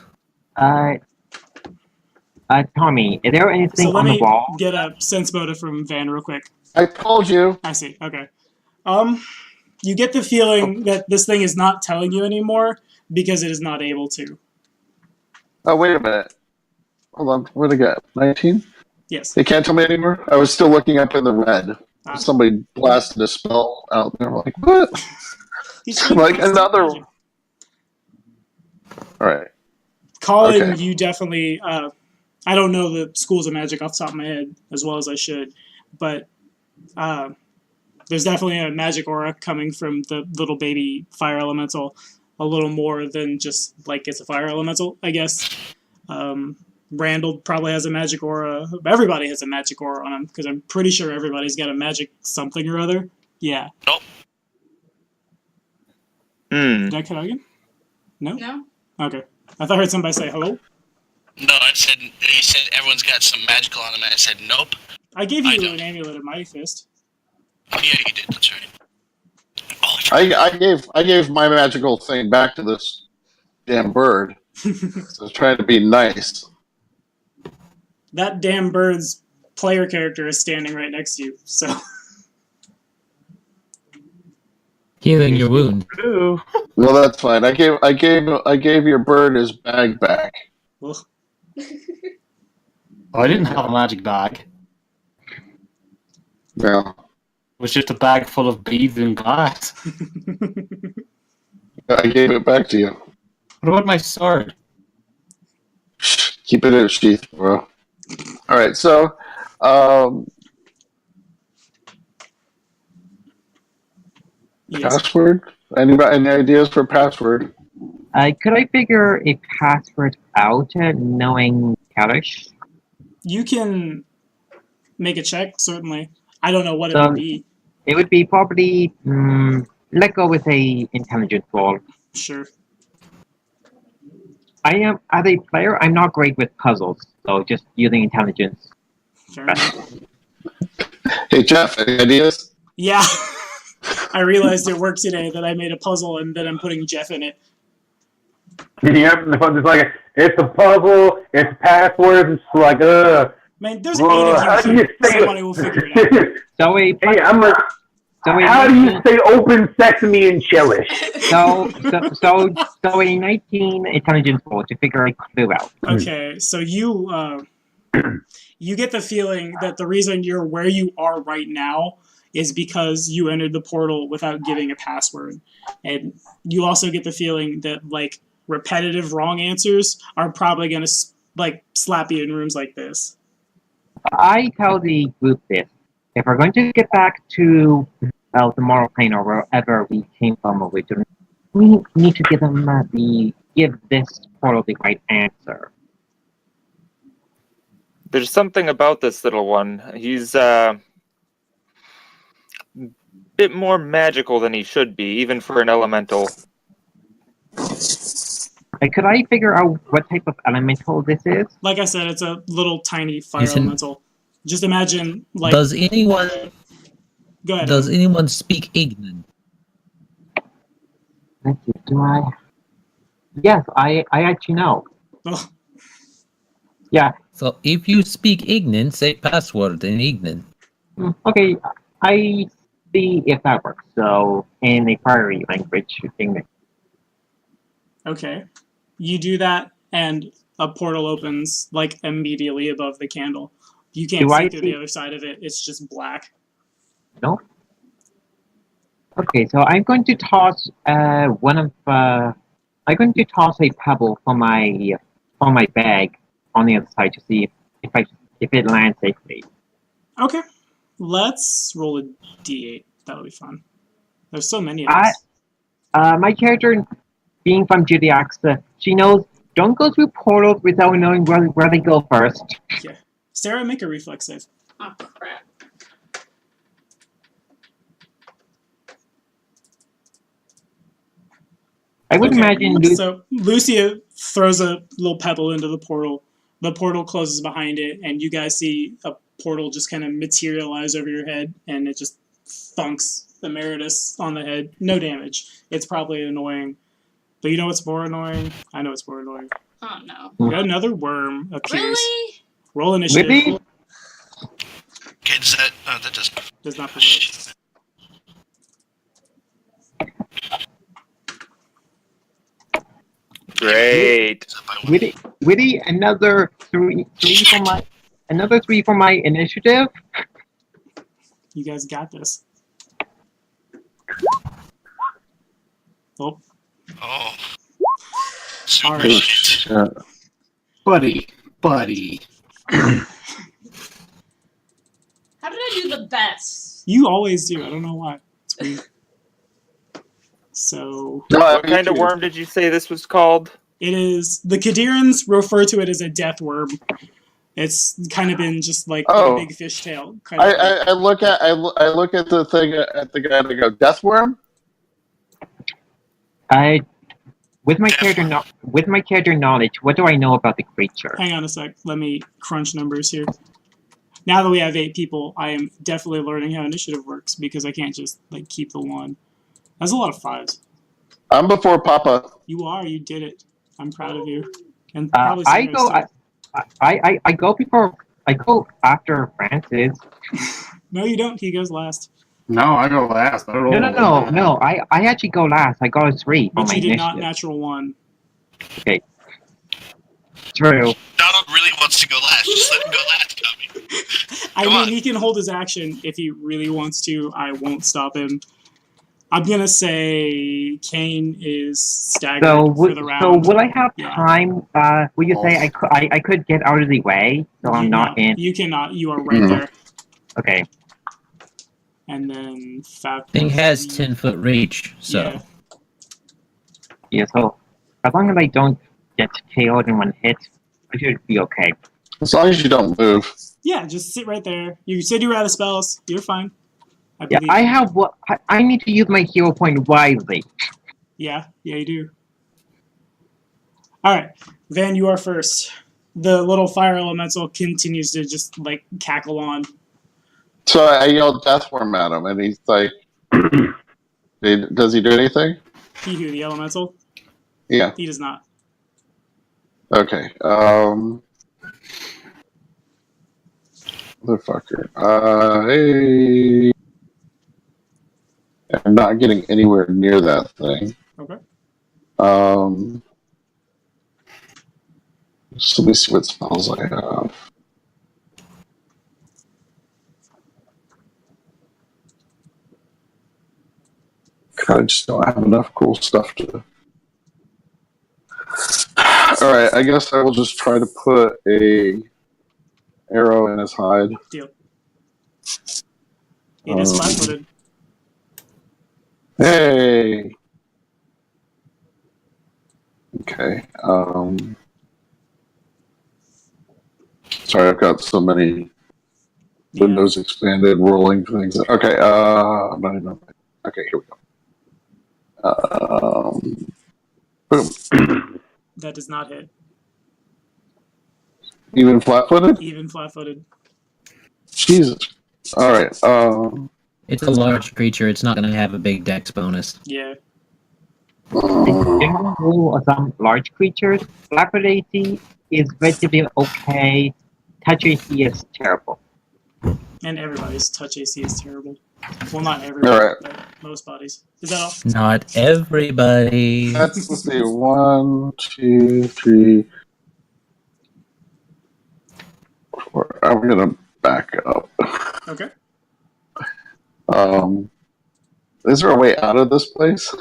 password. Tommy, is there anything So let on the me wall? get a sense motive from Van real quick. I told you. I see. Okay. You get the feeling that this thing is not telling you anymore because it is not able to. Oh, wait a minute. Hold on. What did I get? 19? Yes. They can't tell me anymore? I was still looking up in the red. Ah. Somebody blasted a spell out there. I'm like, what? He's trying Like to cast another- magic. All right. Colin, Okay. you definitely. I don't know the schools of magic off the top of my head as well as I should, but there's definitely a magic aura coming from the little baby fire elemental, a little more than just like it's a fire elemental, I guess. Randall probably has a magic aura. Everybody has a magic aura on him because I'm pretty sure everybody's got a magic something or other. Yeah. Nope. Did I cut out again? No? No? Okay. I thought I heard somebody say hello. No, I said he said everyone's got some magical on them, and I said nope. I gave I you don't. an amulet of Mighty Fist. Oh yeah, you did. That's right. Oh, I forgot. I gave my magical thing back to this damn bird. So I was trying to be nice. That damn bird's player character is standing right next to you, so. Healing your wound. Ooh. Well, that's fine. I gave your bird his bag back. Well, I didn't have a magic bag. No. It was just a bag full of beads and glass. I gave it back to you. What about my sword? Keep it in a sheath, bro. All right, so yes. password? Anybody? Any ideas for password? Could I figure a password out knowing Kalish? You can make a check, certainly. I don't know what it So- would be. It would be probably, let's go with a intelligence roll. Sure. As a player, I'm not great with puzzles, so just using intelligence. Fair enough. Hey, Jeff, any ideas? Yeah. I realized at work today that I made a puzzle and that I'm putting Jeff in it. Yep, it's like it's a puzzle, it's passwords, it's like Man, there's well, 8 how of do you you here. say Somebody will figure it out. So a Hey, how do you say open sesame in Chelish? so a 19 intelligence roll to figure a clue out. Okay, so you you get the feeling that the reason you're where you are right now is because you entered the portal without giving a password. And you also get the feeling that like repetitive wrong answers are probably going to like slap you in rooms like this. I tell the group this: if we're going to get back to the moral plane or wherever we came from originally, we need to give them give this portal the right answer. There's something about this little one. He's bit more magical than he should be, even for an elemental. Could I figure out what type of elemental this is? Like I said, it's a little tiny fire He's an- elemental. Just imagine like Does anyone go ahead. does anyone speak Ignan? Let's see, do I? Yes, I actually know. Oh, Yeah. So if you speak Ignan, say password in Ignan. Okay, I see if that works. So, in a fiery language, thing. okay. You do that and a portal opens like immediately above the candle. You can't Do see I through see- the other side of it. It's just black. No. Okay, so I'm going to toss I'm going to toss a pebble from my bag on the other side to see if it lands safely. Okay. Let's roll a d8. That'll be fun. There's so many of I- us. My character, being from Cheliax, she knows don't go through portals without knowing where they go first. Yeah. Sarah, make a reflex save. Oh, crap. I would Okay, imagine So Lucia throws a little pebble into the portal. The portal closes behind it, and you guys see a portal just kind of materialize over your head, and it just thunks Emeritus on the head. No damage. It's probably annoying. But you know what's more annoying? I know what's more annoying. Oh, no. You got another worm appears. Really? Roll initiative. Really? Okay, does that? Oh, that doesn't. Does not promote. Great. Is that by one? Witty, another three for my initiative. You guys got this. Oh, Oh. super All right. shit. Buddy. How did I do the best? You always do. I don't know why. It's weird. So What kind of worm did you say this was called? it is. The Kadirans refer to it as a death worm. It's kind of been just like a big fishtail. Kind of I look at the thing at the guy and I go, death worm? With my character knowledge, what do I know about the creature? Hang on a sec. Let me crunch numbers here. Now that we have 8 people, I am definitely learning how initiative works because I can't just like keep the 1. That's a lot of 5s. I'm before Papa. You are. You did it. I'm proud of you. And I go after Francis. No, you don't. He goes last. No, I go last. I roll. No. I actually go last. I got a 3 for But my you did initiative. not natural 1. Okay. True. Donald really wants to go last. Just let him go last, Tommy. I Come mean, on. he can hold his action if he really wants to. I won't stop him. I'm gonna say Kane is staggered for the round. So will I have Yeah. time? Will you say I could get out of the way so I'm not in? You cannot. You are right there. Okay. And then Fab. Thing has 10-foot reach, so Yeah. Yeah. So as long as I don't get KO'd in one hit, I should be okay. As long as you don't move. Yeah, just sit right there. You said you were out of spells. You're fine. Yeah, I have what I need to use my hero point wisely. Yeah, you do. All right, Van, you are first. The little fire elemental continues to just like cackle on. So I yelled death worm at him, and he's like, does he do anything? He who, the elemental? Yeah. He does not. Okay. Motherfucker. Hey. I'm not getting anywhere near that thing. Okay. So let me see what spells I have. I just don't have enough cool stuff to. Alright, I guess I will just try to put a arrow in his hide. Deal. It is flat-footed. Hey! Okay, sorry, I've got so many windows expanded, rolling things. Okay, I'm not even... Okay, here we go. Boom. That does not hit. Even flat-footed? Even flat-footed. Jesus. Alright, it's a large creature. It's not going to have a big dex bonus. Yeah. General rule of some large creatures, flat-footed AC is relatively okay. Touch AC is terrible. And everybody's touch AC is terrible. Well, not everybody, Alright. but most bodies. Is that all? Not everybody. Let's see. 1, 2, 3, 4. I'm gonna back up. Okay. Is there a way out of this place?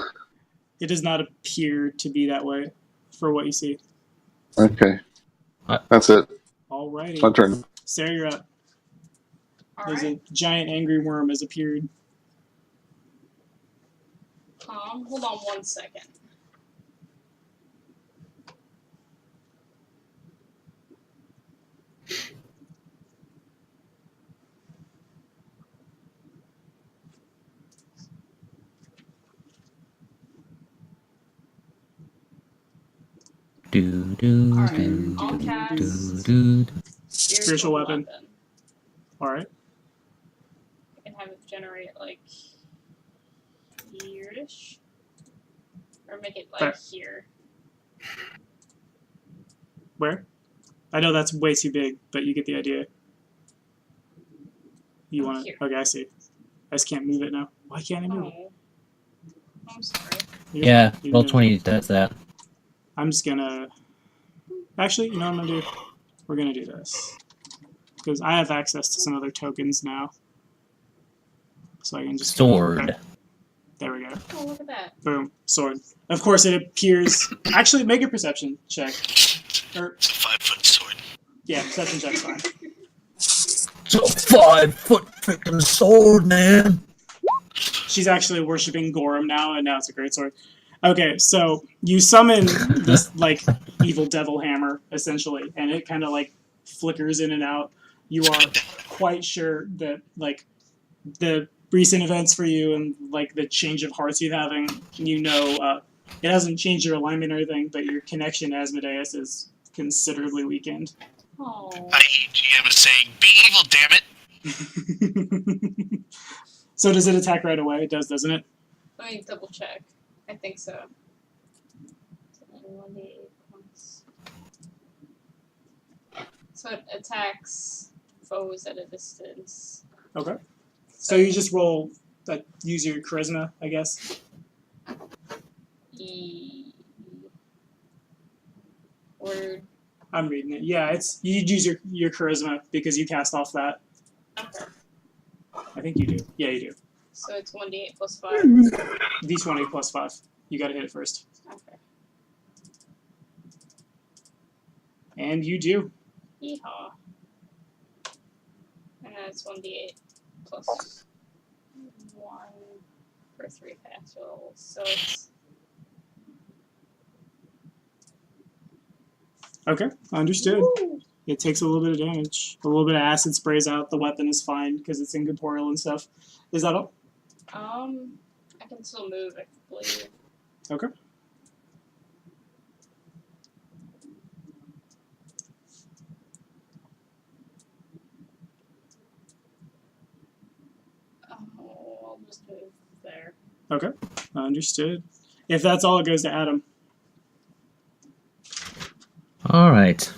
It does not appear to be that way for what you see. Okay. That's it. Alrighty. My turn. Sarah, you're up. There's Alright. a giant angry worm has appeared. Hold on 1 second. Do. I'll cast Spiritual weapon. Alright. I can have it generate like here-ish. Or make it like Fair. here. Where? I know that's way too big, but you get the idea. You want it? Here. Okay, I see. I just can't move it now. Why can't I move it? Oh. I'm sorry. Yeah, You roll can do it. 20 does that. I'm just gonna... Actually, you know what I'm gonna do? We're gonna do this. Because I have access to some other tokens now. So I can just... Sword. Okay. There we go. Oh, look at that. Boom. Sword. Of course, it appears. Actually, make a perception check. Or It's a 5-foot sword. yeah, perception check's fine. It's a 5-foot freaking sword, man. She's actually worshiping Gorham now, and now it's a great sword. Okay, so you summon this like evil devil hammer essentially, and it kind of like flickers in and out. You are quite sure that like the recent events for you and like the change of hearts you're having, you know, it hasn't changed your alignment or anything, but your connection to Asmodeus is considerably weakened. Oh. I.e. GM is saying, "Be evil, damn it!" So does it attack right away? It does, doesn't it? Let me double check. I think so. 1d8 points. So it attacks foes at a distance. Okay. So you just roll, use your charisma, I guess. Word. I'm reading it. Yeah, it's you'd use your charisma because you cast off that. Okay. I think you do. Yeah, you do. So it's 1d8 plus 5. D20 plus 5. You gotta hit it first. Okay. And you do. Yeehaw. And then it's 1d8 plus 1 for 3 pass rolls. So it's Okay, understood. Woo! It takes a little bit of damage. A little bit of acid sprays out. The weapon is fine because it's incorporeal and stuff. Is that all? I can still move, I believe. Okay. Oh, I'll just move there. Okay, understood. If that's all, it goes to Adam. All right.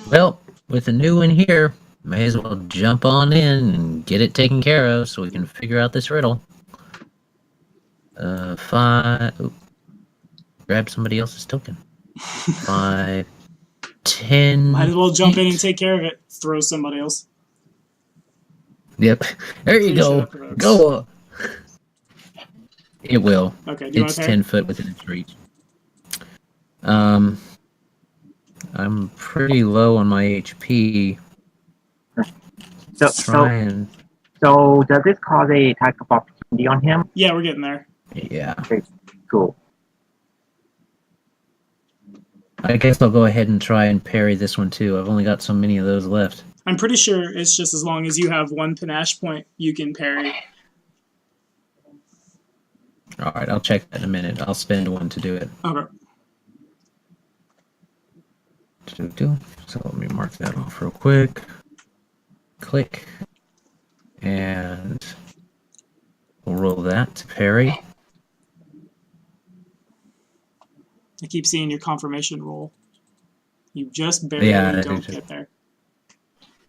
Well, with a new one here, may as well jump on in and get it taken care of so we can figure out this riddle. 5. Oop. Grab somebody else's token. 5, 10. Might as well jump in and take care of it. Throw somebody else. Yep. There you Pretty sure go. that provokes. Go. It will. Okay, do you want It's to 10 foot within its reach. I'm pretty low on my HP. So, Trying. so does this cause a attack of opportunity on him? Yeah, we're getting there. Yeah. Cool. I guess I'll go ahead and try and parry this one too. I've only got so many of those left. I'm pretty sure it's just as long as you have 1 panache point, you can parry. Alright, I'll check that in a minute. I'll spend 1 to do it. Okay. So let me mark that off real quick. Click. And we'll roll that to parry. I keep seeing your confirmation roll. You just barely don't get there.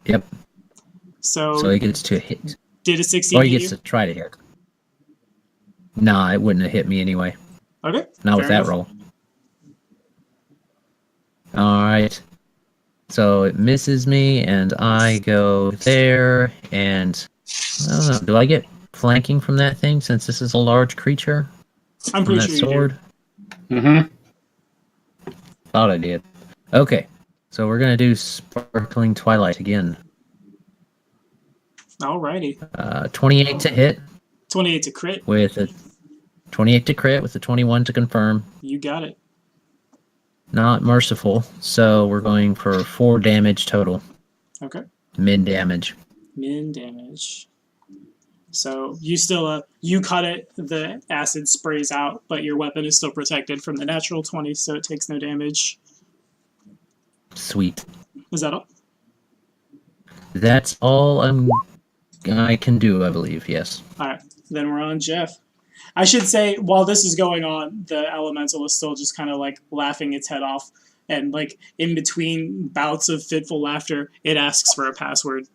Yep. So he gets to hit. did a 16 Or he hit gets you? to try to hit. Nah, it wouldn't have hit me anyway. Okay. Not with fair that enough. roll. Alright. So it misses me, and I go there, and I don't know, do I get flanking from that thing since this is a large creature? I'm From pretty that sure you do. sword? Mm-hmm. Thought I did. Okay. So we're gonna do Sparkling Twilight again. Alrighty. 28 to hit 28 to crit. with a 28 to crit with a 21 to confirm. You got it. Not merciful, so we're going for 4 damage total. Okay. Mid damage. Min damage. So you still you cut it, the acid sprays out, but your weapon is still protected from the natural 20, so it takes no damage. Sweet. Is that all? That's all I can do, I believe, yes. Alright, then we're on Jeff. I should say, while this is going on, the elemental is still just kind of like laughing its head off, and like in between bouts of fitful laughter, it asks for a password.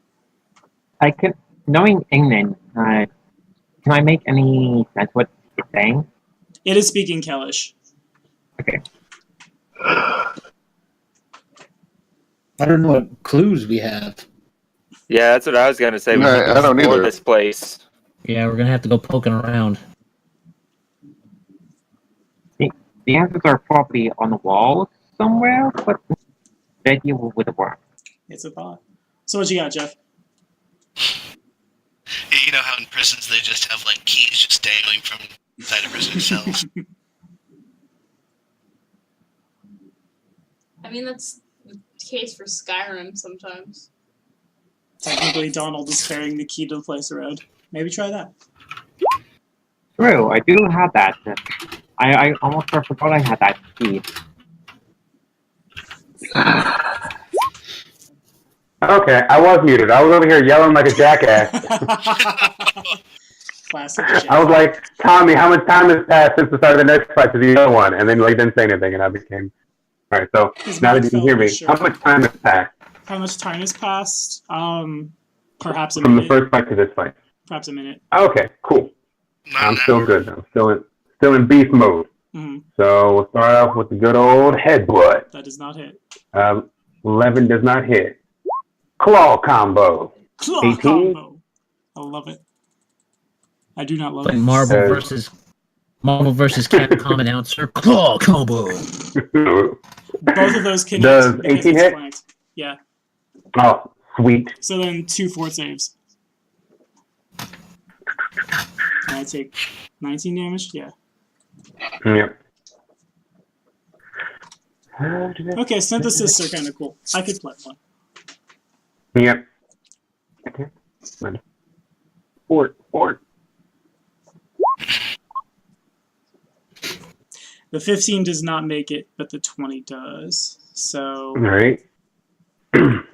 I could, knowing England, can I make any sense what it's saying? It is speaking Kellish. Okay. I don't know what clues we have. Yeah, that's what I was gonna say. We No, need to I don't explore either. this place. Yeah, we're gonna have to go poking around. The answers are probably on the wall somewhere, but the idea would work. It's a thought. So what you got, Jeff? You know how in prisons they just have like keys just dangling from inside of prison cells. I mean, that's the case for Skyrim sometimes. Technically, Donald is carrying the key to the place around. Maybe try that. True, I do have that. I almost forgot I had that key. Okay, I was muted. I was over here yelling like a jackass. Classic. I was like, Tommy, how much time has passed since the start of the next fight to the other one? And then like didn't say anything, and I became. All right, so now that you can hear me, how much time has passed? How much time has passed? Perhaps a From minute. the first fight to this fight. Perhaps a minute. Okay, cool. I'm still good though. Still in beast mode. Mm-hmm. So we'll start off with the good old headbutt. That does not hit. 11 does not hit. Claw combo. Claw 18. combo. I love it. I do not love Like it. Marvel versus Capcom announcer. Claw combo. Both of those connect. Does because 18 it's hit? flanked. Yeah. Oh, sweet. So then 2 fort saves. Can I take 19 damage? Yeah. Yep. Okay, synthesis are kind of cool. I could play one. Yep. Okay. Fort. The 15 does not make it, but the 20 does. So All right.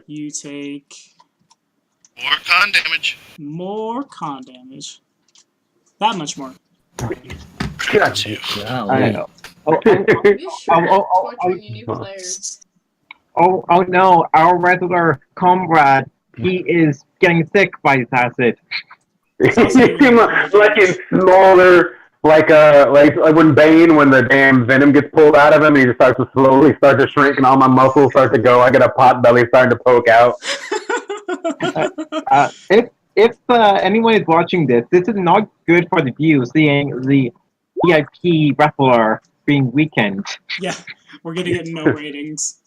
you take More con damage. more con damage. That much more. Gotcha. I know. You should torturing your new players. Oh no, our regular comrade, he is getting sick by this acid. Like in smaller, like when Bane, when the damn venom gets pulled out of him, he just starts to slowly start to shrink, and all my muscles start to go. I get a pot belly starting to poke out. If anyone is watching this, this is not good for the view, seeing the VIP wrestler being weakened. Yeah, we're gonna get no ratings.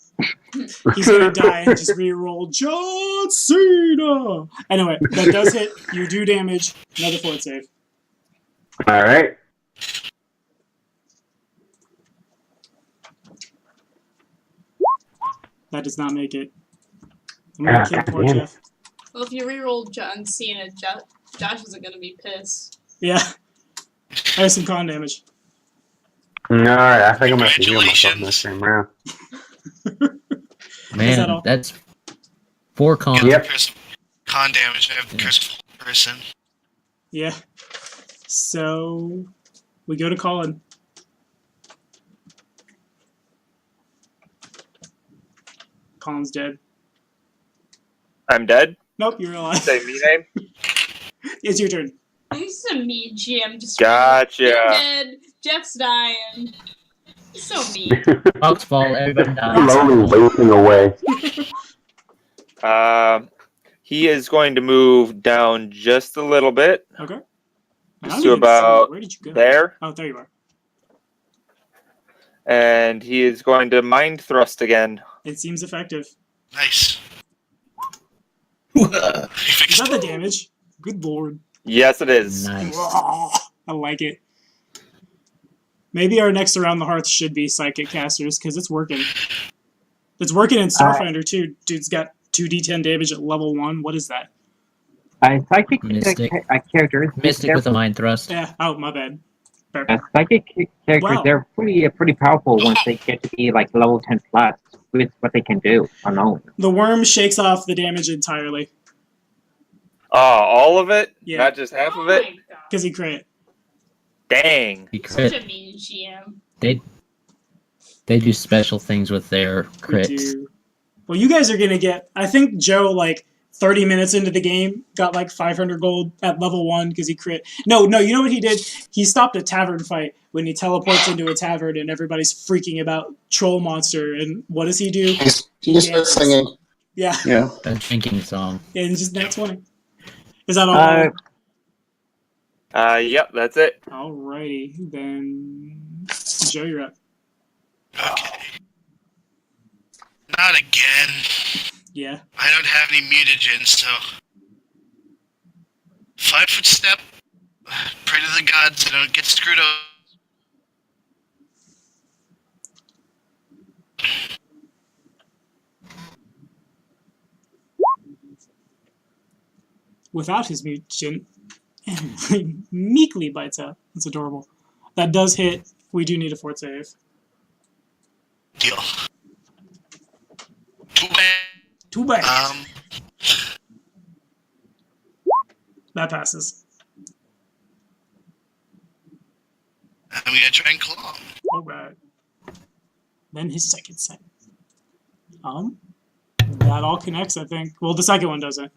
He's gonna die and just reroll John Cena. Anyway, that does hit. You do damage. Another fort save. All right. That does not make it. I'm gonna kill poor damn it. Jeff. Well, if you reroll John Cena, Josh isn't gonna be pissed. Yeah. I have some con damage. All right. I think I'm gonna have to heal myself next time round. Man, that's 4 con. Yep. Con damage. I have curse person. Yeah. So we go to Colin. Colin's dead. I'm dead. Nope, you're alive. Say me name. It's your turn. This is a mean GM. Just Gotcha. You're dead. Jeff's dying. He's so mean. Foxfall, everybody dies. Slowly wasting away. He is going to move down just a little bit. Okay. Just to about Where did you go? there. Oh, there you are. And he is going to mind thrust again. It seems effective. Nice. Is that the damage? Good lord. Yes, it is. Nice. I like it. Maybe our next Around the Hearth should be Psychic Casters, because it's working. It's working in Starfinder, too. Dude's got 2d10 damage at level 1. What is that? Psychic Mystic. characters. Mystic with a mind thrust. Yeah. Oh, my bad. Psychic characters, Wow. they're pretty powerful once they get to be like level 10 plus with what they can do alone. The worm shakes off the damage entirely. Oh, all of it? Yeah. Not just half Oh of it? my god. Because he crit. Dang. He Such crit. a mean GM. They do special things with their We crits. do. Well, you guys are going to get... I think Joe, like, 30 minutes into the game, got, like, 500 gold at level 1 because he crit. No, you know what he did? He stopped a tavern fight when he teleports into a tavern and everybody's freaking about Troll Monster. And what does he do? He starts singing. Yeah. Yeah. A drinking song. And just nat 20. Is that all? Yep, that's it. Alrighty. Then, Joe, you're up. Okay. Not again. Yeah. I don't have any mutagens, so 5-foot step. Pray to the gods I don't get screwed up. Without his mutagen, meekly bites out. That's adorable. That does hit. We do need a fort save. Deal. Too bad. Too bad. That passes. I'm gonna try and claw him. Alright. Then his second set. That all connects, I think. Well, the second one doesn't.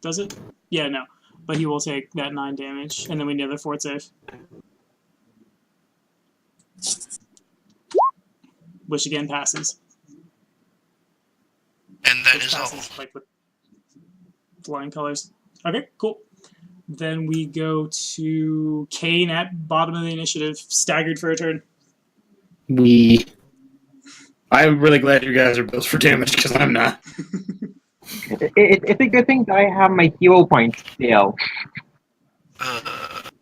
Does it? Yeah, no. But he will take that 9 damage, and then we need another fort save. Which again passes. And that Which is all. passes, like with flying colors. Okay, cool. Then we go to Kane at bottom of the initiative, staggered for a turn. I'm really glad you guys are built for damage because I'm not. It's a good thing that I have my hero points still.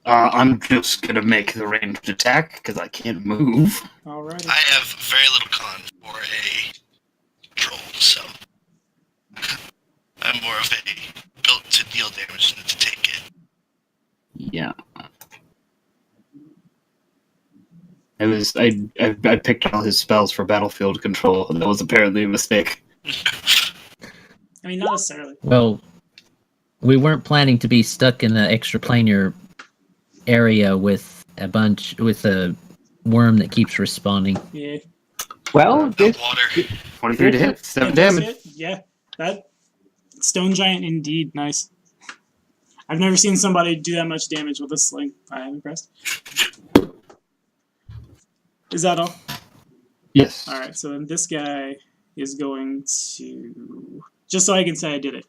I'm just gonna make the ranged attack because I can't move. Alright. I have very little con for a troll, so I'm more of a built to deal damage than to take it. Yeah. I picked all his spells for battlefield control, and that was apparently a mistake. I mean, not necessarily. Well, we weren't planning to be stuck in the extraplanar area with a worm that keeps respawning. Yeah. Well, this 23 to hit, 7 damage. Yeah, that stone giant indeed. Nice. I've never seen somebody do that much damage with a sling. I am impressed. Is that all? Yes. Alright, so then this guy is going to... Just so I can say I did it.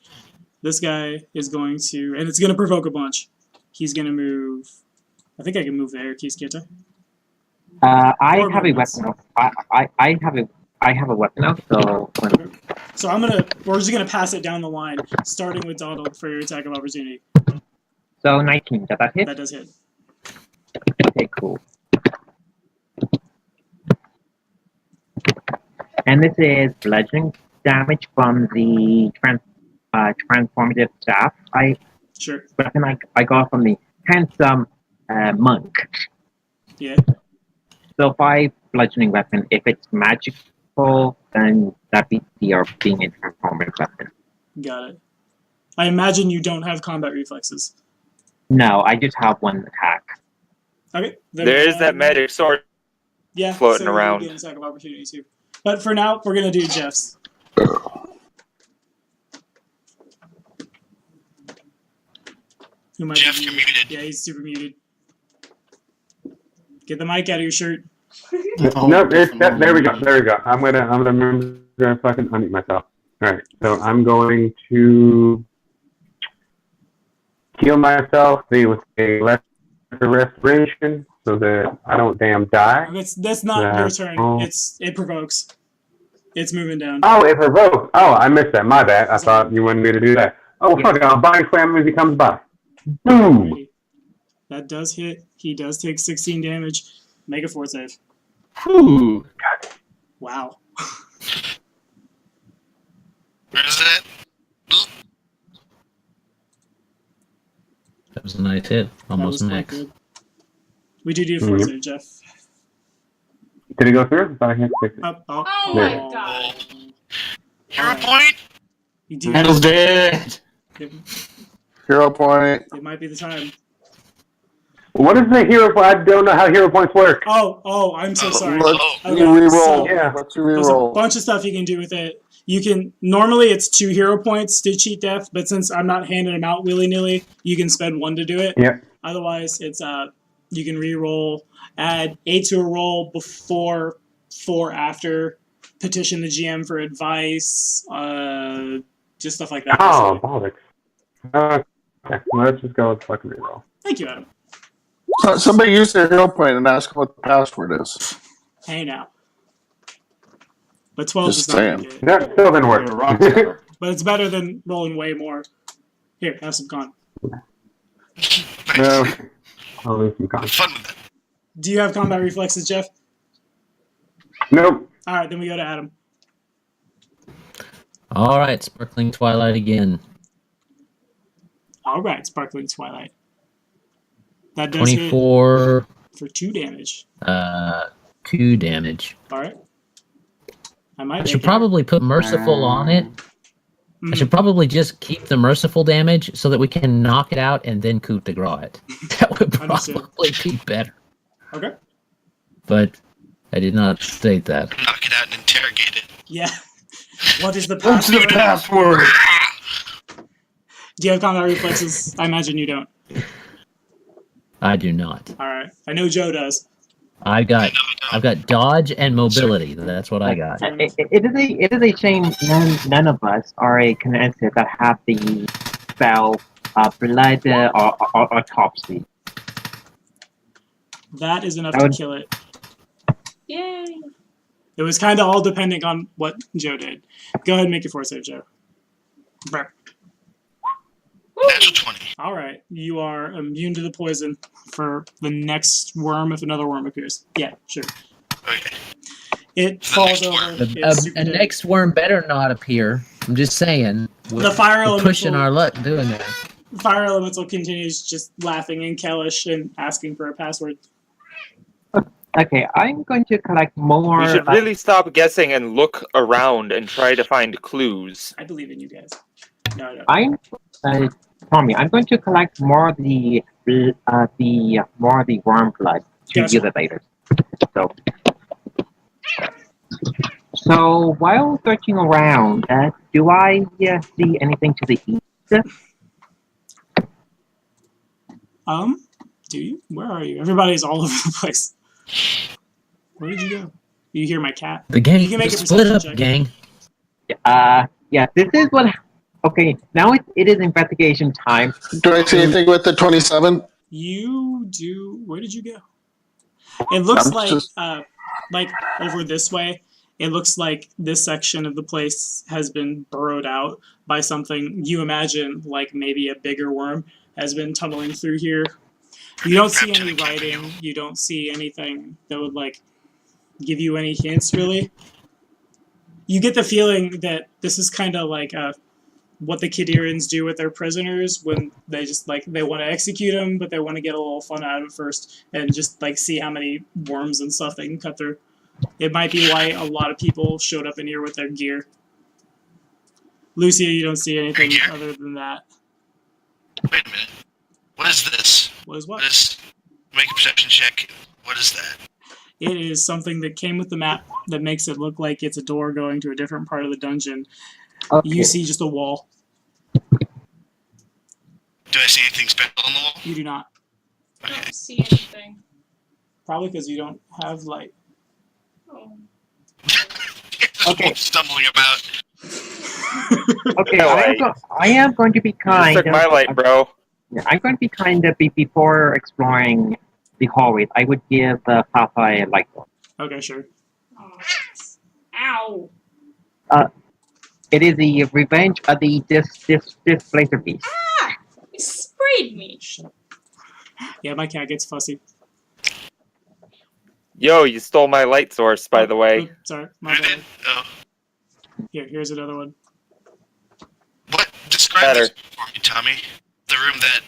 This guy is going to... And it's going to provoke a bunch. He's going to move... I think I can move the air keys, can't I? I have a weapon out. I have a weapon out, so... So we're just going to pass it down the line, starting with Donald for your attack of opportunity. So 19, does that hit? That does hit. Okay, cool. And this is bludgeoning damage from the transformative staff weapon I got from the handsome monk. Yeah. So 5 bludgeoning weapon. If it's magical, then that beats the being a transformative weapon. Got it. I imagine you don't have combat reflexes. No, I just have 1 attack. Okay. There is that magic sword floating around. Get an attack of opportunity too. But for now, we're going to do Jeff's. Who might Jeff, be you're muted. Yeah, he's super muted. Get the mic out of your shirt. No, there we go. I'm gonna fucking unmute myself. All right, so I'm going to heal myself with a lesser restoration so that I don't damn die. That's not your turn. It provokes. It's moving down. Oh, it provokes. Oh, I missed that. My bad. I thought you wanted me to do that. Oh, fuck it. I'll body slam as he comes by. Boom. Alrighty. That does hit. He does take 16 damage. Make a fort save. Whew. Wow. Where is that? That was a nice hit. Almost max. Good. We do a fort save, Jeff. Did it go through? I thought I had to fix it. Oh my god. Hero point? Metal's dead. Hero point. It might be the time. What is the hero point? I don't know how hero points work. Oh, I'm so sorry. Let's Okay, reroll. so Let's there's a reroll. bunch of stuff you can do with it. You can normally it's 2 hero points to cheat death, but since I'm not handing them out willy nilly, you can spend 1 to do it. Yeah. Otherwise, it's you can re-roll, add 8 to a roll before, 4 after, petition the GM for advice, just stuff like that. Oh, bollocks. Okay, well, let's just go with fucking reroll. Thank you, Adam. Somebody use their hero point and ask what the password is. Hey now. But 12 Just is not saying. gonna get it. That still didn't You're a rock work. star. But it's better than rolling way more. Here, have some con. No. I'll leave some Have comments. fun with it. Do you have combat reflexes, Jeff? Nope. All right, then we go to Adam. All right, Sparkling Twilight again. All right, Sparkling Twilight. That does hit 24, for 2 damage. 2 damage. All right. I might I make should it. probably put Merciful on it. I should probably just keep the Merciful damage so that we can knock it out and then coup de grace it. That would Understood. probably be better. Okay. But I did not state that. Knock it out and interrogate it. Yeah. What is the What's the password? password? Do you have combat reflexes? I imagine you don't. I do not. All right. I know Joe does. I've got dodge and mobility. That's what I got. It is a shame none of us are a Knesset that have the spell blood or autopsy. That is enough That to would- kill it. Yay! It was kind of all depending on what Joe did. Go ahead and make your force save, Joe. Brr. Natural 20. All right. You are immune to the poison for the next worm if another worm appears. Yeah, sure. Okay. It The falls next over. worm. It's super A dead. next worm better not appear. I'm just saying. The fire We're pushing elemental, our luck doing that. fire elemental continues just laughing and Kellish and asking for a password. Okay, I'm going to collect more. We should really stop guessing and look around and try to find clues. I believe in you guys. No, I don't. Tommy, I'm going to collect more of the worm blood to Gotcha. use it later. So while searching around, do I see anything to the east? Do you? Where are you? Everybody's all over the place. Where did you go? You hear my cat? The gang You can make a split perception up, check. gang. Yeah, this is what. Okay, now it is investigation time. Do I see anything with the 27? You do. Where did you go? It looks I'm like just- over this way. It looks like this section of the place has been burrowed out by something you imagine like maybe a bigger worm has been tunneling through here. You don't see any writing. You don't see anything that would like give you any hints really. You get the feeling that this is kind of like what the Kadirians do with their prisoners when they just like they want to execute them, but they want to get a little fun out of it first and just like see how many worms and stuff they can cut through. It might be why a lot of people showed up in here with their gear. Lucia, you don't see anything Gear? other than that. Wait a minute. What is this? What is what? What is... Make a perception check. What is that? It is something that came with the map that makes it look like it's a door going to a different part of the dungeon. Okay. You see just a wall. Do I see anything special on the wall? You do not. I Okay. don't see anything. Probably because you don't have light. Oh. Okay. Stumbling about. Okay, No, I am going to be You just kind. took my light, bro. I'm going to be kind of before exploring the hallways. I would give Papa a light bulb. Okay, sure. Oh. Ow! It is the revenge of the this blazer beast. Ah! You sprayed me. Yeah, my cat gets fussy. Yo, you stole my light source, by the way. Oop, sorry, my Who bad. did? Oh. Here's another one. What? Describe Better. this for me, Tommy. The room that,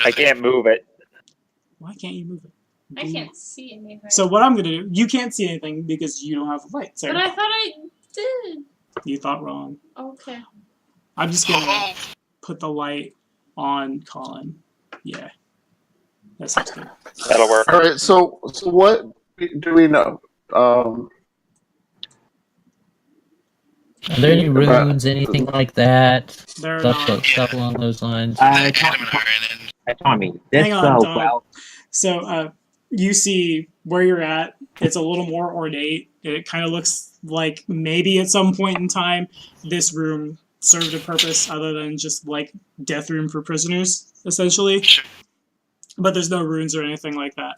I can't move it. Why can't you move it? I can't see anything. So what I'm gonna do? You can't see anything because you don't have a light. But Sarah. I thought I did. You thought wrong. Okay. I'm just gonna Oh, put the light on Colin. Yeah, that sounds good. That'll work. All right, so what do we know? Are there any runes, anything like that? There are Stuff, not. stuff along those lines. the Adaminar and Tommy, this Hang on, Tom. well. So you see where you're at. It's a little more ornate. It kind of looks like maybe at some point in time this room served a purpose other than just like death room for prisoners, essentially. Sure. But there's no runes or anything like that.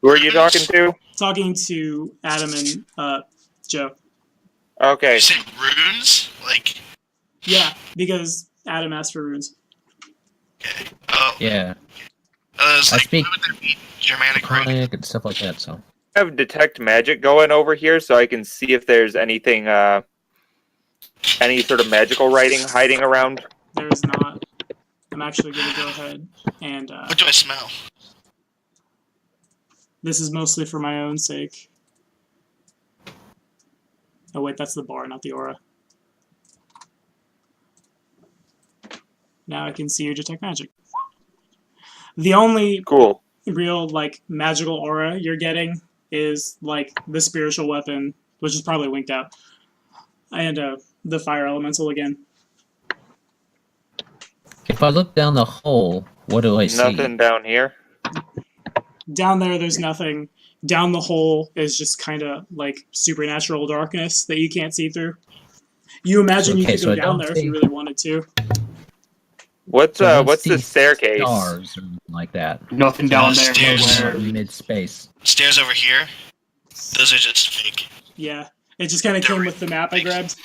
Who are you talking to? Talking to Adam and Joe. Okay. You say runes? Like, Yeah, because Adam asked for runes. okay. Oh. Yeah. It's I like, speak what would there be? Germanic writing? Draconic and stuff like that, so. I have detect magic going over here, so I can see if there's anything, any sort of magical writing hiding around. There is not. I'm actually going to go ahead and... What do I smell? this is mostly for my own sake. Oh wait, that's the bar, not the aura. Now I can see your detect magic. The only Cool. real, like, magical aura you're getting is, like, the spiritual weapon, which is probably winked out, and the fire elemental again. If I look down the hole, what do I see? Nothing down here. Down there, there's nothing. Down the hole is just kind of, like, supernatural darkness that you can't see through. You imagine you Okay, could so go I down don't there if see- you really wanted to. What's So I don't what's see the staircase? Stars or anything like that. Nothing down there. Stairs. Nowhere. Mid space. Stairs over here? Those are just fake. Yeah, it just kind of came with the map I grabbed.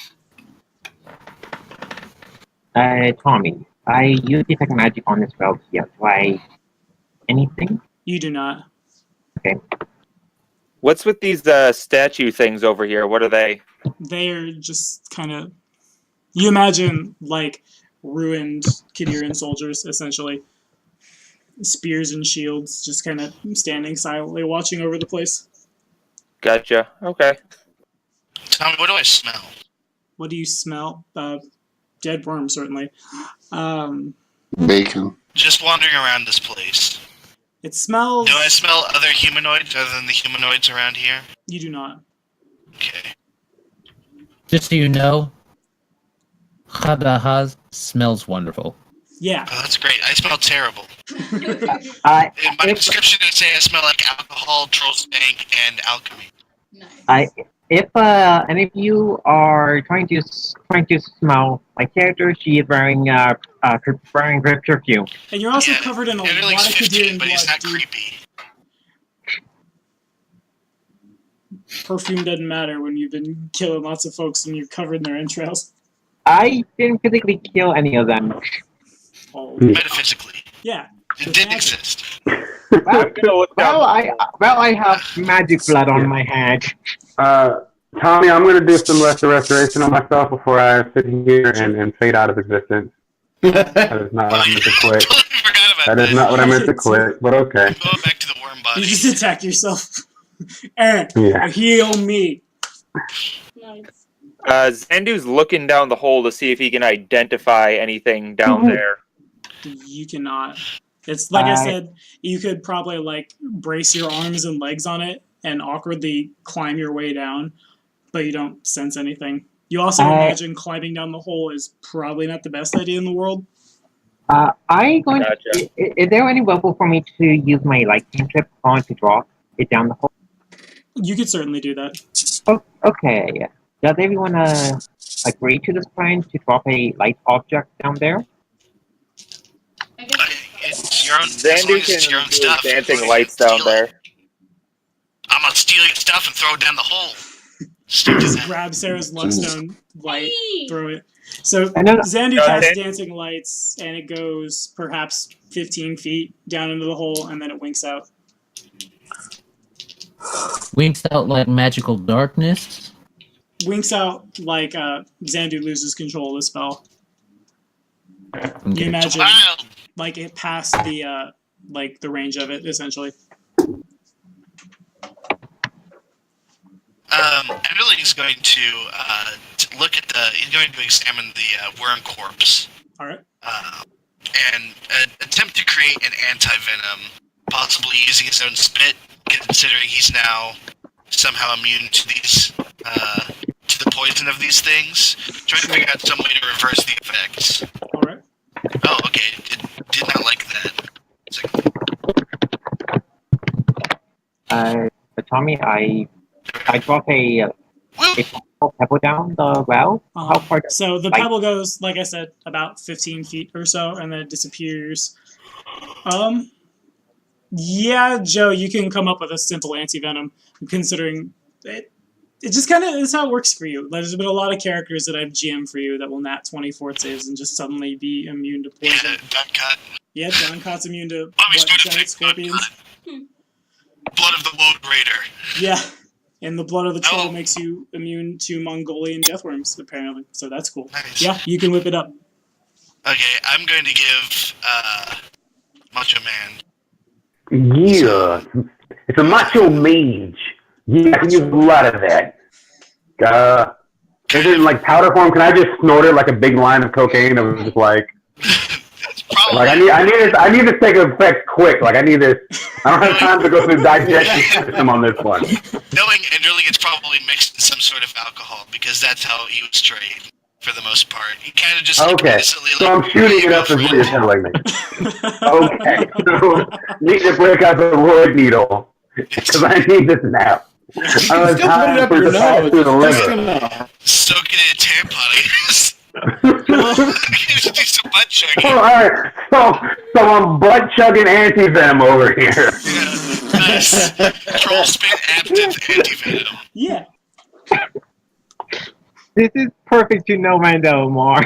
Tommy, I use detect magic on this spell here. Do I... anything? You do not. Okay. What's with these statue things over here? What are they? They're just kind of... You imagine, like, ruined Kidiran soldiers, essentially. Spears and shields, just kind of standing silently, watching over the place. Gotcha. Okay. Tommy, what do I smell? What do you smell? Dead worm, certainly. Bacon. Just wandering around this place. It smells... Do I smell other humanoids other than the humanoids around here? You do not. Okay. Just so you know, Habahaz smells wonderful. Yeah. Oh, that's great. I smell terrible. I... In my description, it say I smell like alcohol, troll stank, and alchemy. Nice. If any of you are trying to smell my character, she is wearing grip perfume. And you're also Yeah, covered in a Anderling's lot of 15, Kidiran but he's blood, not dude. creepy. Perfume doesn't matter when you've been killing lots of folks and you're covered in their entrails. I didn't physically kill any of them. Oh. Metaphysically. Yeah. It did exist. Well, I have magic blood on my hand. Tommy, I'm going to do some restoration on myself before I sit here and fade out of existence. That is not what I meant to click. Totally forgot about That is not what I meant to click, but okay. I'm going back to the worm body. You just attack yourself. Aaron, Yeah. heal me. Nice. Zandu's looking down the hole to see if he can identify anything down there. You cannot. It's like I said, you could probably like brace your arms and legs on it and awkwardly climb your way down, but you don't sense anything. You also imagine climbing down the hole is probably not the best idea in the world. Gotcha. Is there any way for me to use my like cantrip on to drop it down the hole? You could certainly do that. Oh, okay. Does everyone agree to this plan to drop a light object down there? I guess It's your own, as Zandu long as it's your can own do stuff. dancing lights down there. I'm gonna steal your stuff and throw it down the hole. Stick to that. Grab Sarah's Luckstone light, Hey! throw it. So I know- Zandu Go casts ahead. dancing lights, and it goes perhaps 15 feet down into the hole, and then it winks out. Winks out like magical darkness. Winks out like Zandu loses control of the spell. You Okay. imagine Wild. like it passed the like the range of it essentially. Enderling's going to look at he's going to examine the worm corpse. All right. And attempt to create an anti-venom, possibly using his own spit, considering he's now somehow immune to these, to the poison of these things. Trying to figure out some way to reverse the effects. All right. Oh, okay. Did not like that. Tommy, I drop a pebble down the well. How far? So the like- pebble goes, like I said, about 15 feet or so, and then it disappears. Yeah, Joe, you can come up with a simple anti-venom, considering it. It just kind of is how it works for you. There's been a lot of characters that I've GM for you that will nat 20 fort saves and just suddenly be immune to poison. Yeah, Duncut. Yeah, Duncot's immune to Let me start giant scorpions. Blood of the Woad Raider. Yeah, and the blood of the troll makes you immune to Mongolian deathworms, apparently. So that's cool. Nice. Yeah, you can whip it up. Okay, I'm going to give Macho Man. Yeah. It's a macho mage. Yeah, I can use a lot of that. Is it in like powder form? Can I just snort it like a big line of cocaine? It was just like, like I need this to take effect quick. Like I don't have time to go through the digestion system on this one. Knowing Enderling, it's probably mixed in some sort of alcohol because that's how he was trained for the most part. He kind of just Okay, so I'm shooting it up is what you're telling me. Okay, so need to break out the roid needle because I need this now. I don't have time for it to pass through the liver. Soak it in tampon. Just do some butt chugging. Oh, alright, so I'm butt chugging anti-venom over here. Yeah, nice. Troll spin absinthe anti-venom. Yeah. This is perfect to know Rando more.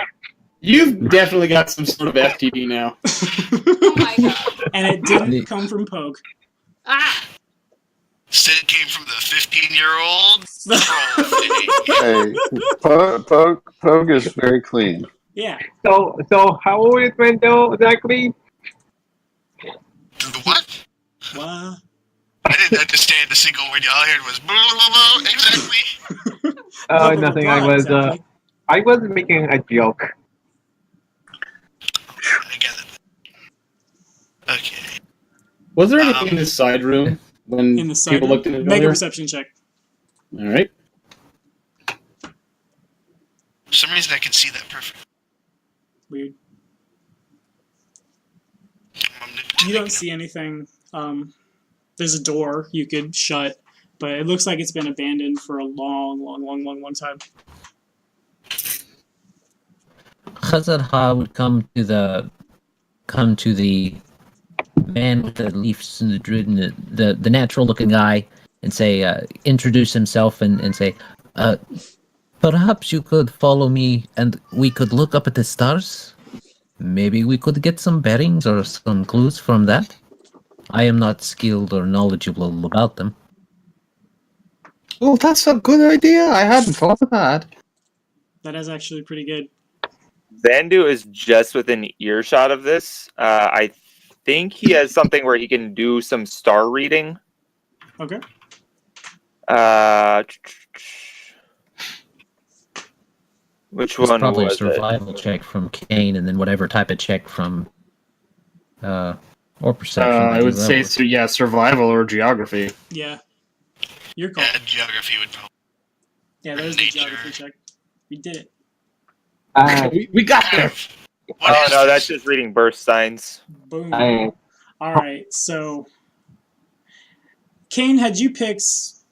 You've definitely got some sort of FTD now. Oh my god. And it didn't come from Pogue. Ah! Said it came from the 15-year-old troll thing. Hey, Pogue is very clean. Yeah. So how old is Rando exactly? The what? What? I didn't understand a single word. All I heard was blah, blah, blah, exactly. Oh, nothing. I was making a joke. I get it. Okay. Was there anything in this side room when In the side people room? looked at it Make a earlier? perception check. All right. For some reason, I can see that perfectly. Weird. You don't see anything. There's a door you could shut, but it looks like it's been abandoned for a long time. Khazarha would come to the man with the leaves and the natural looking guy and say, introduce himself and say, perhaps you could follow me and we could look up at the stars. Maybe we could get some bearings or some clues from that. I am not skilled or knowledgeable about them. Oh, that's a good idea. I hadn't thought of that. That is actually pretty good. Zandu is just within earshot of this. I think he has something where he can do some star reading. Okay. Which It's one probably a was it? survival check from Kane, and then whatever type of check from, or perception. I would say, that survival or geography. Yeah. Your call. Yeah, geography would probably. Yeah, there's the geography check. We did it. We got there. Oh no, that's just reading burst signs. Boom. Alright, so Kane, had you picked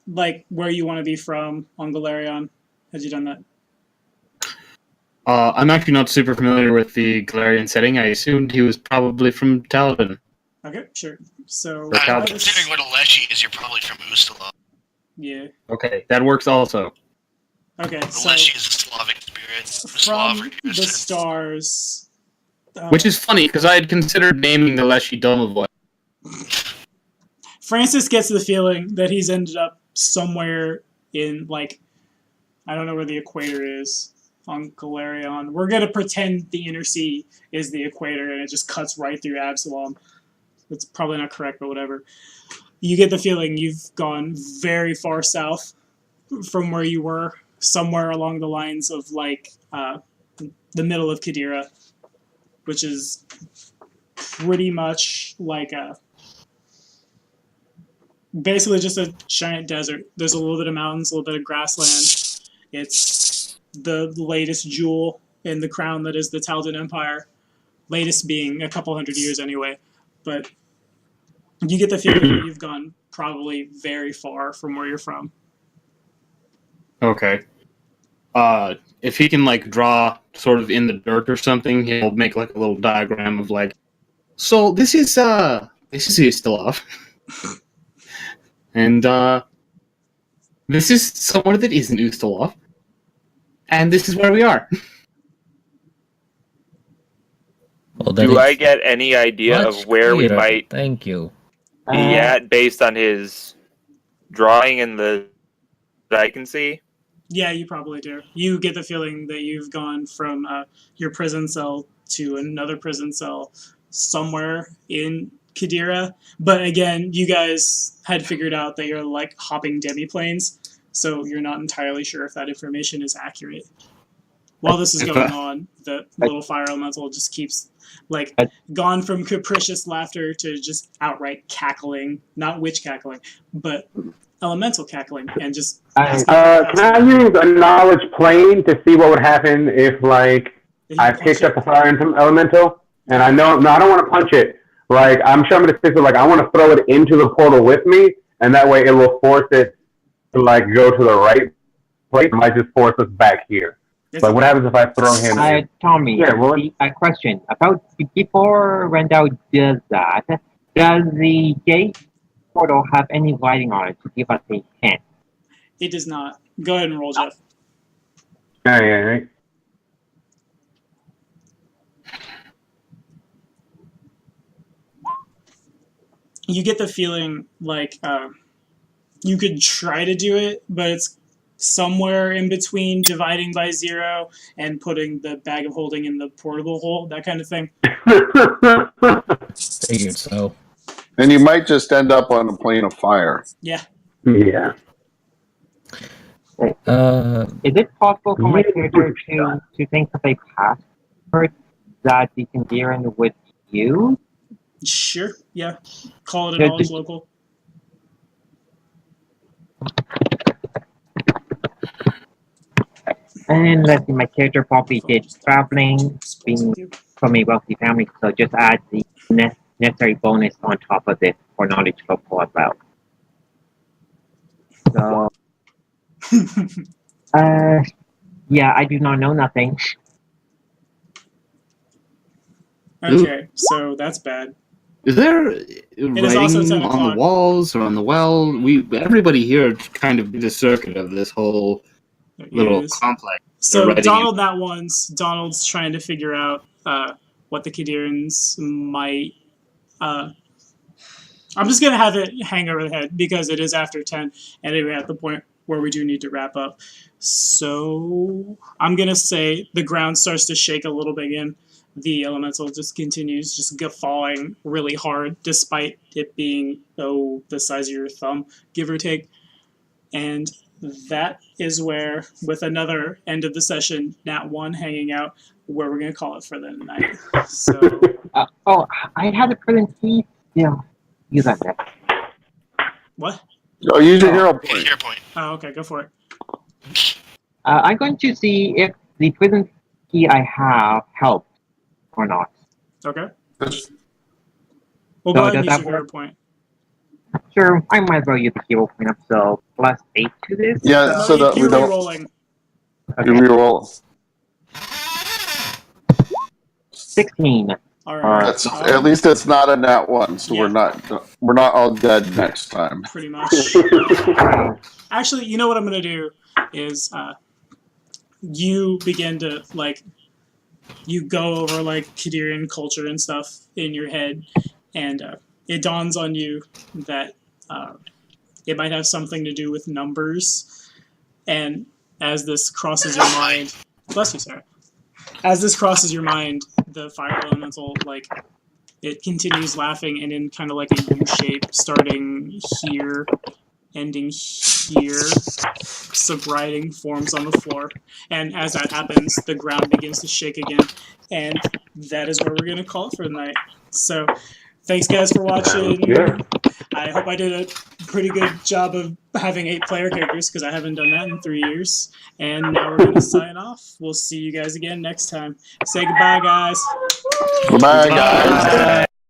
like where you want to be from on Galarion? Had you done that? I'm actually not super familiar with the Galarian setting. I assumed he was probably from Talbot. Okay, sure. So considering what a Leshy is, you're probably from Ustala. yeah. Okay, that works also. Okay, The so Leshy is a Slavic spirit. from the stars. Which is funny, because I had considered naming the Leshy Domovoy. Francis gets the feeling that he's ended up somewhere in, like, I don't know where the equator is on Galarion. We're going to pretend the inner sea is the equator and it just cuts right through Absalom. That's probably not correct, but whatever. You get the feeling you've gone very far south from where you were, somewhere along the lines of, like, the middle of Kadira, which is pretty much like basically just a giant desert. There's a little bit of mountains, a little bit of grassland. It's the latest jewel in the crown that is the Taldor Empire. Latest being a couple hundred years anyway. But you get the feeling that you've gone probably very far from where you're from. Okay. If he can, like, draw sort of in the dirt or something, he'll make, like, a little diagram of, like, so this is, This is Ustalov. And this is someone that isn't Ustalov. And this is where we are. Well, that Do is I get any idea much of where we clearer. might Thank you. be at based on his drawing and the that I can see? Yeah, you probably do. You get the feeling that you've gone from your prison cell to another prison cell somewhere in Qadira. But again, you guys had figured out that you're like hopping demiplanes, so you're not entirely sure if that information is accurate. While this is going on, the little fire elemental just keeps like gone from capricious laughter to just outright cackling. Not witch cackling, but elemental cackling, and just can I use a knowledge plane to see what would happen if, like, I picked up a fire elemental, and I know, no, I don't want to punch it. Like, I'm sure I'm going to stick with, like, I want to throw it into the portal with me, and that way it will force it to, like, go to the right place. It might just force us back here. But what happens if I throw him in? Tommy, a question. About before Rendell does that, does the gate portal have any writing on it to give us a hint? It does not. Go ahead and roll, Jeff. Right. You get the feeling like you could try to do it, but it's somewhere in between dividing by 0 and putting the bag of holding in the portable hole, that kind of thing. Figured so. And you might just end up on a plane of fire. Yeah. Yeah. Is it possible for my character to think of a password that the Kandarian would use? Sure, yeah. Call it a knowledge local. And let's see, my character probably did traveling, being from a wealthy family, so just add the necessary bonus on top of this for knowledge local as well. So, yeah, I do not know nothing. Okay, so that's bad. Is there is also 10 writing on the o'clock. walls or on the well? Everybody here kind of did a circuit of this whole little complex. So They're Donald, Donald's trying to figure out what the Khadirans might. I'm just gonna have it hang over the head because it is after 10, and we're at the point where we do need to wrap up. So I'm gonna say the ground starts to shake a little bit again. The elemental just continues just guffawing really hard, despite it being the size of your thumb, give or take. And that is where, with another end of the session, Nat 1 hanging out, where we're going to call it for the night. So, I had a prison key. Yeah, use that next. What? Oh, use your hero point. Hero point. Oh, okay, go for it. I'm going to see if the prison key I have helps or not. Okay. Well, So go ahead and does use that your hero work? point. Sure, I might as well use the hero point up, so plus 8 to this. Yeah, No, so that we you're don't. re-rolling. You reroll. 16. All right. That's at least it's not a nat 1, so we're not all dead next time. Pretty much. Actually, you know what I'm going to do is you begin to, like, you go over, like, Qadirian culture and stuff in your head, and it dawns on you that it might have something to do with numbers. And as this crosses your mind, bless you, Sarah. As this crosses your mind, the fire elemental, like, it continues laughing, and in kind of like a U shape, starting here, ending here, subriding forms on the floor. And as that happens, the ground begins to shake again. And that is where we're going to call it for the night. So, thanks, guys, for watching. Yeah. I hope I did a pretty good job of having 8 player characters, because I haven't done that in 3 years. And now we're going to sign off. We'll see you guys again next time. Say goodbye, guys. Goodbye, guys.